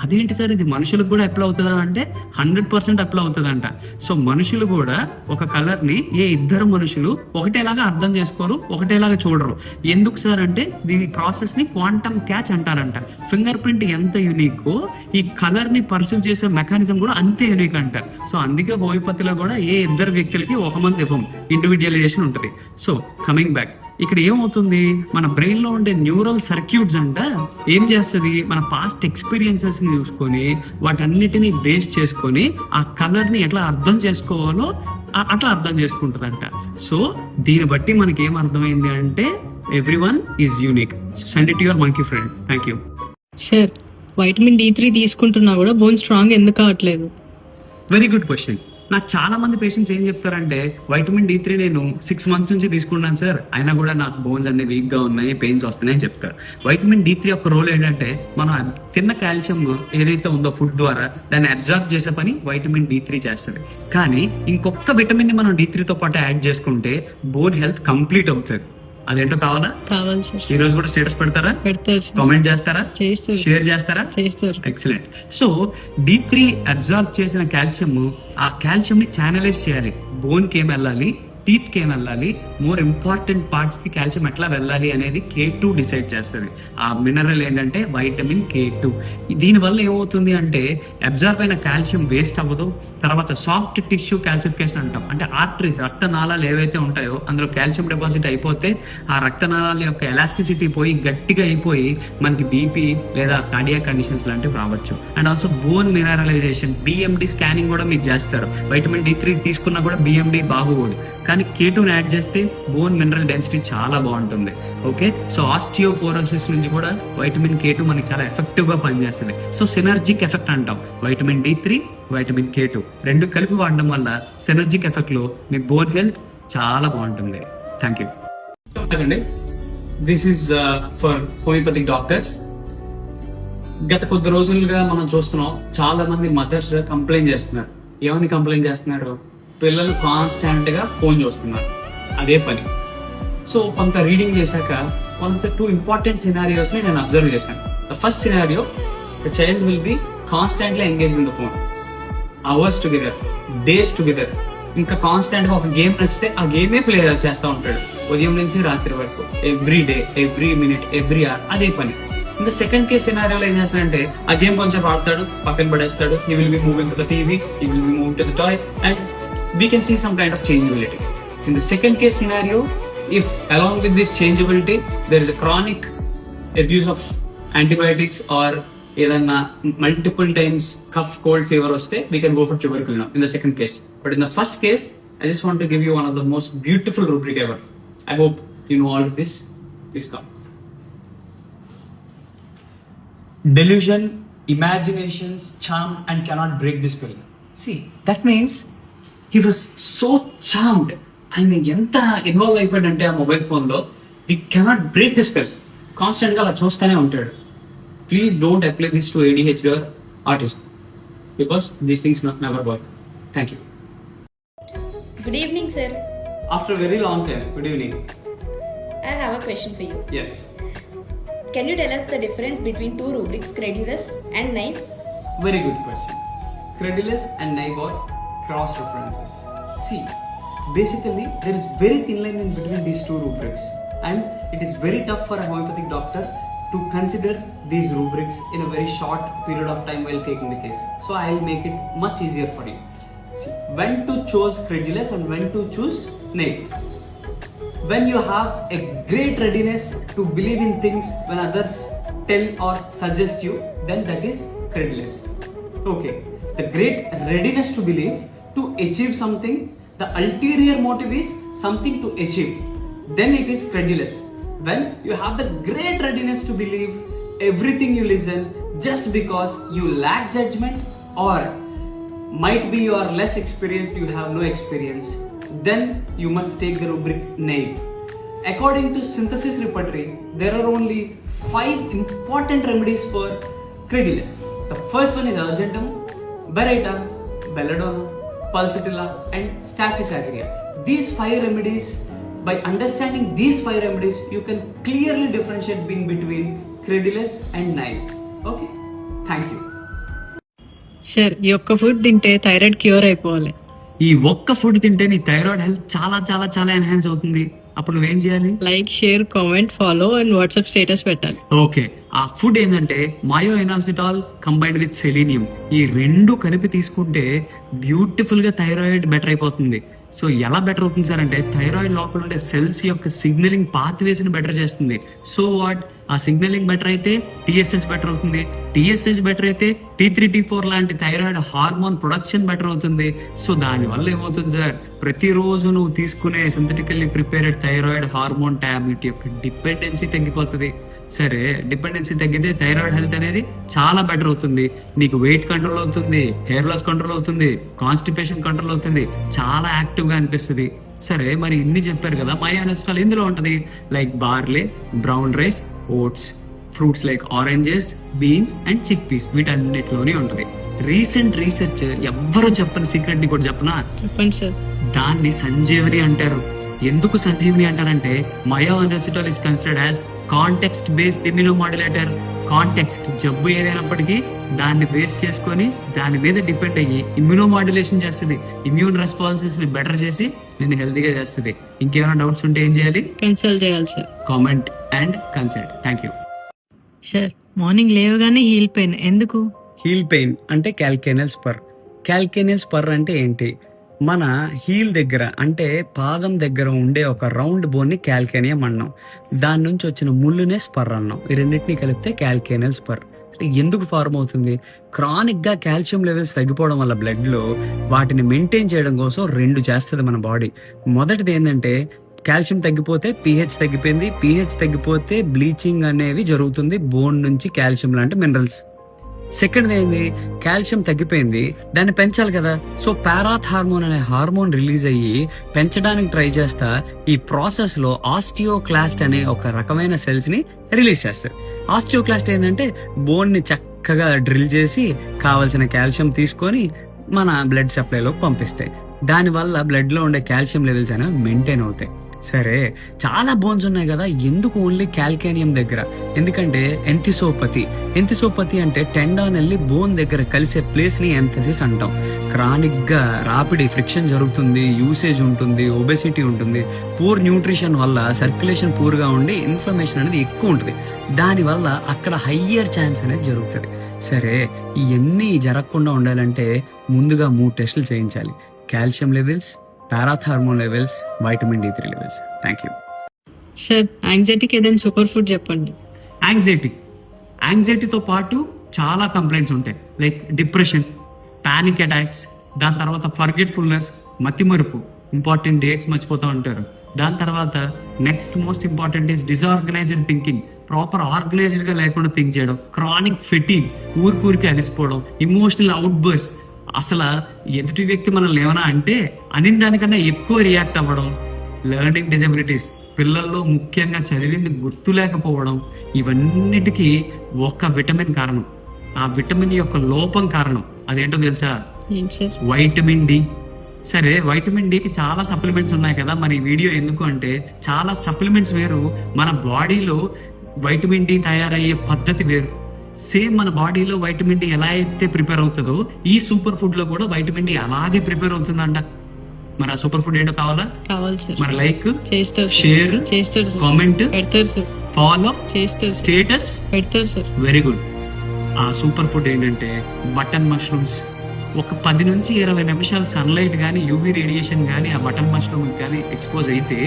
అదేంటి సార్, ఇది మనుషులకు కూడా అప్లై అవుతుందా అంటే 100% అప్లై అవుతుందంట. సో మనుషులు కూడా ఒక కలర్ ని ఇద్దరు మనుషులు ఒకటేలాగా అర్థం చేసుకోరు, ఒకటేలాగా చూడరు. ఎందుకు సార్ అంటే దీని ప్రాసెస్ ని క్వాంటమ్ క్యాచ్ అంటారంట. ఫింగర్ ప్రింట్ ఎంత యూనిక్, ఈ కలర్ ని పర్సీవ్ చేసే మెకానిజం కూడా అంతే యూనిక్ అంట. సో అందుకే హోమియోపతిలో కూడా ఇద్దరు వ్యక్తులకి ఒక మంది ఇవ్వం, ఇండివిజువలైజేషన్ ఉంటుంది. సో కమింగ్ బ్యాక్, ఇక్కడ ఏమవుతుంది, మన బ్రెయిన్ లో ఉండే న్యూరల్ సర్క్యూట్స్ అంట ఏం చేస్తుంది, మన పాస్ట్ ఎక్స్పీరియన్సెస్ ని చూసుకొని వాటన్నిటిని బేస్ చేసుకొని ఆ కలర్ ని ఎట్లా అర్థం చేసుకోవాలో అట్లా అర్థం చేసుకుంటుందంట. సో దీన్ని బట్టి మనకి ఏం అర్థమైంది అంటే everyone is unique. Send it your monkey friend. Thank you. Sir, vitamin D3 తీసుకుంటున్నా కూడా బోన్ స్ట్రాంగ్ ఎందుకు కావట్లేదు? Very good question. నాకు చాలా మంది పేషెంట్స్ ఏం చెప్తారంటే, వైటమిన్ D3 నేను 6 months నుంచి తీసుకున్నాను సార్, అయినా కూడా నాకు బోన్స్ అన్ని వీక్ గా ఉన్నాయి, పెయిన్స్ వస్తున్నాయి అని చెప్తారు. వైటమిన్ D3 యొక్క రోల్ ఏంటంటే, మనం తిన్న కాల్షియం ఏదైతే ఉందో ఫుడ్ ద్వారా దాన్ని అబ్జార్బ్ చేసే పని వైటమిన్ D3 చేస్తుంది. కానీ ఇంకొక విటమిన్ ని మనం D3తో పాటు యాడ్ చేసుకుంటే బోన్ హెల్త్ కంప్లీట్ అవుతుంది. అదేంటో కావాలా? కావాలి సార్. ఈ రోజు కూడా స్టేటస్ పెడతారా? పెడతారు. కామెంట్ చేస్తారా? చేస్తారు. షేర్ చేస్తారా? చేస్తారు. ఎక్సలెంట్. సో D3 అబ్జార్బ్ చేసిన కాల్షియం, ఆ కాల్షియం ని ఛానలైజ్ చేయాలి. బోన్ కి ఏం వెళ్ళాలి, టీత్ కి ఏం వెళ్ళాలి, మోర్ ఇంపార్టెంట్ పార్ట్స్ కి కాల్షియం ఎట్లా వెళ్ళాలి అనేది K2 డిసైడ్ చేస్తుంది. ఆ మినరల్ ఏంటంటే వైటమిన్ K2. దీనివల్ల ఏమవుతుంది అంటే అబ్జార్బ్ అయిన కాల్షియం వేస్ట్ అవ్వదు. తర్వాత సాఫ్ట్ టిష్యూ కాల్సిఫికేషన్ అంటాం, అంటే ఆర్టరీస్, రక్తనాళాలు ఏవైతే ఉంటాయో అందులో కాల్షియం డిపాజిట్ అయిపోతే ఆ రక్తనాళాల యొక్క ఎలాస్టిసిటీ పోయి గట్టిగా అయిపోయి మనకి బీపీ లేదా కార్డియాక్ కండిషన్స్ లాంటివి రావచ్చు. And also bone mineralisation, BMD scanning కూడా మీకు చేస్తారు. వైటమిన్ D3 తీసుకున్నా కూడా BMD బాగోదు. కానీ K2ని యాడ్ చేస్తే బోన్ మినరల్ డెన్సిటీ చాలా బాగుంటుంది. ఓకే, సో ఆస్టియోపోరోసిస్ నుంచి కూడా వైటమిన్ K2 మనకి చాలా ఎఫెక్టివ్గా పనిచేస్తుంది. సో సినర్జిక్ ఎఫెక్ట్ అంటాం. వైటమిన్ D3, వైటమిన్ K2 రెండు కలిపి వాడడం వల్ల సినర్జిక్ ఎఫెక్ట్లో మీ బోన్ హెల్త్ చాలా బాగుంటుంది. Thank you. This is for homoeopathic doctors. గత కొద్ది రోజులుగా మనం చూస్తున్నాం, చాలా మంది మదర్స్ కంప్లైంట్ చేస్తున్నారు. ఏమని కంప్లైంట్ చేస్తున్నారు? పిల్లలు కాన్స్టాంట్ గా ఫోన్ చూస్తున్నారు, అదే పని. సో కొంత రీడింగ్ చేశాక కొంత 2 ఇంపార్టెంట్ సినారియోస్ ని నేను అబ్జర్వ్ చేశాను. The first scenario, the child will be constantly engage in the phone, hours together, days together. ఇంకా కాన్స్టాంట్ గా ఒక గేమ్ నచ్చితే ఆ గేమే ప్లే చేస్తూ ఉంటాడు ఉదయం నుంచి రాత్రి వరకు, every day, every minute, every hour, అదే పని. ఇంకా సెకండ్ కేస్ సినారియోలో ఏం చేస్తాడంటే ఆ గేమ్ కొంచెం ఆడతాడు, పక్కన పడేస్తాడు. He will be moving to the TV, he will be moving to the toy, and we can see some kind of changeability. In the second case scenario, if along with this changeability there is a chronic abuse of antibiotics or edanna multiple times cough, cold, fever vaste, we can go for tubercle now in the second case. But in the first case, I just want to give you one of the most beautiful rubric ever. I hope you know all of this. Please come. Delusion, imaginations, charm, and cannot break this spell. See, that means he was so charmed. ఆయన ఎంత involve అయిపోయాడంటే ఆ mobile ఫోన్లో, he cannot break the spell. Constant గా అలా చూస్తూనే ఉంటాడు. Please don't apply this to ADHD or autism because these things never work. Thank you. Good evening, sir. After a very long time, good evening. I have a question for you. Yes. Can you tell us the difference between 2 rubrics, credulous and naive? Very good question. Credulous and naive are cross references. See, basically there is very thin line in between these 2 rubrics, and it is very tough for a homeopathic doctor to consider these rubrics in a very short period of time while taking the case. So I will make it much easier for you. See, when to choose credulous and when to choose naive. When you have a great readiness to believe in things when others tell or suggest you, then that is credulous. Okay, the great readiness to believe, to achieve something, the ulterior motive is something to achieve, then it is credulous. When you have the great readiness to believe everything you listen just because you lack judgment or might be you are less experienced, you have no experience, then you must take the rubric naive. According to synthesis repertory, there are only 5 important remedies for credulous. The first one is Argentum, Beretta, Belladonna, Pulsatilla, and Staphysagrina. These 5 remedies, by understanding these 5 remedies, you can clearly differentiate between credulous and naive. Okay? Thank you. Sure, ఈ ఒక్క food తింటే thyroid cure అయిపోవాలి. ఈ ఒక్క food తింటే నీ thyroid health చాలా చాలా చాలా ఎన్హాన్స్ అవుతుంది. అప్పుడు నువ్వేం చేయాలి? Like, share, comment, follow and WhatsApp status పెట్టాలి. ఓకే, ఆ ఫుడ్ ఏంటంటే మయో ఎనాసిటాల్ కంబైన్డ్ విత్ సెలీనియం. ఈ 2 కలిపి తీసుకుంటే బ్యూటిఫుల్ గా థైరాయిడ్ బెటర్ అయిపోతుంది. సో ఎలా బెటర్ అవుతుంది సార్ అంటే, థైరాయిడ్ లోపల ఉండే సెల్స్ యొక్క సిగ్నలింగ్ పాత్వేస్ ని బెటర్ చేస్తుంది. సో వాట్, ఆ సిగ్నలింగ్ బెటర్ అయితే TSH బెటర్ అవుతుంది. TSH బెటర్ అయితే T3, T4 లాంటి థైరాయిడ్ హార్మోన్ ప్రొడక్షన్ బెటర్ అవుతుంది. సో దానివల్ల ఏమవుతుంది సార్, ప్రతిరోజు నువ్వు తీసుకునే synthetically prepared thyroid hormone tablet యొక్క డిపెండెన్సీ తగ్గిపోతుంది. సరే, డిపెండెన్సీ తగ్గితే థైరాయిడ్ హెల్త్ అనేది చాలా బెటర్ అవుతుంది. నీకు వెయిట్ కంట్రోల్ అవుతుంది, హెయిర్ లాస్ కంట్రోల్ అవుతుంది, కాన్స్టిపేషన్ కంట్రోల్ అవుతుంది, చాలా యాక్టివ్ గా అనిపిస్తుంది. సరే, మరి ఇన్ని చెప్పారు కదా, మయో ఎనాసిటాల్ ఇందులో ఉంటుంది. Like barley, brown rice, oats, fruits like oranges, beans and chickpeas, వీటన్నిటిలోనే ఉంటుంది. రీసెంట్ రీసెర్చ్ ఎవ్వరూ చెప్పని సీక్రెట్ ని కూడా చెప్పనా? చెప్పండి సార్. దాన్ని సంజీవని అంటారు. ఎందుకు సంజీవని అంటారంటే, myo inositol is considered as context based immunomodulator. Context, జబ్బు ఏదైనప్పటికీ దాన్ని బేస్ చేసుకొని దాని మీద డిపెండ్ అయ్యి ఇమ్యూనోమాడ్యులేషన్ చేస్తుంది. ఇమ్యూన్ రెస్పాన్సెస్ ని బెటర్ చేసి నేను హెల్తీగా చేస్తుంది. ఇంకేమైనా డౌట్స్ ఉంటే ఏం చేయాలి? కన్సల్ట్ చేయాలి sir. Comment and consult. Thank you. Sir, morning లేవగానే హీల్ పెయిన్ ఎందుకు? హీల్ పెయిన్ అంటే క్యాల్కేనియల్ స్పర్. క్యాల్కేనియల్ స్పర్ అంటే ఏంటి? మన హీల్ దగ్గర అంటే పాదం దగ్గర ఉండే ఒక రౌండ్ బోన్ని క్యాల్కేనియం అన్నాం. దాని నుంచి వచ్చిన ముళ్ళునే స్పర్ అన్నాం. ఈ రెండింటిని కలిపితే క్యాల్కేనియల్ స్పర్. ఎందుకు ఫార్మ్ అవుతుంది? క్రానిక్గా కాల్షియం లెవెల్స్ తగ్గిపోవడం వల్ల బ్లడ్లో వాటిని మెయింటైన్ చేయడం కోసం 2 చేస్తుంది మన బాడీ. మొదటిది ఏంటంటే కాల్షియం తగ్గిపోతే pH తగ్గిపోయింది, pH తగ్గిపోతే బ్లీచింగ్ అనేవి జరుగుతుంది బోన్ నుంచి కాల్షియం లాంటి మినరల్స్. సెకండ్ ఏంది, కాల్షియం తగ్గిపోయింది, దాన్ని పెంచాలి కదా. సో పారాథ్ హార్మోన్ అనే హార్మోన్ రిలీజ్ అయ్యి పెంచడానికి ట్రై చేస్తా ఈ ప్రాసెస్ లో ఆస్టియోక్లాస్ట్ అనే ఒక రకమైన సెల్స్ ని రిలీజ్ చేస్తారు. ఆస్టియోక్లాస్ట్ ఏంటంటే బోన్ ని చక్కగా డ్రిల్ చేసి కావలసిన కాల్షియం తీసుకొని మన బ్లడ్ సప్లైలోకి పంపిస్తాయి. దానివల్ల బ్లడ్ లో ఉండే కాల్షియం లెవెల్స్ అనేవి మెయింటైన్ అవుతాయి. సరే, చాలా బోన్స్ ఉన్నాయి కదా, ఎందుకు ఓన్లీ క్యాల్కేనియం దగ్గర? ఎందుకంటే ఎంతిసోపతి అంటే టెండాన్ వెళ్ళి బోన్ దగ్గర కలిసే ప్లేస్ ని ఎంథసిస్ అంటాం. క్రానిక్ గా రాపిడ్ ఫ్రిక్షన్ జరుగుతుంది, యూసేజ్ ఉంటుంది, ఒబెసిటీ ఉంటుంది, పూర్ న్యూట్రిషన్ వల్ల సర్క్యులేషన్ పూర్ గా ఉండి ఇన్ఫ్లమేషన్ అనేది ఎక్కువ ఉంటుంది. దానివల్ల అక్కడ హయ్యర్ ఛాన్స్ అనేది జరుగుతుంది. సరే, ఇవన్నీ జరగకుండా ఉండాలంటే ముందుగా 3 టెస్టులు చేయించాలి: calcium levels, parathormone levels, vitamin D3 levels. Thank you sir. యాంగ్జైటీకి ఏదైనా సూపర్ ఫుడ్ చెప్పండి. యాంగ్జైటీతో పాటు చాలా కంప్లైంట్స్ ఉంటాయి, లైక్ డిప్రెషన్, పానిక్ అటాక్స్, దాని తర్వాత ఫర్గెట్ఫుల్నెస్, మతిమరుపు, ఇంపార్టెంట్ డేట్స్ మర్చిపోతూ ఉంటారు. దాని తర్వాత next most important is disorganised thinking, proper organised గా లేకుండా థింక్ చేయడం, క్రానిక్ ఫెటీగ్, ఊరికి అలిసిపోవడం, ఇమోషనల్ అవుట్ బర్స్ట్, అసలు ఎదుటి వ్యక్తి మనల్ని ఏమైనా అంటే అనిన దానికన్నా ఎక్కువ రియాక్ట్ అవ్వడం, లెర్నింగ్ డిజబిలిటీస్, పిల్లల్లో ముఖ్యంగా చదివింది గుర్తు లేకపోవడం, ఇవన్నిటికీ ఒక విటమిన్ కారణం. ఆ విటమిన్ యొక్క లోపం కారణం. అదేంటో తెలుసా? Vitamin D. సరే, వైటమిన్ డికి చాలా సప్లిమెంట్స్ ఉన్నాయి కదా, మరి ఈ వీడియో ఎందుకు అంటే చాలా సప్లిమెంట్స్ వేరు, మన బాడీలో వైటమిన్ డి తయారయ్యే పద్ధతి వేరు. సేమ్ మన బాడీలో వైటమిన్ డి ఎలా అయితే ప్రిపేర్ అవుతుందో ఈ సూపర్ ఫుడ్ లో కూడా వైటమిన్ డి అలాగే ప్రిపేర్ అవుతుందంట. మరి ఆ సూపర్ ఫుడ్ ఏంటో కావాలి సార్. మరి లైక్ చేస్తారు, షేర్ చేస్తారు, కామెంట్ పెడతారు సార్, ఫాలో చేస్తారు, స్టేటస్ పెడతారు సార్. Very good. ఆ సూపర్ ఫుడ్ ఏంటంటే బటన్ మష్రూమ్స్. ఒక 10 నుంచి 20 నిమిషాలు సన్లైట్ కానీ యూవీ రేడియేషన్ కానీ ఆ బటన్ మష్రూమ్ కానీ ఎక్స్పోజ్ అయితే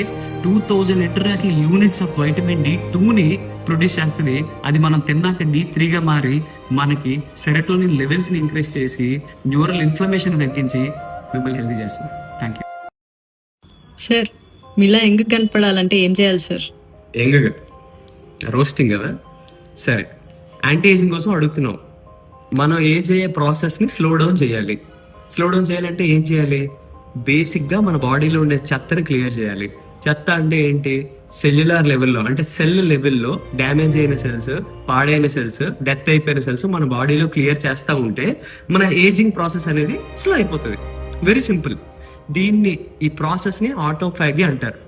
2000 ఇంటర్నేషనల్ యూనిట్స్ ఆఫ్ వైటమిన్ D2ని ప్రొడ్యూస్ చేస్తుంది. అది మనం తిన్నాక D3గా మారి మనకి సెరటోనిన్ లెవెల్స్ ని ఇంక్రీజ్ చేసి న్యూరల్ ఇన్ఫ్లమేషన్ తగ్గించి మిమ్మల్ని హెల్తీ చేస్తుంది. Thank you sir. మీలా యంగ్ కనపడాలంటే ఏం చేయాలి సార్? యంగ్గా రోస్టింగ్ కదా. సరే, యాంటీ ఏజింగ్ కోసం అడుగుతున్నాం. మనం ఏజ్ అయ్యే ప్రాసెస్ని స్లో డౌన్ చేయాలి. స్లో డౌన్ చేయాలంటే ఏం చేయాలి? బేసిక్గా మన బాడీలో ఉండే చెత్తని క్లియర్ చేయాలి. చెత్త అంటే ఏంటి? సెల్యులార్ లెవెల్లో, అంటే సెల్ లెవెల్లో డ్యామేజ్ అయిన సెల్స్, పాడైన సెల్స్, డెత్ అయిపోయిన సెల్స్ మన బాడీలో క్లియర్ చేస్తూ ఉంటే మన ఏజింగ్ ప్రాసెస్ అనేది స్లో అయిపోతుంది. Very simple. ఈ ప్రాసెస్ని ఆటోఫాగీ అంటారు.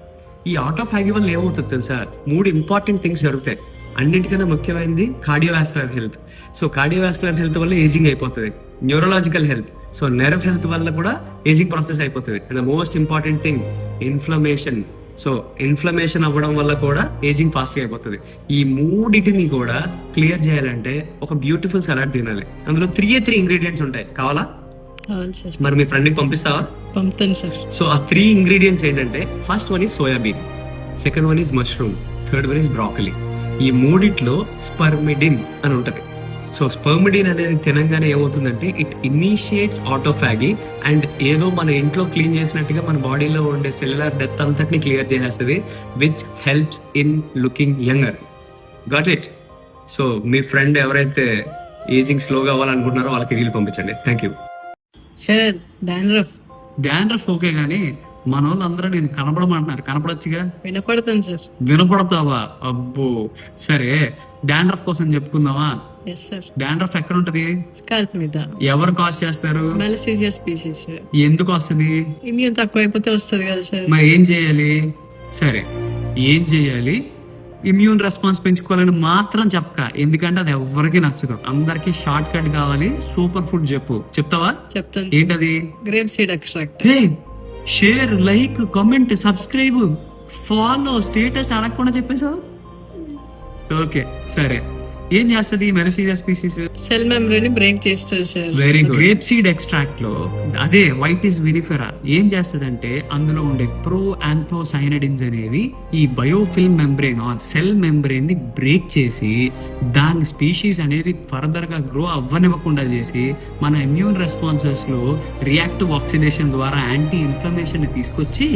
ఈ ఆటోఫాగీ వల్ల ఏమవుతుంది తెలుసా? 3 ఇంపార్టెంట్ థింగ్స్ జరుగుతాయి. అన్నిటికన్నా ముఖ్యమైనది cardiovascular health. So cardiovascular health వల్ల ఏజింగ్ అయిపోతుంది. Neurological health, so nerve health వల్ల కూడా ఏజింగ్ ప్రాసెస్ అయిపోతుంది. And the most important thing inflammation. So inflammation అవ్వడం వల్ల కూడా ఏజింగ్ ఫాస్ట్గా అయిపోతుంది. ఈ 3టిని కూడా క్లియర్ చేయాలంటే ఒక బ్యూటిఫుల్ సలాడ్ తినాలి. అందులో 3 ఇంగ్రీడియంట్స్ ఉంటాయి. కావాలా? మరి మీ ఫ్రెండ్కి పంపిస్తావా? పంపుతాను సార్. సో ఆ 3 ఇంగ్రీడియంట్స్ ఏంటంటే, first one is soybean, second one is mushroom, third one is broccoli. ఈ 3 స్పర్మిడిన్ అని ఉంటుంది. సో స్పర్మిడిన్ అనేది తినగానే ఏమవుతుందంటే ఇట్ ఇనిషియేట్స్ ఆటోఫాగీ అండ్ ఏదో మన ఇంట్లో క్లీన్ చేసినట్టుగా మన బాడీలో ఉండే సెల్యులర్ డెత్ అంతటిని క్లియర్ చేసేస్తుంది, which helps in looking younger. Got it? So me friend ఎవరైతే ఏజింగ్ స్లోగా అవ్వాలనుకుంటున్నారో వాళ్ళకి రీల్ పంపించండి. Thank you sir. Dandruff okay, కానీ మన వాళ్ళందరూ నేను కనపడమంటున్నారు. కనపడొచ్చుగా? వినపడతాను సార్. వినపడతావా? అబ్బో. సరే, డాండ్రఫ్ కోసం చెప్పుకుందామా? డాండ్రఫ్ ఎక్కడ ఉంటది? స్కాల్ప్ మీద. ఎవరు కాజ్ చేస్తారు? మెలసేజియా స్పీసీస్. ఎందుకు వస్తుంది? ఇమ్యూన్ తక్కువ అయిపోతే వస్తుంది కదా సార్. మరి ఏం చేయాలి? సరే, ఏం చేయాలి? ఇమ్యూన్ రెస్పాన్స్ పెంచుకోవాలని మాత్రం చెప్పక, ఎందుకంటే అది ఎవరికి నచ్చదు. అందరికి షార్ట్ కట్ కావాలి. సూపర్ ఫుడ్ చెప్తావా? చెప్తాను. ఏంటది? Grape seed extract. Share, like, comment, subscribe, follow, status అడగకుండా చెప్పేసావు. ఓకే, సరే. ఏం చేస్తుంది మెరసీజా స్పీసీస్? సెల్ మెమరీని బ్రేక్ చేస్తుంది sir. Very good. Grape seed extract లో అదే వైటిస్ వినిఫెరా ఏం చేస్తుందంటే అందులో ఉండే ప్రో యాంథోసైనడిన్స్ అనేవి ఈ biofilm membrane or cell membrane ని బ్రేక్ చేసి దాని స్పీషీస్ అనేవి ఫర్దర్ గా గ్రో అవ్వనివ్వకుండా చేసి మన ఇమ్యూన్ రెస్పాన్సెస్ లో రియాక్టివ్ ఆక్సిడేషన్ ద్వారా యాంటీ ఇన్ఫ్లమేషన్ ని తీసుకొచ్చి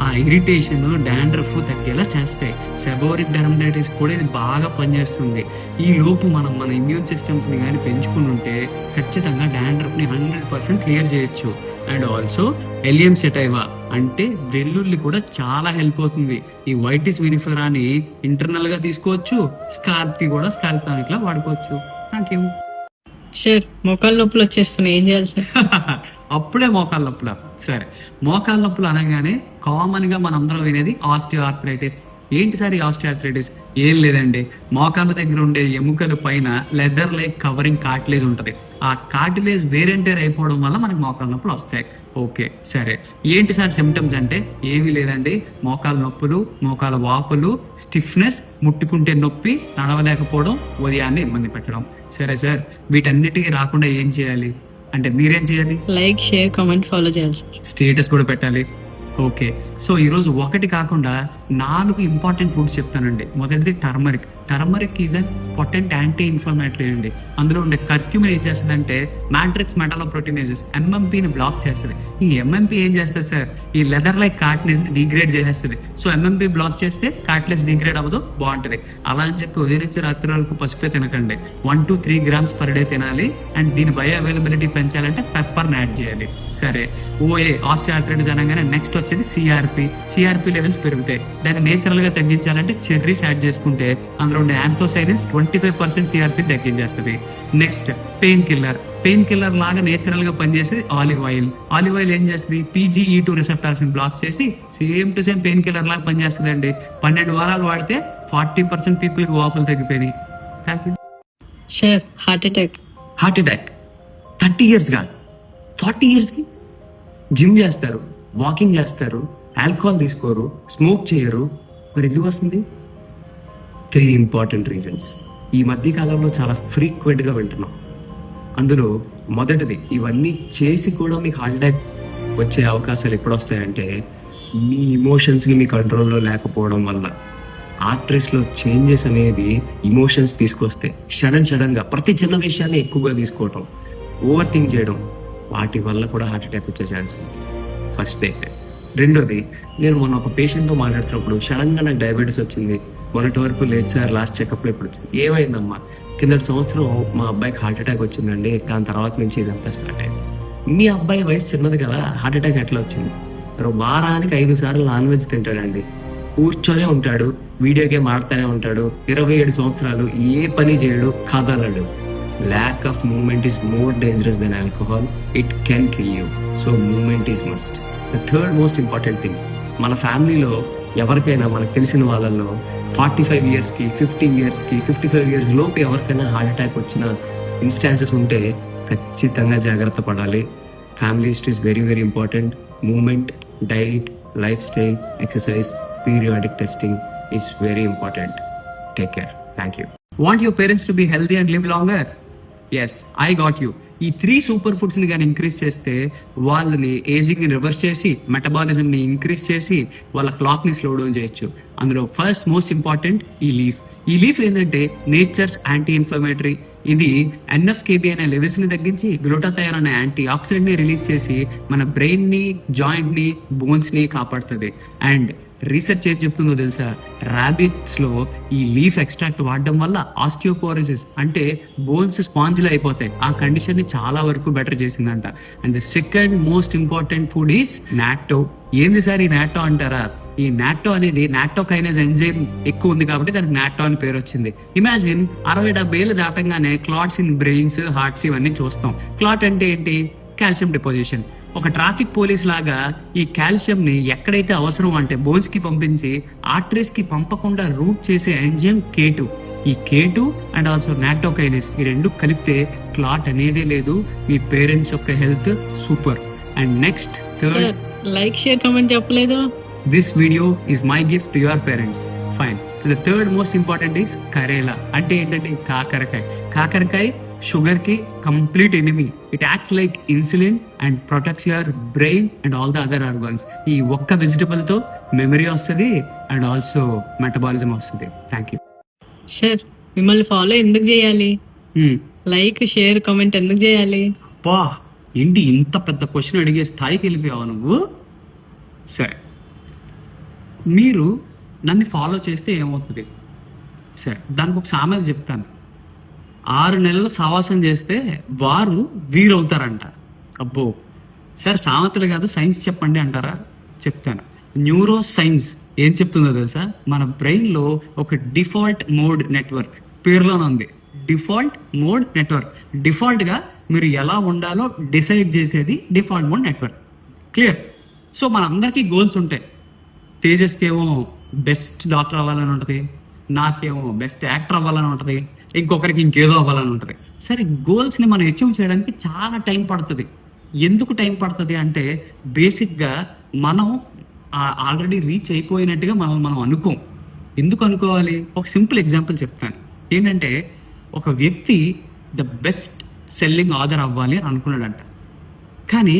ఆ ఇరిటేషన్ డాండ్రఫ్ తగ్గేలా చేస్తాయి. సెబోరిక్ డెర్మటైటిస్ కూడా ఇది బాగా పనిచేస్తుంది. ఈ లోపు మనం మన ఇమ్యూన్ సిస్టమ్స్ ని కానీ పెంచుకుని ఉంటే ఖచ్చితంగా డాండ్రఫ్ ని 100% క్లియర్ చేయొచ్చు. అండ్ ఆల్సో ఎలియం సెటైవా అంటే వెల్లుల్లి కూడా చాలా హెల్ప్ అవుతుంది. ఈ వైటిస్ వినిఫెరాని ఇంటర్నల్ గా తీసుకోవచ్చు, స్కాల్ప్ కి కూడా స్కాల్ప్ టానిక్ లా వాడుకోవచ్చు. Thank you. సార్ మోకాళ్ళ నొప్పులు వచ్చేస్తున్నాయి, ఏం చేయాలి సార్? అప్పుడే మోకాళ్ళ నొప్పుల. సరే, మోకాళ్ళ నొప్పులు అనగానే కామన్ గా మనందరం వినేది ఆస్టియోఆర్థరైటిస్. ఏంటి సార్ ఈ ఆస్టియోఆర్థరైటిస్? ఏం లేదండి, మోకాళ్ళ దగ్గర ఉండే ఎముకల పైన లెదర్ లైక్ కవరింగ్ కార్టిలేజ్ ఉంటుంది. ఆ కార్టిలేజ్ వేరెంటేర్ అయిపోవడం వల్ల మనకి మోకాళ్ళ నొప్పులు వస్తాయి. ఓకే సరే, ఏంటి సార్ సిమ్టమ్స్ అంటే? ఏమీ లేదండి, మోకాళ్ళ నొప్పులు, మోకాళ్ళ వాపులు, స్టిఫ్నెస్, ముట్టుకుంటే నొప్పి, నడవలేకపోవడం, ఉదయాన్నే ఇబ్బంది పెట్టడం. సరే సార్, వీటన్నిటికీ రాకుండా ఏం చేయాలి అంటే మీరేం చేయాలి? లైక్, షేర్, కామెంట్, ఫాలో చేయాలి సార్. స్టేటస్ కూడా పెట్టాలి. ఓకే, సో ఈరోజు ఒకటి కాకుండా 4 ఇంపార్టెంట్ ఫుడ్స్ చెప్తానండి. మొదటిది turmeric. Turmeric is a potent anti inflammatory అండి. అందులో ఉండే కర్క్యూమిన్ ఏం చేస్తుందంటే మ్యాట్రిక్స్ మెటాలోప్రోటీనేసెస్ ఎంఎంపీని బ్లాక్ చేస్తుంది. ఈ ఎంఎంపీ ఏం చేస్తుంది సార్? ఈ లెదర్ లైక్ కార్టిలేజ్ డిగ్రేడ్ చేసేస్తుంది. సో ఎంఎంపీ బ్లాక్ చేస్తే కార్టిలేజ్ డిగ్రేడ్ అవ్వదు, బాగుంటుంది. అలా అని చెప్పి ఉదయం నుంచి రాత్రి వరకు పసుపే తినకండి. 1 to 3 grams per day తినాలి. అండ్ దీని బయో అవైలబిలిటీ పెంచాలంటే పెప్పర్ని యాడ్ చేయాలి. సరే, ఓఏ ఆస్టియోఆర్థరైటిస్ అనగానే నెక్స్ట్ వచ్చేది సిఆర్పి. సిఆర్పి లెవెల్స్ పెరుగుతాయి. దాన్ని నేచురల్ గా తగ్గించాలంటే చెర్రీస్ యాడ్ చేసుకుంటే అందులో ఉండే యాంథోసైనిన్స్ 25% సిఆర్పి తగ్గించేస్తుంది. Next painkiller. Painkiller లాగా నేచురల్ గా పనిచేసేది ఆలివ్ ఆయిల్. ఆలివ్ ఆయిల్ ఏం చేస్తుంది? PGE2 రిసెప్టార్స్ ని బ్లాక్ చేసి same to same pain killer లాగా పనిచేస్తుంది అండి. 12 వారాలు వాడితే 40% పీపుల్ కి వాపులు తగ్గిపోయినాయి. Thank you. Sir heart attack. Heart attack 30 years గా 40 years కి జిమ్ చేస్తారు, వాకింగ్ చేస్తారు, ఆల్కహాల్ తీసుకోరు, స్మోక్ చేయరు, మరి ఎందుకు వస్తుంది? 3 ఇంపార్టెంట్ రీజన్స్ ఈ మధ్య కాలంలో చాలా ఫ్రీక్వెంట్గా వింటున్నాం. అందులో మొదటిది, ఇవన్నీ చేసి కూడా మీకు హార్ట్ అటాక్ వచ్చే అవకాశాలు ఎప్పుడు వస్తాయంటే మీ ఇమోషన్స్ని మీ కంట్రోల్లో లేకపోవడం వల్ల. ఆర్టరీస్లో చేంజెస్ అనేవి ఇమోషన్స్ తీసుకొస్తే సడన్గా ప్రతి చిన్న విషయాన్ని ఎక్కువగా తీసుకోవటం, ఓవర్ థింక్ చేయడం, వాటి వల్ల కూడా హార్ట్ అటాక్ వచ్చే ఛాన్స్ ఉంది. First day. రెండోది, నేను మొన్న ఒక పేషెంట్తో మాట్లాడుతున్నప్పుడు సడన్గా నాకు డయాబెటీస్ వచ్చింది, మొన్నటి వరకు లేదు సార్, లాస్ట్ చెకప్లో ఇప్పుడు వచ్చింది. ఏమైందమ్మా? కిందటి సంవత్సరం మా అబ్బాయికి హార్ట్ అటాక్ వచ్చిందండి, దాని తర్వాత నుంచి ఇదంతా స్టార్ట్ అయింది. మీ అబ్బాయి వయసు చిన్నది కదా, హార్ట్ అటాక్ ఎట్లా వచ్చింది? వారానికి 5 సార్లు నాన్ వెజ్ తింటాడండి, కూర్చొనే ఉంటాడు, వీడియో గేమ్ ఆడుతూనే ఉంటాడు, 27 సంవత్సరాలు, ఏ పని చేయడు, కదలడు. Lack of movement is more dangerous than alcohol. It can kill you. So movement is must. The third most important thing, మన ఫ్యామిలీలో ఎవరికైనా మనకు తెలిసిన వాళ్ళల్లో 45 yearsకి 50 yearsకి 55 years లోపు ఎవరికైనా హార్ట్ అటాక్ వచ్చిన ఇన్స్టాన్సెస్ ఉంటే ఖచ్చితంగా జాగ్రత్త పడాలి. Family history is very very important. Movement, diet, lifestyle, exercise, periodic testing is very important. Take care. Thank you. Want your parents to be healthy and live longer? Yes, I got you. ఈ 3 super ఫుడ్స్ని కానీ increase చేస్తే వాళ్ళని ఏజింగ్ని reverse చేసి మెటబాలిజంని increase చేసి వాళ్ళ క్లాక్ని slow down చేయొచ్చు. అందులో first most important ఈ లీఫ్. ఈ లీఫ్ ఏంటంటే నేచర్స్ యాంటీ ఇన్ఫ్లమేటరీ. ఇది NF-kB అనే లెవెల్స్ని తగ్గించి గ్లూటాథయోన్ అనే యాంటీ ఆక్సిడెంట్ని రిలీజ్ చేసి మన బ్రెయిన్ని, జాయింట్ని, బోన్స్ని కాపాడుతుంది. అండ్ రీసెర్చ్ ఏం చెప్తుందో తెలుసా? ర్యాబిట్స్లో ఈ లీఫ్ ఎక్స్ట్రాక్ట్ వాడడం వల్ల ఆస్టియోపోరోసిస్ అంటే బోన్స్ స్పాంజ్లు అయిపోతాయి, ఆ కండిషన్ని చాలా వరకు బెటర్ చేసిందంట. And the second most important food is NATO. ఏంది సార్ ఈ నాటో అంటారా? ఈ నాటో అనేది నాటోకైనేజ్ ఎంజైమ్ ఎక్కువ ఉంది కాబట్టి దానికి నాటో అని పేరు వచ్చింది. ఇమాజిన్ 60-70 ఏళ్ళు దాటంగానే క్లాట్స్ ఇన్ బ్రెయిన్స్, హార్ట్స్ ఇవన్నీ చూస్తాం. క్లాట్ అంటే ఏంటి? Calcium deposition. ఒక ట్రాఫిక్ పోలీస్ లాగా ఈ కాల్షియం ని ఎక్కడైతే అవసరం అంటే బోన్స్ కి పంపించి ఆర్టరీస్ కి పంపకుండా రూట్ చేసే ఎంజైమ్ K2. ఈ K2 అండ్ ఆల్సో నాటోకైనేస్ ఈ 2 కలిపితే క్లాట్ అనేదే లేదు. మీ పేరెంట్స్ యొక్క health super. And next third, like, share, comment చెప్పలేదు. This video is my gift to your parents. Fine. The third most important is karela. అంటే ఏంటంటే కాకరకాయ. కాకరకాయ షుగర్ కి complete enemy. It acts like insulin and protects your brain and all the other organs. ఈ ఒక్క vegetable తో memory వస్తుంది and also metabolism వస్తుంది. Thank you. సార్ మిమ్మల్ని ఫాలో ఎందుకు చేయాలి? లైక్ షేర్ కామెంట్ ఎందుకు చేయాలి? పా ఏంటి ఇంత పెద్ద క్వశ్చన్ అడిగే స్థాయికి వెళ్ళిపోయావు నువ్వు? సరే, మీరు నన్ను ఫాలో చేస్తే ఏమవుతుంది? సరే, దానికి ఒక సామెత చెప్తాను. 6 నెలలు సావాసం చేస్తే వారు వీరవుతారంట. అబ్బో సార్, సామెతలు కాదు సైన్స్ చెప్పండి అంటారా? చెప్తాను. న్యూరో సైన్స్ ఏం చెప్తుందో తెలుసా? మన బ్రెయిన్లో ఒక డిఫాల్ట్ మోడ్ నెట్వర్క్ పేరులోనే ఉంది. Default mode network. డిఫాల్ట్గా మీరు ఎలా ఉండాలో డిసైడ్ చేసేది default mode network. Clear? So మనందరికీ గోల్స్ ఉంటాయి. తేజస్కి ఏమో బెస్ట్ డాక్టర్ అవ్వాలని ఉంటుంది, నాకేమో బెస్ట్ యాక్టర్ అవ్వాలని ఉంటుంది, ఇంకొకరికి ఇంకేదో అవ్వాలని ఉంటుంది. సరే, గోల్స్ని మనం అచీవ్ చేయడానికి చాలా టైం పడుతుంది. ఎందుకు టైం పడుతుంది అంటే బేసిక్గా మనం ఆల్రెడీ రీచ్ అయిపోయినట్టుగా మనం అనుకోం. ఎందుకు అనుకోవాలి? ఒక సింపుల్ ఎగ్జాంపుల్ చెప్తాను. ఏంటంటే ఒక వ్యక్తి ద బెస్ట్ సెల్లింగ్ ఆథర్ అవ్వాలి అని అనుకున్నాడంట. కానీ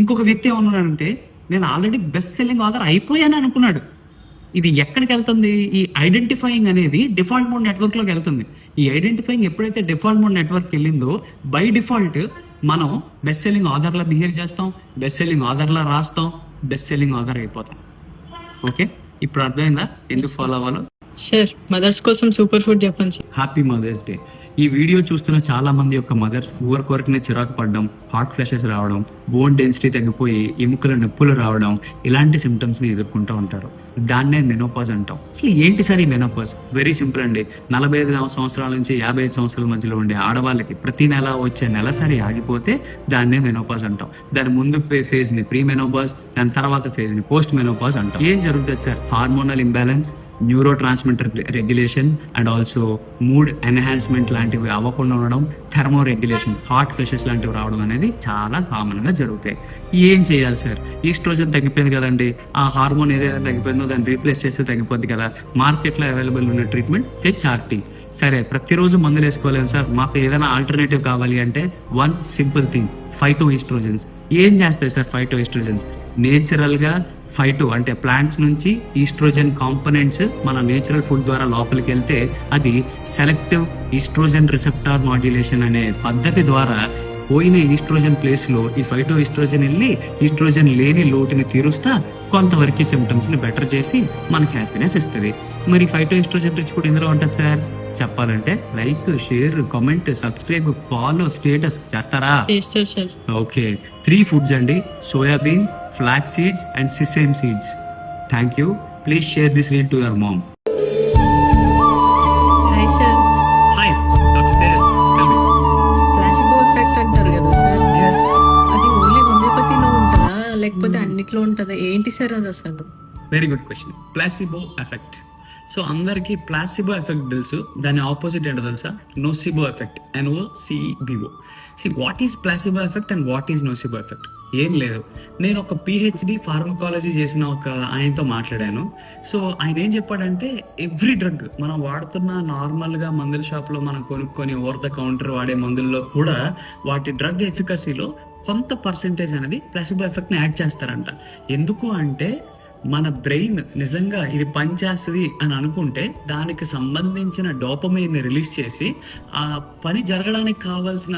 ఇంకొక వ్యక్తి ఏమన్నాడంటే నేను ఆల్రెడీ బెస్ట్ సెల్లింగ్ ఆథర్ అయిపోయాను అనుకున్నాడు. ఇది ఎక్కడికి వెళ్తుంది? ఈ ఐడెంటిఫైయింగ్ అనేది డిఫాల్ట్ మోడ్ నెట్వర్క్లోకి వెళ్తుంది. ఈ ఐడెంటిఫైయింగ్ ఎప్పుడైతే డిఫాల్ట్ మోడ్ నెట్వర్క్ వెళ్ళిందో బై డిఫాల్ట్ మనం బెస్ట్ సెల్లింగ్ ఆథర్లా బిహేవ్ చేస్తాం, బెస్ట్ సెల్లింగ్ ఆథర్లా రాస్తాం, బెస్ట్ సెల్లింగ్ ఆథర్ అయిపోతాం. ఓకే, ఇప్పుడు అర్థమైందా ఎందుకు ఫాలో అవ్వాలో? సార్ మదర్స్ కోసం సూపర్ ఫుడ్ చెప్పండి. Happy Mother's Day. ఈ వీడియో చూస్తున్న చాలా మంది యొక్క మదర్స్ ఊరికొరకునే చిరాకు పడడం, హార్ట్ ఫ్లాషెస్ రావడం, బోన్ డెన్సిటీ తగ్గిపోయి ఎముకల నొప్పులు రావడం, ఇలాంటి సిమ్టమ్స్ని ఎదుర్కొంటూ ఉంటారు. దాన్నే మెనోపాజ్ అంటాం. అసలు ఏంటి సార్ ఈ మెనోపాజ్? వెరీ సింపుల్ అండి. 45 సంవత్సరాల నుంచి 55 సంవత్సరాల మధ్యలో ఉండే ఆడవాళ్ళకి ప్రతి నెల వచ్చే నెలసరి ఆగిపోతే దాన్నే మెనోపాజ్ అంటాం. దాని ముందు ఫేజ్ని ప్రీ మెనోపాజ్, దాని తర్వాత ఫేజ్ని పోస్ట్ మెనోపాజ్ అంటాం. ఏం జరుగుతుంది sir? Hormonal imbalance, neuro transmitter regulation and also mood enhancement లాంటివి అవ్వకుండా ఉండడం, థెర్మో రెగ్యులేషన్, హార్ట్ ఫ్లషెస్ లాంటివి రావడం అనేది చాలా కామన్గా జరుగుతాయి. ఏం చేయాలి సార్? ఈస్ట్రోజన్ తగ్గిపోయింది కదండి, ఆ హార్మోన్ ఏదైతే తగ్గిపోయిందో దాన్ని రీప్లేస్ చేస్తే తగ్గిపోద్ది కదా. మార్కెట్లో అవైలబుల్ ఉన్న ట్రీట్మెంట్ HRT. సరే, ప్రతిరోజు మందులు వేసుకోలేము సార్, మాకు ఏదైనా ఆల్టర్నేటివ్ కావాలి అంటే వన్ సింపుల్ థింగ్, ఫైటోఎస్ట్రోజన్స్. ఏం చేస్తాయి సార్ ఫైటోఎస్ట్రోజన్స్? నేచురల్గా ఫైటో అంటే ప్లాంట్స్ నుంచి ఈస్ట్రోజన్ కాంపోనెంట్స్ మన నేచురల్ ఫుడ్ ద్వారా లోపలికి వెళ్తే అది సెలెక్టివ్ ఈస్ట్రోజన్ రిసెప్టార్ మాడ్యులేషన్ అనే పద్ధతి ద్వారా పోయిన ఈస్ట్రోజన్ ప్లేస్లో ఈ ఫైటో ఈస్ట్రోజన్ వెళ్ళి ఈస్ట్రోజన్ లేని లోటుని తీరుస్తా కొంతవరకు సిమ్టమ్స్ని బెటర్ చేసి మనకి హ్యాపీనెస్ ఇస్తుంది. మరి ఫైటో ఈస్ట్రోజన్ రిచ్ కూడా ఇందులో ఉంటుంది సార్? చెప్పాలంటే like, share, comment, subscribe, follow, status చేస్తారా? ఓకే, 3 ఫుడ్స్ అండి: soybean, flax seeds and sesame seeds. Thank you. Please share this reel to your mom. Hi sir. Hi doctor Tejas, tell me. Placebo effect అంటారు కదా sir, అది only హోమియోపతిలో ఉంటుందా లేకపోతే అన్నిట్లో ఉంటుందా? ఏంటి సార్ అది అసలు? Very good question. Placebo effect. So అందరికీ ప్లాసిబో ఎఫెక్ట్ తెలుసు, దాని ఆపోజిట్ ఏంటో తెలుసా? Nocebo effect. NOCBO. What is placebo effect and what is nocebo effect? ఏం లేదు, నేను ఒక PhD ఫార్మకాలజీ చేసిన ఒక ఆయనతో మాట్లాడాను. సో ఆయన ఏం చెప్పాడంటే ఎవ్రీ డ్రగ్ మనం వాడుతున్న నార్మల్గా మందుల షాప్లో మనం కొనుక్కొని ఓవర్ ద కౌంటర్ వాడే మందుల్లో కూడా వాటి డ్రగ్ ఎఫికసీలో కొంత పర్సెంటేజ్ అనేది ప్లాసిబో ఎఫెక్ట్ని యాడ్ చేస్తారంట. ఎందుకు అంటే మన బ్రెయిన్ నిజంగా ఇది పనిచేస్తుంది అని అనుకుంటే దానికి సంబంధించిన డోపమైన్ని రిలీజ్ చేసి ఆ పని జరగడానికి కావాల్సిన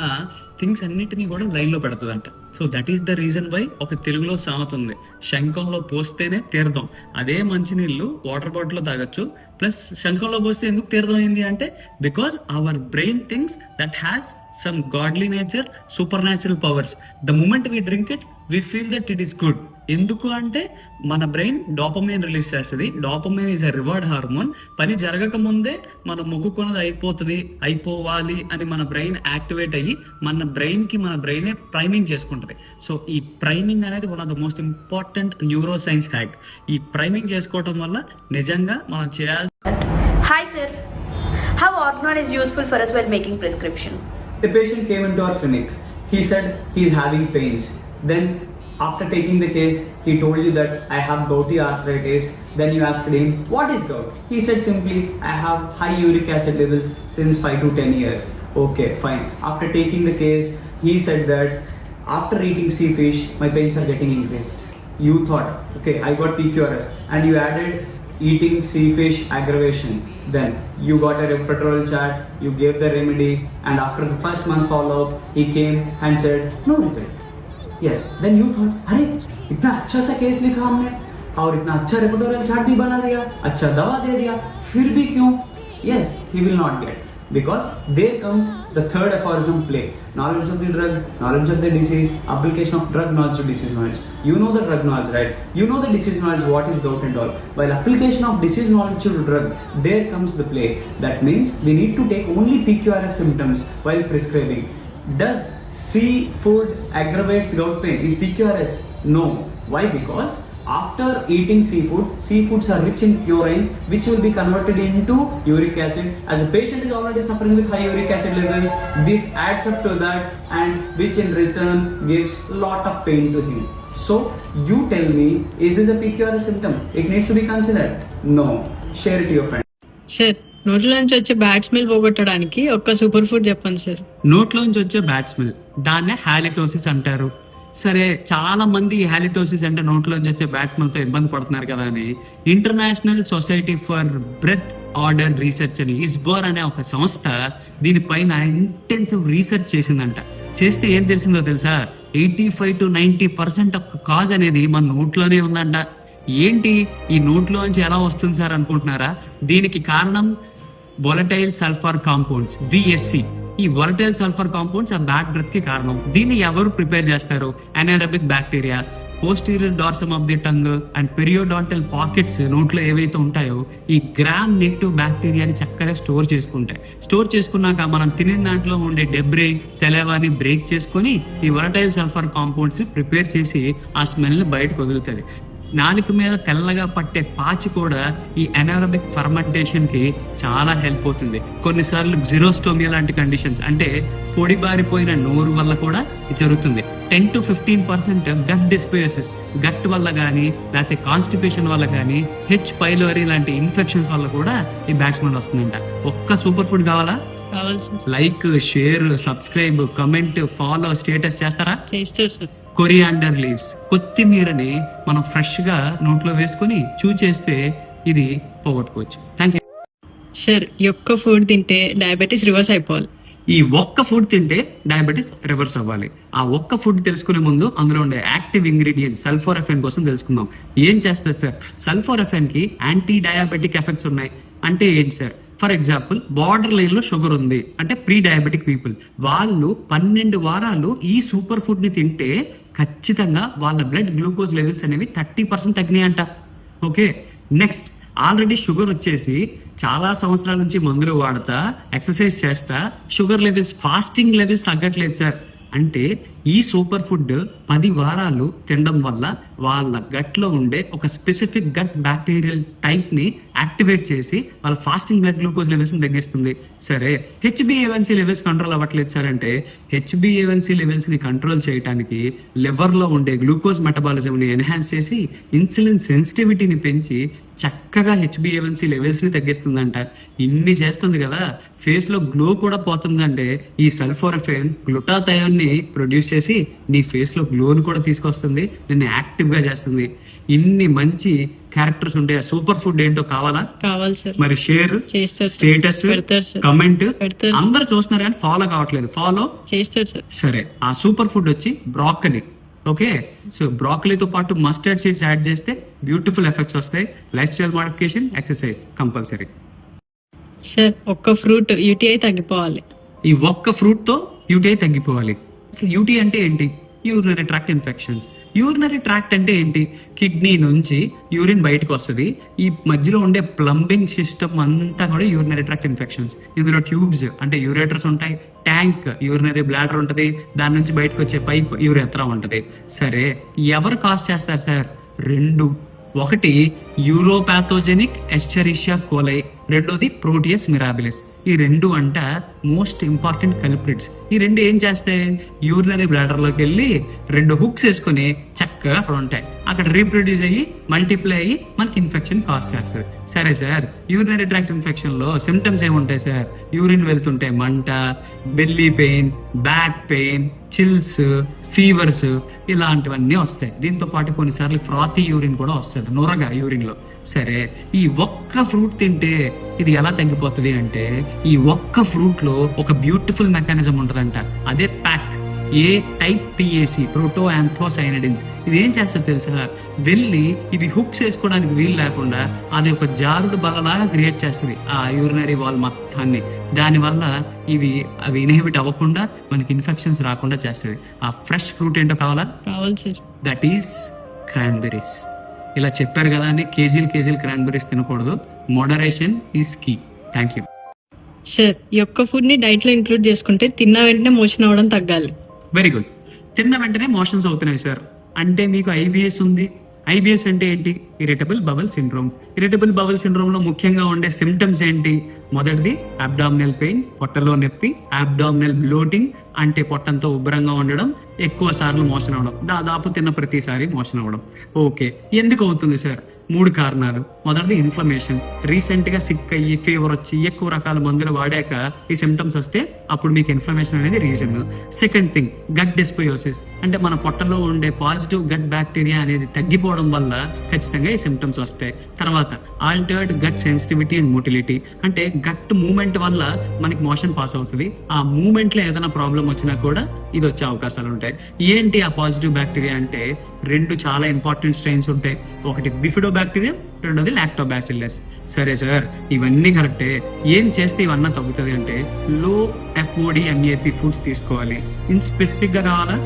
థింగ్స్ అన్నిటినీ కూడా లైన్లో పెడుతుందంట. So that is the reason why ఒక తెలుగులో సామెత ఉంది, శంఖంలో పోస్తేనే తీర్థం. అదే మంచినీళ్ళు వాటర్ బాటిల్లో తాగొచ్చు, ప్లస్ శంఖంలో పోస్తే ఎందుకు తీర్థం అయింది అంటే because our brain things that has some godly nature, supernatural powers. The moment we drink it we feel that it is good. ఎందుకు అంటే మన బ్రెయిన్ డోపమైన్ రిలీజ్ చేస్తుంది. Dopamine is a reward hormone. పని జరగక ముందే మనం మొక్కుకున్నది అయిపోతుంది, అయిపోవాలి అని మన బ్రెయిన్ యాక్టివేట్ అయ్యి మన బ్రెయినే ప్రైమింగ్ చేసుకుంటుంది. సో ఈ ప్రైమింగ్ అనేది one of the most important neuro science hack. ఈ ప్రైమింగ్ చేసుకోవటం వల్ల నిజంగా మనం చేయాలి. Hi sir, how Organon is useful for us while making prescription? A patient came into our clinic. He said he is having pains. Then After taking the case, he told you that I have gouty arthritis. Then you asked him, what is gout? He said simply, I have high uric acid levels since 5 to 10 years. Okay, fine. After taking the case, he said that after eating sea fish, my pains are getting increased. You thought, okay, I got PQRS, and you added eating sea fish aggravation. Then you got a repertoire chart, you gave the remedy, and after the first month follow-up, he came and said, no result. Yes, then you thought, अरे इतना अच्छा सा case लिखा हमने और इतना अच्छा रेपर्टोरियल chart भी बना दिया, अच्छा दवा दे दिया, फिर भी क्यों? Yes, he will not get. Because there comes the third aphorism play. Knowledge of the drug, knowledge of the disease, application of drug knowledge to disease knowledge. You know the drug knowledge, right? You know the disease knowledge, what is gout and all. While application of disease knowledge to drug, there comes the play. That means we need to take only PQRS symptoms while prescribing. Does seafood aggravate gout pain? Is PQRS? No. Why? Because after eating seafoods are rich in purines, which will be converted into uric acid. As the patient is already suffering with high uric acid levels, this adds up to that, and which in return gives lot of pain to him. So you tell me, is this a PQRS symptom? It needs to be considered. No. Share it to your friend. Sir నోట్లో నుంచి వచ్చే bad smell పోగొట్టడానికి ఒక్క super food చెప్పండి sir. నోట్లోంచి వచ్చే bad smell, దాన్నే halitosis అంటారు. సరే, చాలా మంది హాలిటోసిస్ అంటే నోట్లోంచి వచ్చే బ్యాడ్ స్మెల్తో ఇబ్బంది పడుతున్నారు కదా అని international society for breath odour research అని ఇస్బోర్ అనే ఒక సంస్థ దీనిపైన ఇంటెన్సివ్ రీసెర్చ్ చేసిందంట. చేస్తే ఏం తెలిసిందో తెలుసా? 85 to 90% ఒక కాజ్ అనేది మన నోట్లోనే ఉందంట. ఏంటి ఈ నోట్లోంచి ఎలా వస్తుంది సార్ అనుకుంటున్నారా? దీనికి కారణం వొలటైల్ సల్ఫర్ కాంపౌండ్స్, VSC. ఈ వొలటైల్ సల్ఫర్ కాంపౌండ్స్ ఆ బ్యాడ్ బ్రెత్ కి కారణం. దీన్ని ఎవరు ప్రిపేర్ చేస్తారు? Anaerobic bacteria. Posterior dorsum of the tongue and periodontal pockets నోట్లో ఏవైతే ఉంటాయో ఈ గ్రామ్ నెగిటివ్ బ్యాక్టీరియాని చక్కగా స్టోర్ చేసుకుంటాయి. స్టోర్ చేసుకున్నాక మనం తినే దాంట్లో ఉండే డెబ్రీ సెలవాని బ్రేక్ చేసుకొని ఈ వొలటైల్ సల్ఫర్ కాంపౌండ్స్ ప్రిపేర్ చేసి ఆ స్మెల్ని బయటకు వదులుతుంది. నాలుక మీద తెల్లగా పట్టే పాచి కూడా ఈ అనారోబిక్ ఫర్మెంటేషన్ కి చాలా హెల్ప్ అవుతుంది. కొన్నిసార్లు జిరోస్టోమియా లాంటి కండిషన్స్ అంటే పొడిబారిపోయిన నోరు వల్ల కూడా ఇది జరుగుతుంది. 10 to 15% గట్ డిస్బయోసిస్, గట్ వల్ల కానీ లేకపోతే కాన్స్టిపేషన్ వల్ల కానీ H. pylori లాంటి ఇన్ఫెక్షన్స్ వల్ల కూడా ఈ బ్యాడ్ స్మెల్ వస్తుందంట. ఒక్క సూపర్ ఫుడ్ కావాలా? Like, share, subscribe, comment, follow, status చేస్తారా? చేస్తారు సార్. కొరియాండర్ లీవ్స్, కొత్తిమీరని మనం ఫ్రెష్ గా నోట్లో వేసుకొని చూ చేస్తే ఇది పోగొట్టుకోవచ్చు. Thank you sir. ఈ ఒక్క ఫుడ్ తింటే డయాబెటీస్ రివర్స్ అయిపోవాలి. ఈ ఒక్క ఫుడ్ తింటే డయాబెటీస్ రివర్స్ అవ్వాలి. ఆ ఒక్క ఫుడ్ తెలుసుకునే ముందు అందులో ఉండే యాక్టివ్ ఇంగ్రీడియంట్ సల్ఫోరఫెన్ కోసం తెలుసుకుందాం. ఏం చేస్తారు సార్? సల్ఫోరఫెన్ కి యాంటీ డయాబెటిక్ ఎఫెక్ట్స్ ఉన్నాయి. అంటే ఏంటి sir? For example, border line లో షుగర్ ఉంది అంటే ప్రీ డయాబెటిక్ పీపుల్, వాళ్ళు 12 వారాలు ఈ సూపర్ ఫుడ్ ని తింటే ఖచ్చితంగా వాళ్ళ బ్లడ్ గ్లూకోజ్ లెవెల్స్ అనేవి 30% తగ్గినాయంట. ఓకే, నెక్స్ట్, ఆల్రెడీ షుగర్ వచ్చేసి చాలా సంవత్సరాల నుంచి మందులు వాడతా, ఎక్సర్సైజ్ చేస్తా షుగర్ లెవెల్స్, ఫాస్టింగ్ లెవెల్స్ తగ్గట్లేదు సార్. అంటే ఈ సూపర్ ఫుడ్ 10 వారాలు తినడం వల్ల వాళ్ళ గట్లో ఉండే ఒక స్పెసిఫిక్ గట్ బ్యాక్టీరియల్ టైప్ ని యాక్టివేట్ చేసి వాళ్ళ ఫాస్టింగ్ బ్లడ్ గ్లూకోజ్ లెవెల్స్ ని తగ్గిస్తుంది. సరే, HbA1c లెవెల్స్ కంట్రోల్ అవ్వట్లేదు సార్ అంటే HbA1c లెవెల్స్ ని కంట్రోల్ చేయడానికి లివర్ లో ఉండే గ్లూకోజ్ మెటబాలిజం ని ఎన్హాన్స్ చేసి ఇన్సులిన్ సెన్సిటివిటీని పెంచి చక్కగా HbA1c లెవెల్స్ ని తగ్గిస్తుందంట. ఇన్ని చేస్తుంది కదా, ఫేస్ లో గ్లో కూడా పోతుందంటే ఈ సల్ఫోరఫెన్ గ్లూటాథయోన్ ని ప్రొడ్యూస్ చేసి నీ ఫేస్ లో గ్లోని కూడా తీసుకొస్తుంది, నిన్ను యాక్టివ్ గా చేస్తుంది. ఇన్ని మంచి క్యారెక్టర్స్ ఉంటే ఆ సూపర్ ఫుడ్ ఏంటో కావాలా? కావాలి సార్. మరి షేర్, స్టేటస్, కమెంట్ అందరు చూస్తున్నారు కానీ ఫాలో కావట్లేదు. ఫాలో చేస్తారు సార్. సరే, ఆ సూపర్ ఫుడ్ వచ్చి బ్రాకలీ. ఓకే, సో బ్రాకలీతో పాటు మస్టర్డ్ సీడ్స్ యాడ్ చేస్తే బ్యూటిఫుల్ ఎఫెక్ట్స్ వస్తాయి. Life style modification, exercise compulsory. Sir, ఒక్క ఫ్రూట్ UTI తగ్గిపోవాలి. ఈ ఒక్క ఫ్రూట్ తో UTI తగ్గిపోవాలి. అసలు UTI అంటే ఏంటి? Urinary tract infections. Urinary tract అంటే ఏంటి? కిడ్నీ నుంచి యూరిన్ బయటకు వస్తుంది. ఈ మధ్యలో ఉండే ప్లంబింగ్ సిస్టమ్ అంతా కూడా యూరినరీ ట్రాక్ట్ ఇన్ఫెక్షన్స్. ఇందులో ట్యూబ్స్ అంటే యూరేటర్స్ ఉంటాయి, ట్యాంక్ యూరినరీ బ్లాడర్ ఉంటుంది, దాని నుంచి బయటకు వచ్చే పైప్ యూరెత్రా ఉంటుంది. సరే, ఎవరు కాజ్ చేస్తారు సార్? 2. ఒకటి యూరోపాథోజెనిక్ ఎస్చెరిషియా కోలై, రెండోది ప్రోటియస్ మిరాబిలిస్. ఈ రెండు అంట మోస్ట్ ఇంపార్టెంట్ కల్ప్రిట్స్. ఈ రెండు ఏం చేస్తాయి, యూరినరీ బ్లాడర్లోకి వెళ్ళి 2 హుక్స్ వేసుకొని చక్కగా అక్కడ ఉంటాయి. అక్కడ రీప్రొడ్యూస్ అయ్యి మల్టిప్లై అయ్యి మనకి ఇన్ఫెక్షన్ కాజ్ చేస్తుంది. సరే సార్, యూరినరీ ట్రాక్ట్ ఇన్ఫెక్షన్ లో సిమ్టమ్స్ ఏముంటాయి సార్? యూరిన్ వెళ్తుంటే మంట, belly pain, back pain, chills, fevers ఇలాంటివన్నీ వస్తాయి. దీంతో పాటు కొన్నిసార్లు ఫ్రాతీ యూరిన్ కూడా వస్తుంది, నొరగా యూరిన్ లో. సరే, ఈ ఒక్క ఫ్రూట్ తింటే ఇది ఎలా తగ్గిపోతుంది అంటే, ఈ ఒక్క ఫ్రూట్ లో ఒక బ్యూటిఫుల్ మెకానిజం ఉంటుందంట. అదే ప్యాక్ ఏ టైప్ PAC, ప్రోటో యాంథోసైనిడిన్స్. ఇది ఏం చేస్తుంది తెలుసా, వెళ్ళి ఇవి హుక్స్ వేసుకోవడానికి వీలు లేకుండా అది ఒక జారుడు బల్లలాగా క్రియేట్ చేస్తుంది ఆ యూరినరీ వాల్ మొత్తాన్ని. దానివల్ల అవి ఇన్హిబిట్ అవ్వకుండా మనకి ఇన్ఫెక్షన్స్ రాకుండా చేస్తుంది. ఆ ఫ్రెష్ ఫ్రూట్ ఏంటో కావాలి సార్. That is cranberries. ఇలా చెప్పారు కదా అని కేజీలు క్రాన్బెర్రీస్ తినకూడదు. Moderation is key. Thank you. Sir, ఈ యొక్క ఫుడ్ ని డైట్ లో ఇంక్లూడ్ చేసుకుంటే తిన్న వెంటనే మోషన్ అవ్వడం తగ్గాలి. Very good. తిన్న వెంటనే మోషన్స్ అవుతున్నాయి సార్ అంటే మీకు IBS ఉంది. IBS అంటే ఏంటి? Irritable bowel syndrome. Irritable bowel syndrome లో ముఖ్యంగా ఉండే సిమ్టమ్స్ ఏంటి? మొదటిది అబ్డామినల్ పెయిన్, పొట్టలో నొప్పి, అబ్డామినల్ బ్లోటింగ్ అంటే పొట్టంతో ఉబ్బరంగా ఉండడం, ఎక్కువ సార్లు మోషన్ అవడం, దాదాపు తిన్న ప్రతిసారి మోషన్ అవడం. ఓకే, ఎందుకు అవుతుంది సార్? 3 కారణాలు. మొదటిది ఇన్ఫ్లమేషన్. రీసెంట్ గా సిక్ అయ్యి ఫీవర్ వచ్చి ఎక్కువ రకాల మందులు వాడాక ఈ సిమ్టమ్స్ వస్తే అప్పుడు మీకు ఇన్ఫ్లమేషన్ అనేది reason. Second thing, gut dysbiosis అంటే మన పొట్టలో ఉండే పాజిటివ్ గట్ బ్యాక్టీరియా అనేది తగ్గిపోవడం వల్ల ఖచ్చితంగా ఈ సిమ్టమ్స్ వస్తాయి. తర్వాత altered gut sensitivity and motility అంటే గట్ మూమెంట్ వల్ల మనకి మోషన్ పాస్ అవుతుంది. ఆ మూమెంట్ లో ఏదైనా ప్రాబ్లం వచ్చినా కూడా ఇది వచ్చే అవకాశాలు ఉంటాయి. ఏంటి ఆ పాజిటివ్ బ్యాక్టీరియా అంటే 2 చాలా ఇంపార్టెంట్ స్ట్రెయిన్స్ ఉంటాయి. ఒకటి బిఫిడోబాక్టీరియం, రెండోది లాక్టోబాసిల్లస్. సరే సార్, ఇవన్నీ కరెక్టే. ఏం చేస్తే ఇవన్నీ తగ్గుతుంది అంటే లో FOD MAP ఫుడ్స్ తీసుకోవాలి. ఇన్ స్పెసిఫిక్ గా కావాలా?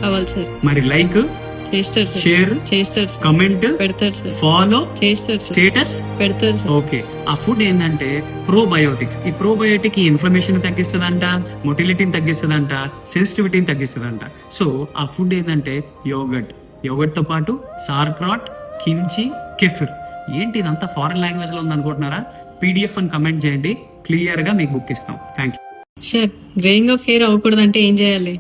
కావాలి సార్. మరి లైక్ చేస్తారు సార్. షేర్ చేస్తారు సార్. కమెంట్ పెడతారు సార్. ఫాలో చేస్తారు సార్. స్టేటస్ పెడతారు సార్. ఓకే. ఆ ఫుడ్ ఏంటంటే ప్రోబయోటిక్స్. ఈ ప్రోబయోటిక్ ఈ ఇన్ఫ్లమేషన్ తగ్గిస్తుందంట, మొటిలిటీని తగ్గిస్తుందంట, సెన్సిటివిటీని తగ్గిస్తుందంట. సో ఆ ఫుడ్ ఏంటంటే యోగర్ట్ తో పాటు సార్క్రాట్, కిమ్చి, కెఫిర్. ఏంటి ఇదంతా ఫారెన్ లాంగ్వేజ్ లో ఉందనుకుంటున్నారా? PDF అని కమెంట్ చేయండి, క్లియర్ గా మీకు బుక్ ఇస్తాం. Thank you. Sir, greying of hair అవ్వకూడదు అంటే ఏం చేయాలి?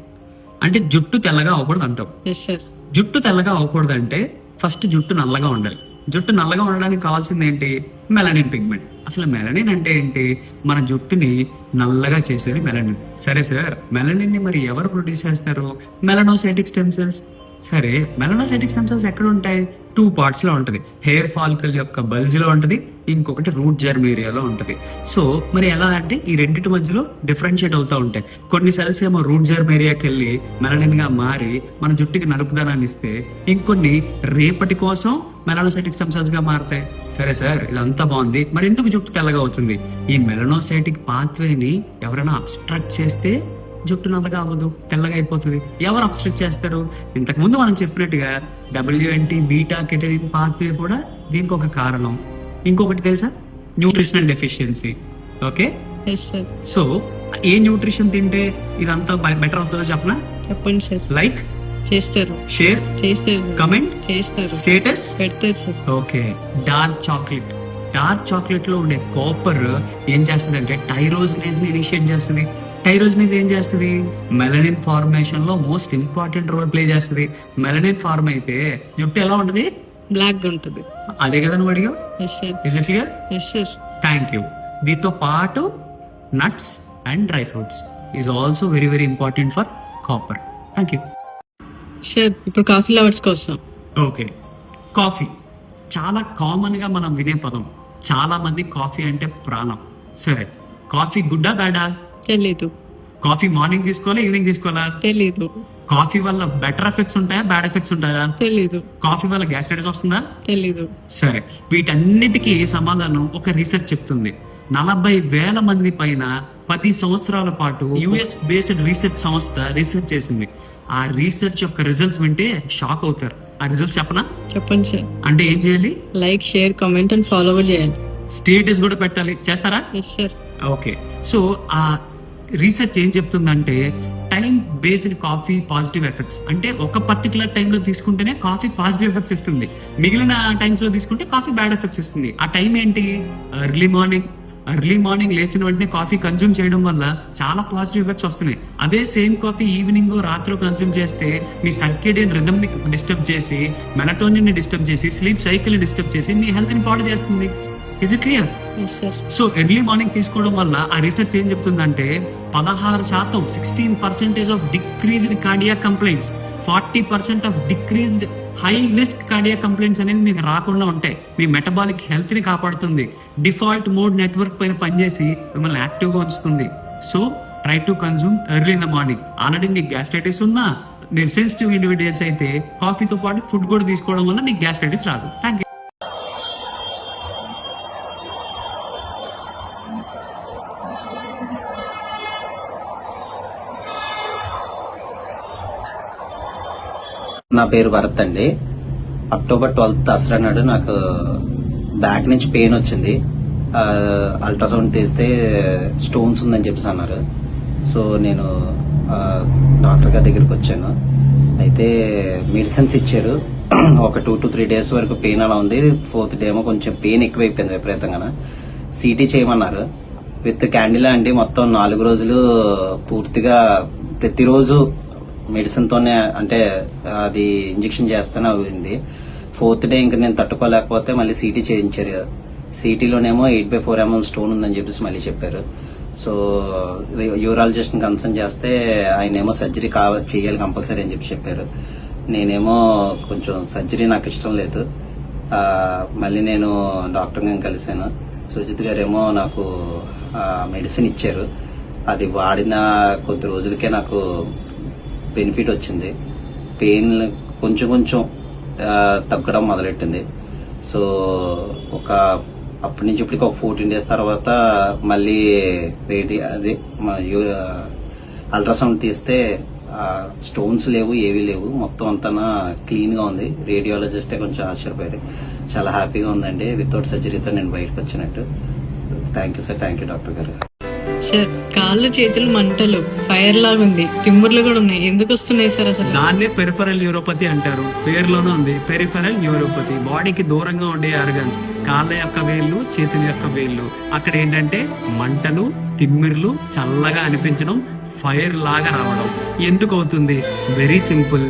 అంటే జుట్టు తెల్లగా అవ్వకూడదు అంటాం. Yes sir. జుట్టు తెల్లగా అవ్వకూడదు అంటే ఫస్ట్ జుట్టు నల్లగా ఉండాలి. జుట్టు నల్లగా ఉండడానికి కావాల్సింది ఏంటి? Melanin pigment. అసలు మెలనిన్ అంటే ఏంటి? మన జుట్టుని నల్లగా చేసేది మెలనిన్. సరే సార్, మెలనిన్ ని మరి ఎవరు ప్రొడ్యూస్ చేస్తారు? మెలనోసైటిక్ స్టెమ్ సెల్స్. సరే, మెలనోసైటిక్ స్టెమ్ సెల్స్ ఎక్కడ ఉంటాయి? 2 పార్ట్స్ లో ఉంటుంది. హెయిర్ ఫాలికల్ యొక్క బల్జ్ లో ఉంటుంది, ఇంకొకటి రూట్ జర్మ్ ఏరియాలో ఉంటుంది. సో మరి ఎలా అంటే ఈ రెండింటి మధ్యలో డిఫరెన్షియేట్ అవుతూ ఉంటాయి. కొన్ని సెల్స్ ఏమో రూట్ జర్మ్ ఏరియాకి వెళ్ళి మెలనిన్ గా మారి మన జుట్టుకి నలుపుదనాన్ని ఇస్తే, ఇంకొన్ని రేపటి కోసం మెలనోసైటిక్ స్టెమ్ సెల్స్ గా మారుతాయి. సరే సార్, ఇదంతా బాగుంది. మరి ఎందుకు జుట్టు తెల్లగా అవుతుంది? ఈ మెలనోసైటిక్ పాత్వేని ఎవరైనా అబ్స్ట్రాక్ట్ చేస్తే జుట్టు నల్లగా అవ్వదు, తెల్లగా అయిపోతుంది. ఎవరు అబ్స్ట్రక్ట్ చేస్తారు? ఇంతకు ముందు మనం చెప్పినట్టుగా WNT బీటా కెటరిన్ పాత్వే కూడా దీనికి ఒక కారణం. ఇంకొకటి తెలుసా? Nutritional deficiency. ఓకే, సో ఏ న్యూట్రిషన్ తింటే ఇదంతా బెటర్ అవుతుందో చెప్పనా? చెప్పండి సార్. లైక్ చేస్తారు, షేర్ చేస్తారు, కమెంట్ చేస్తారు, స్టేటస్ పెడతారు సార్. ఓకే. డార్క్ చాక్లెట్ లో ఉండే కాపర్ ఏం చేస్తుంది అంటే టైరోజినేజ్ ని ఇనిషియేట్ చేస్తుంది. టైరోజినేజ్ ఏం చేస్తుంది? మెలనిన్ ఫార్మేషన్ లో మోస్ట్ ఇంపార్టెంట్ రోల్ ప్లే చేస్తుంది. మెలనిన్ ఫార్మ్ అయితే జుట్టు ఎలా ఉంటుంది? బ్లాక్ గా ఉంటుంది. అదే కదా నువ్వు అడిగావు. Yes sir. Is it clear? Yes sir. Thank you. దీంతో పాటు nuts and dry fruits is also very very important for copper. Thank you sir. ఇప్పుడు కాఫీ లవర్స్ కోసం. ఓకే, కాఫీ చాలా కామన్ గా మనం వినే పదం. చాలా మంది కాఫీ అంటే ప్రాణం. సరే, కాఫీ గుడ్డా బ్యాడా? తెలీదు. కాఫీ మార్నింగ్ తీసుకోవాలా, ఈవినింగ్ తీసుకోవాలా? తెలీదు. కాఫీ వల్ల బెటర్ ఎఫెక్ట్స్ ఉంటాయా, బ్యాడ్ ఎఫెక్ట్స్ ఉంటాయా? తెలీదు. కాఫీ వల్ల గ్యాస్ట్రైటిస్ వస్తుందా? తెలీదు. సరే, వీటన్నిటికీ సమాధానం ఒక రీసెర్చ్ చెప్తుంది. 40,000 మంది పైన 10 సంవత్సరాల పాటు US బేస్డ్ రీసెర్చ్ సంస్థ రీసెర్చ్ చేసింది. ఆ రీసెర్చ్ యొక్క రిజల్ట్స్ వింటే షాక్ అవుతారు. ఆ రిజల్ట్స్ చెప్పనా? చెప్పండి సార్. అంటే ఏం చేయాలి? Like, share, comment and follow కూడా చేయాలి. స్టేటస్ కూడా పెట్టాలి. చేస్తారా? Yes sir. ఓకే, సో ఆ రీసెర్చ్ ఏం చెప్తుందంటే time based coffee positive effects. అంటే ఒక పర్టికులర్ టైంలో తీసుకుంటేనే కాఫీ పాజిటివ్ ఎఫెక్ట్స్ ఇస్తుంది, మిగిలిన టైమ్స్ లో తీసుకుంటే కాఫీ బ్యాడ్ ఎఫెక్ట్స్ ఇస్తుంది. ఆ టైం ఏంటి? ఎర్లీ మార్నింగ్, ఎర్లీ మార్నింగ్ లేచిన వెంటనే కాఫీ కన్జ్యూమ్ చేయడం వల్ల చాలా పాజిటివ్ ఎఫెక్ట్స్ వస్తున్నాయి. అదే సేమ్ కాఫీ ఈవినింగ్ రాత్రి కన్జ్యూమ్ చేస్తే మీ సర్కేడియన్ రిథమ్ ని డిస్టర్బ్ చేసి, మెలటోనిన్ ని డిస్టర్బ్ చేసి, స్లీప్ సైకిల్ ని డిస్టర్బ్ చేసి మీ హెల్త్ ని పాడు చేస్తుంది. Is it clear? So early morning తీసుకోవడం వల్ల ఆ రీసెర్చ్ ఏం చెప్తుందంటే 16% 16% of decreased cardiac complaints, 40% of decreased high risk cardiac complaints అనేవి మీకు రాకుండా ఉంటాయి. మీ మెటబాలిక్ హెల్త్ ని కాపాడుతుంది. డిఫాల్ట్ మోడ్ నెట్వర్క్ పైన పనిచేసి మిమ్మల్ని యాక్టివ్ గా ఉంచుతుంది. So try to consume early in the morning. Already మీకు గ్యాస్ట్రైటిస్ ఉన్నా, మీరు సెన్సిటివ్ ఇండివిజువల్స్ అయితే కాఫీతో పాటు ఫుడ్ కూడా తీసుకోవడం వల్ల మీకు గ్యాస్ట్రైటిస్ రాదు. Thank you. నా పేరు భరత్ అండి. అక్టోబర్ 12 దసరా నాడు నాకు బ్యాక్ నుంచి పెయిన్ వచ్చింది. అల్ట్రాసౌండ్ తీస్తే స్టోన్స్ ఉందని చెప్పేసి అన్నారు. సో నేను డాక్టర్ గారి దగ్గరికి వచ్చాను. అయితే మెడిసిన్స్ ఇచ్చారు. ఒక 2 to 3 days వరకు పెయిన్ అలా ఉంది. 4th day ఏమో కొంచెం పెయిన్ ఎక్కువైపోయింది విపరీతంగా. సిటీ చేయమన్నారు. విత్ క్యాండిలా అండి. మొత్తం 4 రోజులు పూర్తిగా ప్రతిరోజు మెడిసిన్ తోనే, అంటే అది ఇంజెక్షన్ చేస్తూనే అయింది. 4th day ఇంకా నేను తట్టుకోలేకపోతే మళ్ళీ సిటీ చేయించారు. సిటీలోనేమో 8/4 mm స్టోన్ ఉందని చెప్పేసి మళ్ళీ చెప్పారు. సో యూరాలజిస్ట్ ని కన్సల్ట్ చేస్తే ఆయన ఏమో సర్జరీ చేయాలి కంపల్సరీ అని చెప్పారు. నేనేమో కొంచెం సర్జరీ నాకు ఇష్టం లేదు. మళ్ళీ నేను డాక్టర్ గారిని కలిశాను. సుజిత్ గారేమో నాకు మెడిసిన్ ఇచ్చారు. అది వాడిన కొద్ది రోజులకే నాకు బెనిఫిట్ వచ్చింది. పెయిన్ కొంచెం కొంచెం తగ్గడం మొదలెట్టింది. సో అప్పటి నుంచి ఇప్పటికి ఒక 14 days తర్వాత మళ్ళీ అల్ట్రాసౌండ్ తీస్తే స్టోన్స్ లేవు, ఏవీ లేవు. మొత్తం అంతా క్లీన్ గా ఉంది. రేడియాలజిస్టే కొంచెం ఆశ్చర్యపోయారు. చాలా హ్యాపీగా ఉందండి. వితౌట్ సర్జరీతో నేను బయటకు వచ్చినట్టు. Thank you sir. Thank you doctor గారు. సార్ కాళ్ళు చేతులు మంటలు, ఫైర్ లాగా ఉంది, తిమ్ముర్లు కూడా ఉన్నాయి. ఎందుకు వస్తున్నాయి సార్ అసలు? దాన్నే పెరిఫరల్ న్యూరోపతి అంటారు. పేరులోనే ఉంది పెరిఫరల్ న్యూరోపతి. బాడీకి దూరంగా ఉండే ఆర్గన్స్, కాళ్ళ యొక్క వేళ్ళు, చేతుల యొక్క వేళ్ళు. అక్కడ ఏంటంటే మంటలు, తిమ్మిర్లు, చల్లగా అనిపించడం, ఫైర్ లాగా రావడం. ఎందుకు అవుతుంది? Very simple.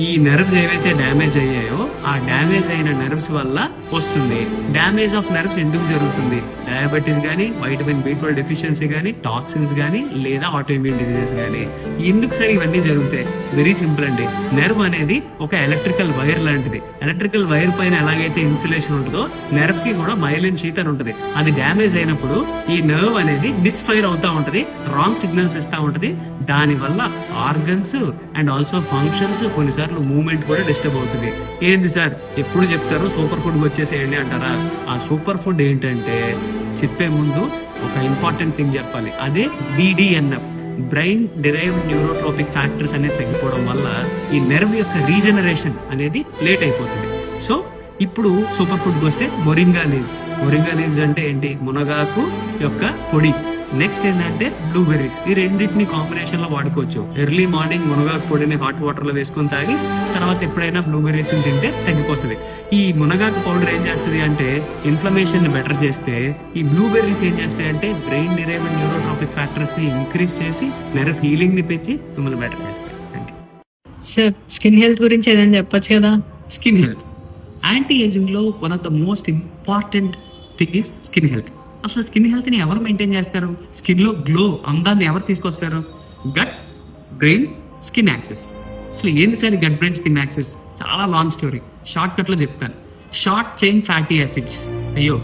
ఈ నర్వ్స్ ఏవైతే డ్యామేజ్ అయ్యాయో ఆ డ్యామేజ్ అయిన నర్వ్స్ వల్ల వస్తుంది. డ్యామేజ్ ఆఫ్ నర్వ్స్ ఎందుకు జరుగుతుంది? డయాబెటీస్ గానీ, వైటమిన్ B12 డెఫిషియన్సీ గానీ, టాక్సిన్స్ గానీ, లేదా ఆటోఇమ్యూన్ డిసీజెస్ గానీ. ఎందుకు సార్ ఇవన్నీ జరుగుతాయి? వెరీ సింపుల్ అండి. నర్వ్ అనేది ఒక ఎలక్ట్రికల్ వైర్ లాంటిది. ఎలక్ట్రికల్ వైర్ పైన ఎలాగైతే ఇన్సులేషన్ ఉంటుందో నర్వ్ కి కూడా మైలిన్ షీత్ అని ఉంటుంది. అది డ్యామేజ్ అయినప్పుడు ఈ నర్వ్ అనేది డిస్ఫైర్ అవుతా ఉంటది, రాంగ్ సిగ్నల్స్ ఇస్తా ఉంటది. దాని వల్ల ఆర్గన్స్ అండ్ ఆల్సో ఫంక్షన్స్, కొన్నిసార్లు మూవ్మెంట్ కూడా డిస్టర్బ్ అవుతుంది. ఏంది సార్ ఎప్పుడు చెప్తారు సూపర్ ఫుడ్ వచ్చేసేయండి అంటారా? ఆ సూపర్ ఫుడ్ ఏంటంటే చెప్పే ముందు ఒక ఇంపార్టెంట్ థింగ్ చెప్పాలి. అదే BDNF, brain derived neurotrophic factors అనేది తగ్గిపోవడం వల్ల ఈ నెర్వ్ యొక్క రీజనరేషన్ అనేది లేట్ అయిపోతుంది. సో ఇప్పుడు సూపర్ ఫుడ్ వస్తే మొరింగా లీవ్స్. మొరింగా లీవ్స్ అంటే ఏంటి? మునగాకు యొక్క పొడి. నెక్స్ట్ ఏంటంటే బ్లూబెర్రీస్. ఈ రెండింటిని కాంబినేషన్ లో వాడుకోవచ్చు. ఎర్లీ మార్నింగ్ మునగాకు పొడిని హాట్ వాటర్ లో వేసుకొని తాగి తర్వాత ఎప్పుడైనా బ్లూబెర్రీస్ తింటే తగ్గిపోతుంది. ఈ మునగాకు పౌడర్ ఏం చేస్తుంది అంటే ఇన్ఫ్లమేషన్ ని బెటర్ చేస్తే, ఈ బ్లూబెర్రీస్ ఏం చేస్తాయి అంటే బ్రెయిన్ డిరైవ్డ్ న్యూరోట్రోపిక్ ఫ్యాక్టర్స్ ని ఇంక్రీజ్ చేసి నెర్వ్ హీలింగ్ ని పెంచి మిమ్మల్ని బెటర్ చేస్తాయి. Thank you sir. Skin health గురించి ఏదైనా చెప్పొచ్చు కదా? స్కిన్ హెల్త్ యాంటీ ఏజింగ్ లో one of the most important thing is skin health. అసలు స్కిన్ హెల్త్ ని ఎవరు మెయింటైన్ చేస్తారు? స్కిన్ లో గ్లో, అందాన్ని ఎవరు తీసుకొస్తారు? Gut, brain, skin axis. అసలు ఏంది sir gut, brain, skin axis? చాలా లాంగ్ స్టోరీ, షార్ట్ కట్ లో చెప్తాను. Short chain fatty acids. అయ్యో,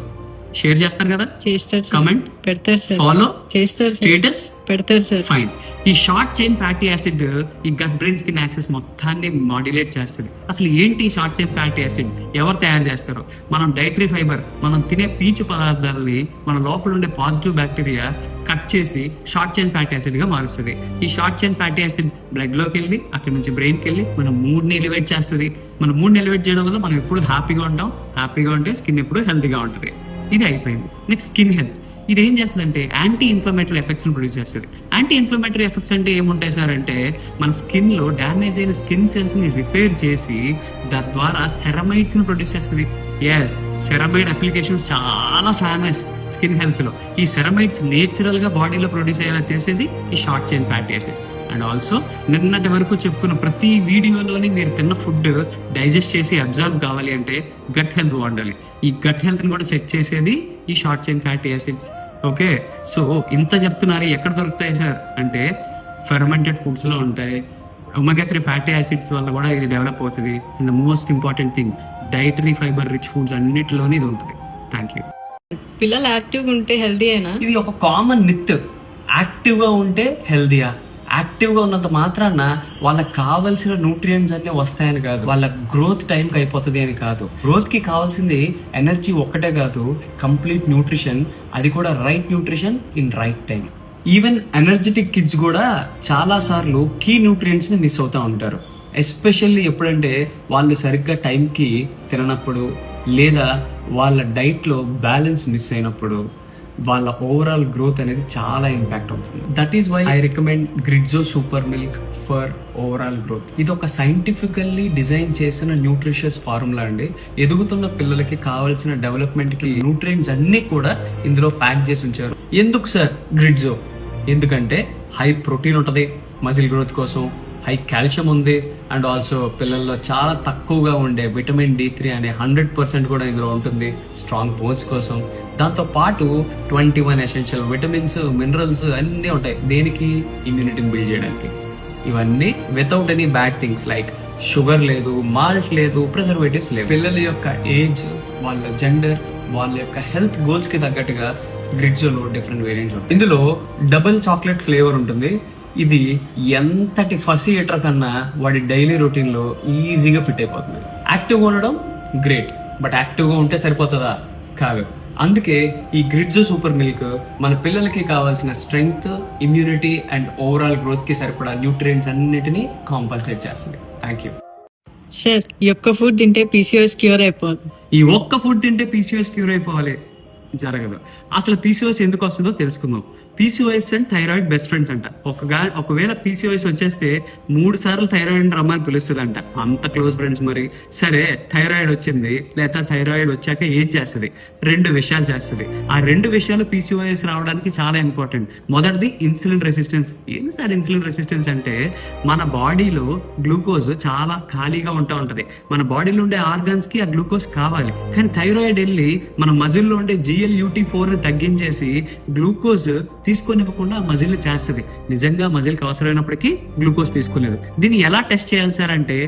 షేర్ చేస్తారు కదా? చేస్తారు. కమెంట్ పెడతారు సార్. ఫాలో చేస్తారు. స్టేటస్ పెడతారు సార్. ఫైన్. ఈ షార్ట్ చైన్ ఫ్యాటీ యాసిడ్ ఈ గట్, బ్రెయిన్, స్కిన్ యాక్సెస్ మొత్తాన్ని మాడ్యులేట్ చేస్తుంది. అసలు ఏంటి షార్ట్ చైన్ ఫ్యాటీ యాసిడ్? ఎవరు తయారు చేస్తారు? మనం డైటరీ ఫైబర్, మనం తినే పీచు పదార్థాలని మన లోపల ఉండే పాజిటివ్ బ్యాక్టీరియా కట్ చేసి షార్ట్ చైన్ ఫ్యాటీ యాసిడ్ గా మారుస్తుంది. ఈ short chain fatty acid blood లోకి వెళ్ళి అక్కడి నుంచి బ్రెయిన్ కి వెళ్ళి మన మూడ్ ని ఎలివేట్ చేస్తుంది. మన మూడ్ ని ఎలివేట్ చేయడం వల్ల మనం ఎప్పుడు హ్యాపీగా ఉంటాం. హ్యాపీగా ఉంటే స్కిన్ ఎప్పుడు హెల్తీగా ఉంటుంది. ఇది అయిపోయింది. Next skin health. ఇది ఏం చేస్తుందంటే యాంటీ ఇన్ఫ్లమేటరీ ఎఫెక్ట్స్ ని ప్రొడ్యూస్ చేస్తుంది. యాంటీ ఇన్ఫ్లమేటరీ ఎఫెక్ట్స్ అంటే ఏముంటాయి సార్ అంటే మన స్కిన్ లో డ్యామేజ్ అయిన స్కిన్ సెల్స్ ని రిపేర్ చేసి తద్వారా సెరమైడ్స్ ని ప్రొడ్యూస్ చేస్తుంది. ఎస్, సెరమైడ్ అప్లికేషన్స్ చాలా ఫేమస్. స్కిన్ హెల్త్ లో. ఈ సెరమైడ్స్ నేచురల్ గా బాడీలో ప్రొడ్యూస్ అయ్యేలా చేసేది ఈ short chain fatty acids. And also నిన్నటి వరకు చెప్పుకున్న ప్రతి వీడియోలోని మీరు తిన్న ఫుడ్ డైజెస్ట్ చేసి అబ్జర్వ్ కావాలి అంటే గట్ హెల్త్ వాడాలి. ఈ గట్ హెల్త్ ని కూడా చెక్ చేసేది ఈ short chain fatty acids. Okay, so ఇంత చెప్తున్నారు, ఎక్కడ దొరుకుతాయి సార్ అంటే ఫెర్మెంటెడ్ ఫుడ్స్ లో ఉంటాయి. ఒమేగా 3 ఫ్యాటీ యాసిడ్స్ వల్ల కూడా ఇది డెవలప్ అవుతుంది. And the most important thing, dietary fibre rich foods అన్నిటిలోనే ఇది ఉంటుంది. Thank you. పిల్లలు యాక్టివ్గా ఉంటే హెల్దీ అయినా? ఇది ఒక కామన్ మిత్. యాక్టివ్గా ఉంటే హెల్దీయా? యాక్టివ్గా ఉన్నంత మాత్రాన వాళ్ళకి కావాల్సిన న్యూట్రియంట్స్ అన్ని వస్తాయని కాదు, వాళ్ళ గ్రోత్ టైంకి అయిపోతుంది అని కాదు. గ్రోత్కి కావాల్సింది ఎనర్జీ ఒక్కటే కాదు, కంప్లీట్ న్యూట్రిషన్. అది కూడా right nutrition in right time. Even energetic kids కూడా చాలా సార్లు కీ న్యూట్రియంట్స్ని మిస్ అవుతూ ఉంటారు. ఎస్పెషల్లీ ఎప్పుడంటే వాళ్ళు సరిగ్గా టైంకి తిననప్పుడు, లేదా వాళ్ళ డైట్లో బ్యాలెన్స్ మిస్ అయినప్పుడు వాళ్ళ ఓవరాల్ గ్రోత్ అనేది చాలా ఇంపాక్ట్ అవుతుంది. That is why I recommend Gritzo super milk for overall growth. ఇది ఒక సైంటిఫికల్లీ డిజైన్ చేసిన న్యూట్రిషియస్ ఫార్ములా అండి. ఎదుగుతున్న పిల్లలకి కావాల్సిన డెవలప్మెంట్ కి న్యూట్రియంట్స్ అన్ని కూడా ఇందులో ప్యాక్ చేసి ఉంచారు. ఎందుకు సార్ గ్రిడ్జో? ఎందుకంటే హై ప్రోటీన్ ఉంటుంది మజిల్ గ్రోత్ కోసం, హై కాల్షియం ఉంది, అండ్ ఆల్సో పిల్లల్లో చాలా తక్కువగా ఉండే విటమిన్ D3 అనే 100% కూడా ఇందులో ఉంటుంది స్ట్రాంగ్ బోన్స్ కోసం. దాంతో పాటు 21 ఎసెన్షియల్ విటమిన్స్, మినరల్స్ అన్నీ ఉంటాయి. దేనికి? ఇమ్యూనిటీని బిల్డ్ చేయడానికి. ఇవన్నీ without any bad things like sugar లేదు, మాల్ట్ లేదు, ప్రిజర్వేటివ్స్ లేదు. పిల్లల యొక్క ఏజ్, వాళ్ళ జెండర్, వాళ్ళ యొక్క హెల్త్ గోల్స్ కి తగ్గట్టుగా గ్రిడ్జోలో డిఫరెంట్ వేరియంట్స్ ఉంటాయి. ఇందులో డబుల్ చాక్లెట్ ఫ్లేవర్ ఉంటుంది. ఇది ఎంతటి ఫసీ ఈటర్ కన్నా వాడి డైలీ రొటీన్ లో ఈజీగా ఫిట్ అయిపోతుంది. యాక్టివ్గా ఉండడం గ్రేట్, బట్ యాక్టివ్గా ఉంటే సరిపోతుందా? కాదు. అందుకే ఈ గ్రిడ్జో సూపర్ మిల్క్ మన పిల్లలకి కావాల్సిన strength, immunity and overall growth కి సరిపడా న్యూట్రియంట్స్ అన్నిటినీ కాంపన్సేట్ చేస్తుంది. Thank you. సార్, ఈ ఒక్క ఫుడ్ తింటే PCOS క్యూర్ అయిపోవాలి. ఈ ఒక్క ఫుడ్ తింటే PCOS క్యూర్ అయిపోవాలి జరగదు. అసలు PCOS ఎందుకు వస్తుందో తెలుసుకుందాం. PCOS and thyroid best friends అంట. ఒకవేళ PCOS వచ్చేస్తే 3 సార్లు థైరాయిడ్ రమ్మని పిలుస్తుంది అంట. అంత క్లోజ్ ఫ్రెండ్స్. మరి సరే, థైరాయిడ్ వచ్చింది, లేదా థైరాయిడ్ వచ్చాక ఏం చేస్తుంది? 2 విషయాలు చేస్తుంది. ఆ 2 విషయాలు PCOS రావడానికి చాలా ఇంపార్టెంట్. మొదటిది ఇన్సులిన్ రెసిస్టెన్స్. ఏంటి సార్ ఇన్సులిన్ రెసిస్టెన్స్ అంటే? మన బాడీలో గ్లూకోజ్ చాలా ఖాళీగా ఉంటది. మన బాడీలో ఉండే ఆర్గాన్స్ కి ఆ గ్లూకోజ్ కావాలి, కానీ థైరాయిడ్ వెళ్ళి మన మజిల్లో ఉండే GLUT4 ని తగ్గించేసి గ్లూకోజ్ తీసుకొనివ్వకుండా మజిల్ చేస్తుంది. నిజంగా మజిల్ కి అవసరమైనప్పటికీ గ్లూకోజ్ తీసుకోలేదు. దీన్ని ఎలా టెస్ట్ చేయాలి సార్ అంటే,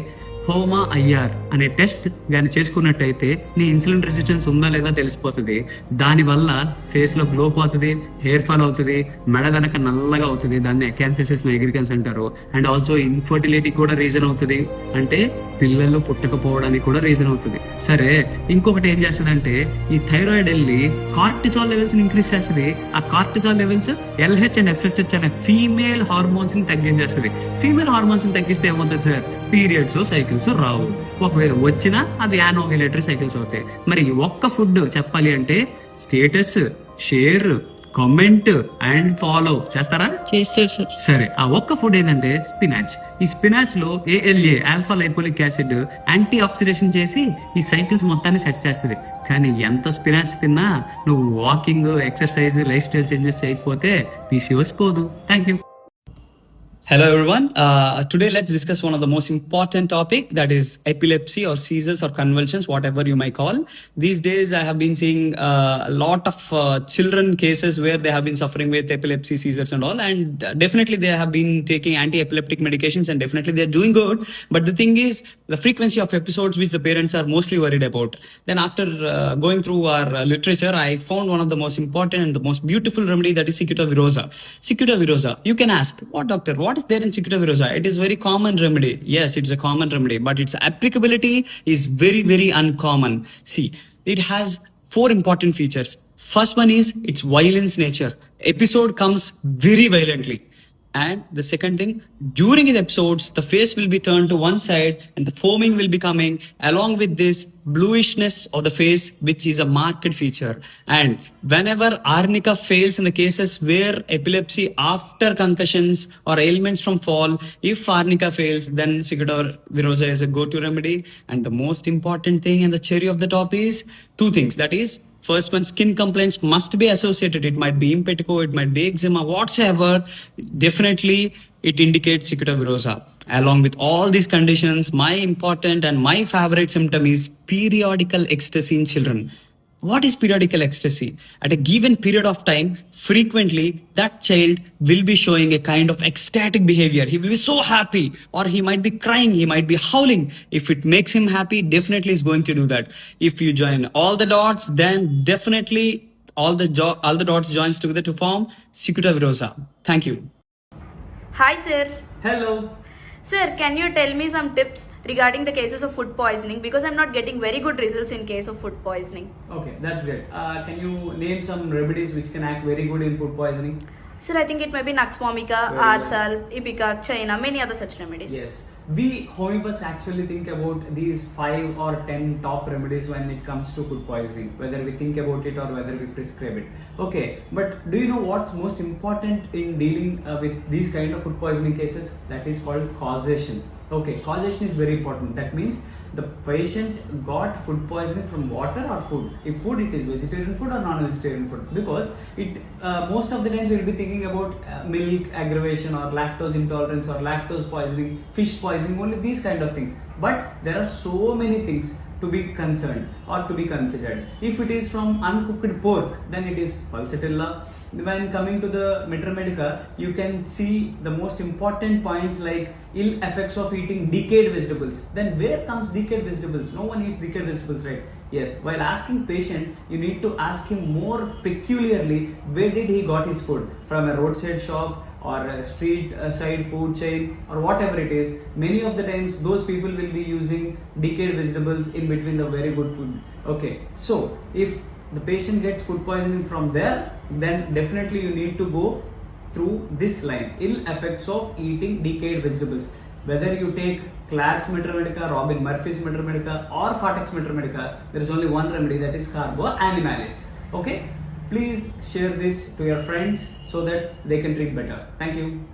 హోమా IR అనే టెస్ట్ కానీ చేసుకున్నట్టయితే నీ ఇన్సులిన్ రెసిస్టెన్స్ ఉందా లేదా తెలిసిపోతుంది. దానివల్ల ఫేస్ లో గ్లో పోతుంది, హెయిర్ ఫాల్ అవుతుంది, మెడ వెనక నల్లగా అవుతుంది. దాన్ని అకాంథసిస్ నైగ్రికన్స్ అంటారు. అండ్ ఆల్సో ఇన్ఫర్టిలిటీ కూడా రీజన్ అవుతుంది, అంటే పిల్లలు పుట్టకపోవడానికి కూడా రీజన్ అవుతుంది. సరే, ఇంకొకటి ఏం చేస్తుంది అంటే, ఈ థైరాయిడ్ వెళ్ళి కార్టిసాల్ లెవెల్స్ ఇంక్రీజ్ చేస్తుంది. ఆ cortisol levels LH and FSH అనే ఫీమేల్ హార్మోన్స్ ని తగ్గించేస్తుంది. ఫీమేల్ హార్మోన్స్ ని తగ్గిస్తే ఏమవుతుంది సార్? పీరియడ్స్ సైకిల్స్ రావు. ఒకవేళ వచ్చినా అది యానోవ్యులేటరీ సైకిల్స్ అవుతాయి. మరి ఒక్క ఫుడ్ చెప్పాలి అంటే, status, share, comment and follow చేస్తారా? చేస్తారు సార్. సరే, ఆ ఒక్క ఫుడ్ ఏంటంటే స్పినాచ్. ఈ స్పినాచ్ లో ALA alpha lipoic acid anti oxidation చేసి ఈ సైకిల్స్ మొత్తాన్ని సెట్ చేస్తుంది. కానీ ఎంత స్పినాచ్ తిన్నా నువ్వు walking, exercise, life style changes చేయకపోతే PCOS పోదు. Thank you. Hello everyone. Today let's discuss one of the most important topic, that is epilepsy or seizures or convulsions, whatever you might call. These days I have been seeing a lot of children cases where they have been suffering with epilepsy, seizures and all, and definitely they have been taking anti-epileptic medications and definitely they are doing good. But the thing is, the frequency of episodes which the parents are mostly worried about. Then after going through our literature, I found one of the most important and the most beautiful remedy, that is Cicuta virosa. Cicuta virosa. You can ask, what doctor, what is there in Cicuta virosa? It is very common remedy. Yes, it's a common remedy, but its applicability is very, very uncommon. See, it has 4 important features. First one is its violence nature. Episode comes very violently. And the second thing, during the episodes, the face will be turned to one side and the foaming will be coming along with this bluishness of the face, which is a marked feature. And whenever arnica fails in the cases where epilepsy after concussions or ailments from fall, if arnica fails, then Cicuta virosa is a go-to remedy. And the most important thing and the cherry of the top is 2 things. That is First one, skin complaints must be associated. It might be impetigo, it might be eczema, whatsoever. Definitely, it indicates cicuta virosa. Along with all these conditions, my important and my favorite symptom is periodical ecstasy in children. What is periodical ecstasy? At a given period of time, frequently that child will be showing a kind of ecstatic behavior. He will be so happy, or he might be crying, he might be howling. If it makes him happy, definitely is going to do that. If you join all the dots, then definitely all the dots joins together to form cicuta virosa. Thank you. Hi, sir. Hello. Sir, can you tell me some tips regarding the cases of food poisoning? Because I'm not getting very good results in case of food poisoning. Okay, that's good. Can you name some remedies which can act very good in food poisoning? Sir, I think it may be Nux vomica, Very Arsal, Ipecac, China, many other such remedies. Yes. We homeopaths actually think about these 5 or 10 top remedies when it comes to food poisoning, whether we think about it or whether we prescribe it. Okay, but do you know what's most important in dealing with these kind of food poisoning cases? That is called causation. Okay, causation is very important. That means the patient got food poisoning from water or food. If food, it is vegetarian food or non-vegetarian food, because it most of the times we'll be thinking about milk aggravation or lactose intolerance or lactose poisoning, fish poisoning, only these kind of things. But there are so many things to be concerned or to be considered. If it is from uncooked pork, then it is pulsatilla. When coming to the Metromedica, you can see the most important points like ill effects of eating decayed vegetables. Then where comes decayed vegetables? No one eats decayed vegetables, right? Yes, while asking patient, you need to ask him more peculiarly, where did he got his food? From a roadside shop or a street side food chain or whatever it is. Many of the times those people will be using decayed vegetables in between the very good food. Okay, so if the patient gets food poisoning from there, then definitely you need to go through this line, ill effects of eating decayed vegetables. Whether you take Clark's Metromedica, Robin Murphy's Metromedica or Fartex Metromedica, there is only one remedy, that is Carbo Animalis. Okay, please share this to your friends so that they can treat better. Thank you.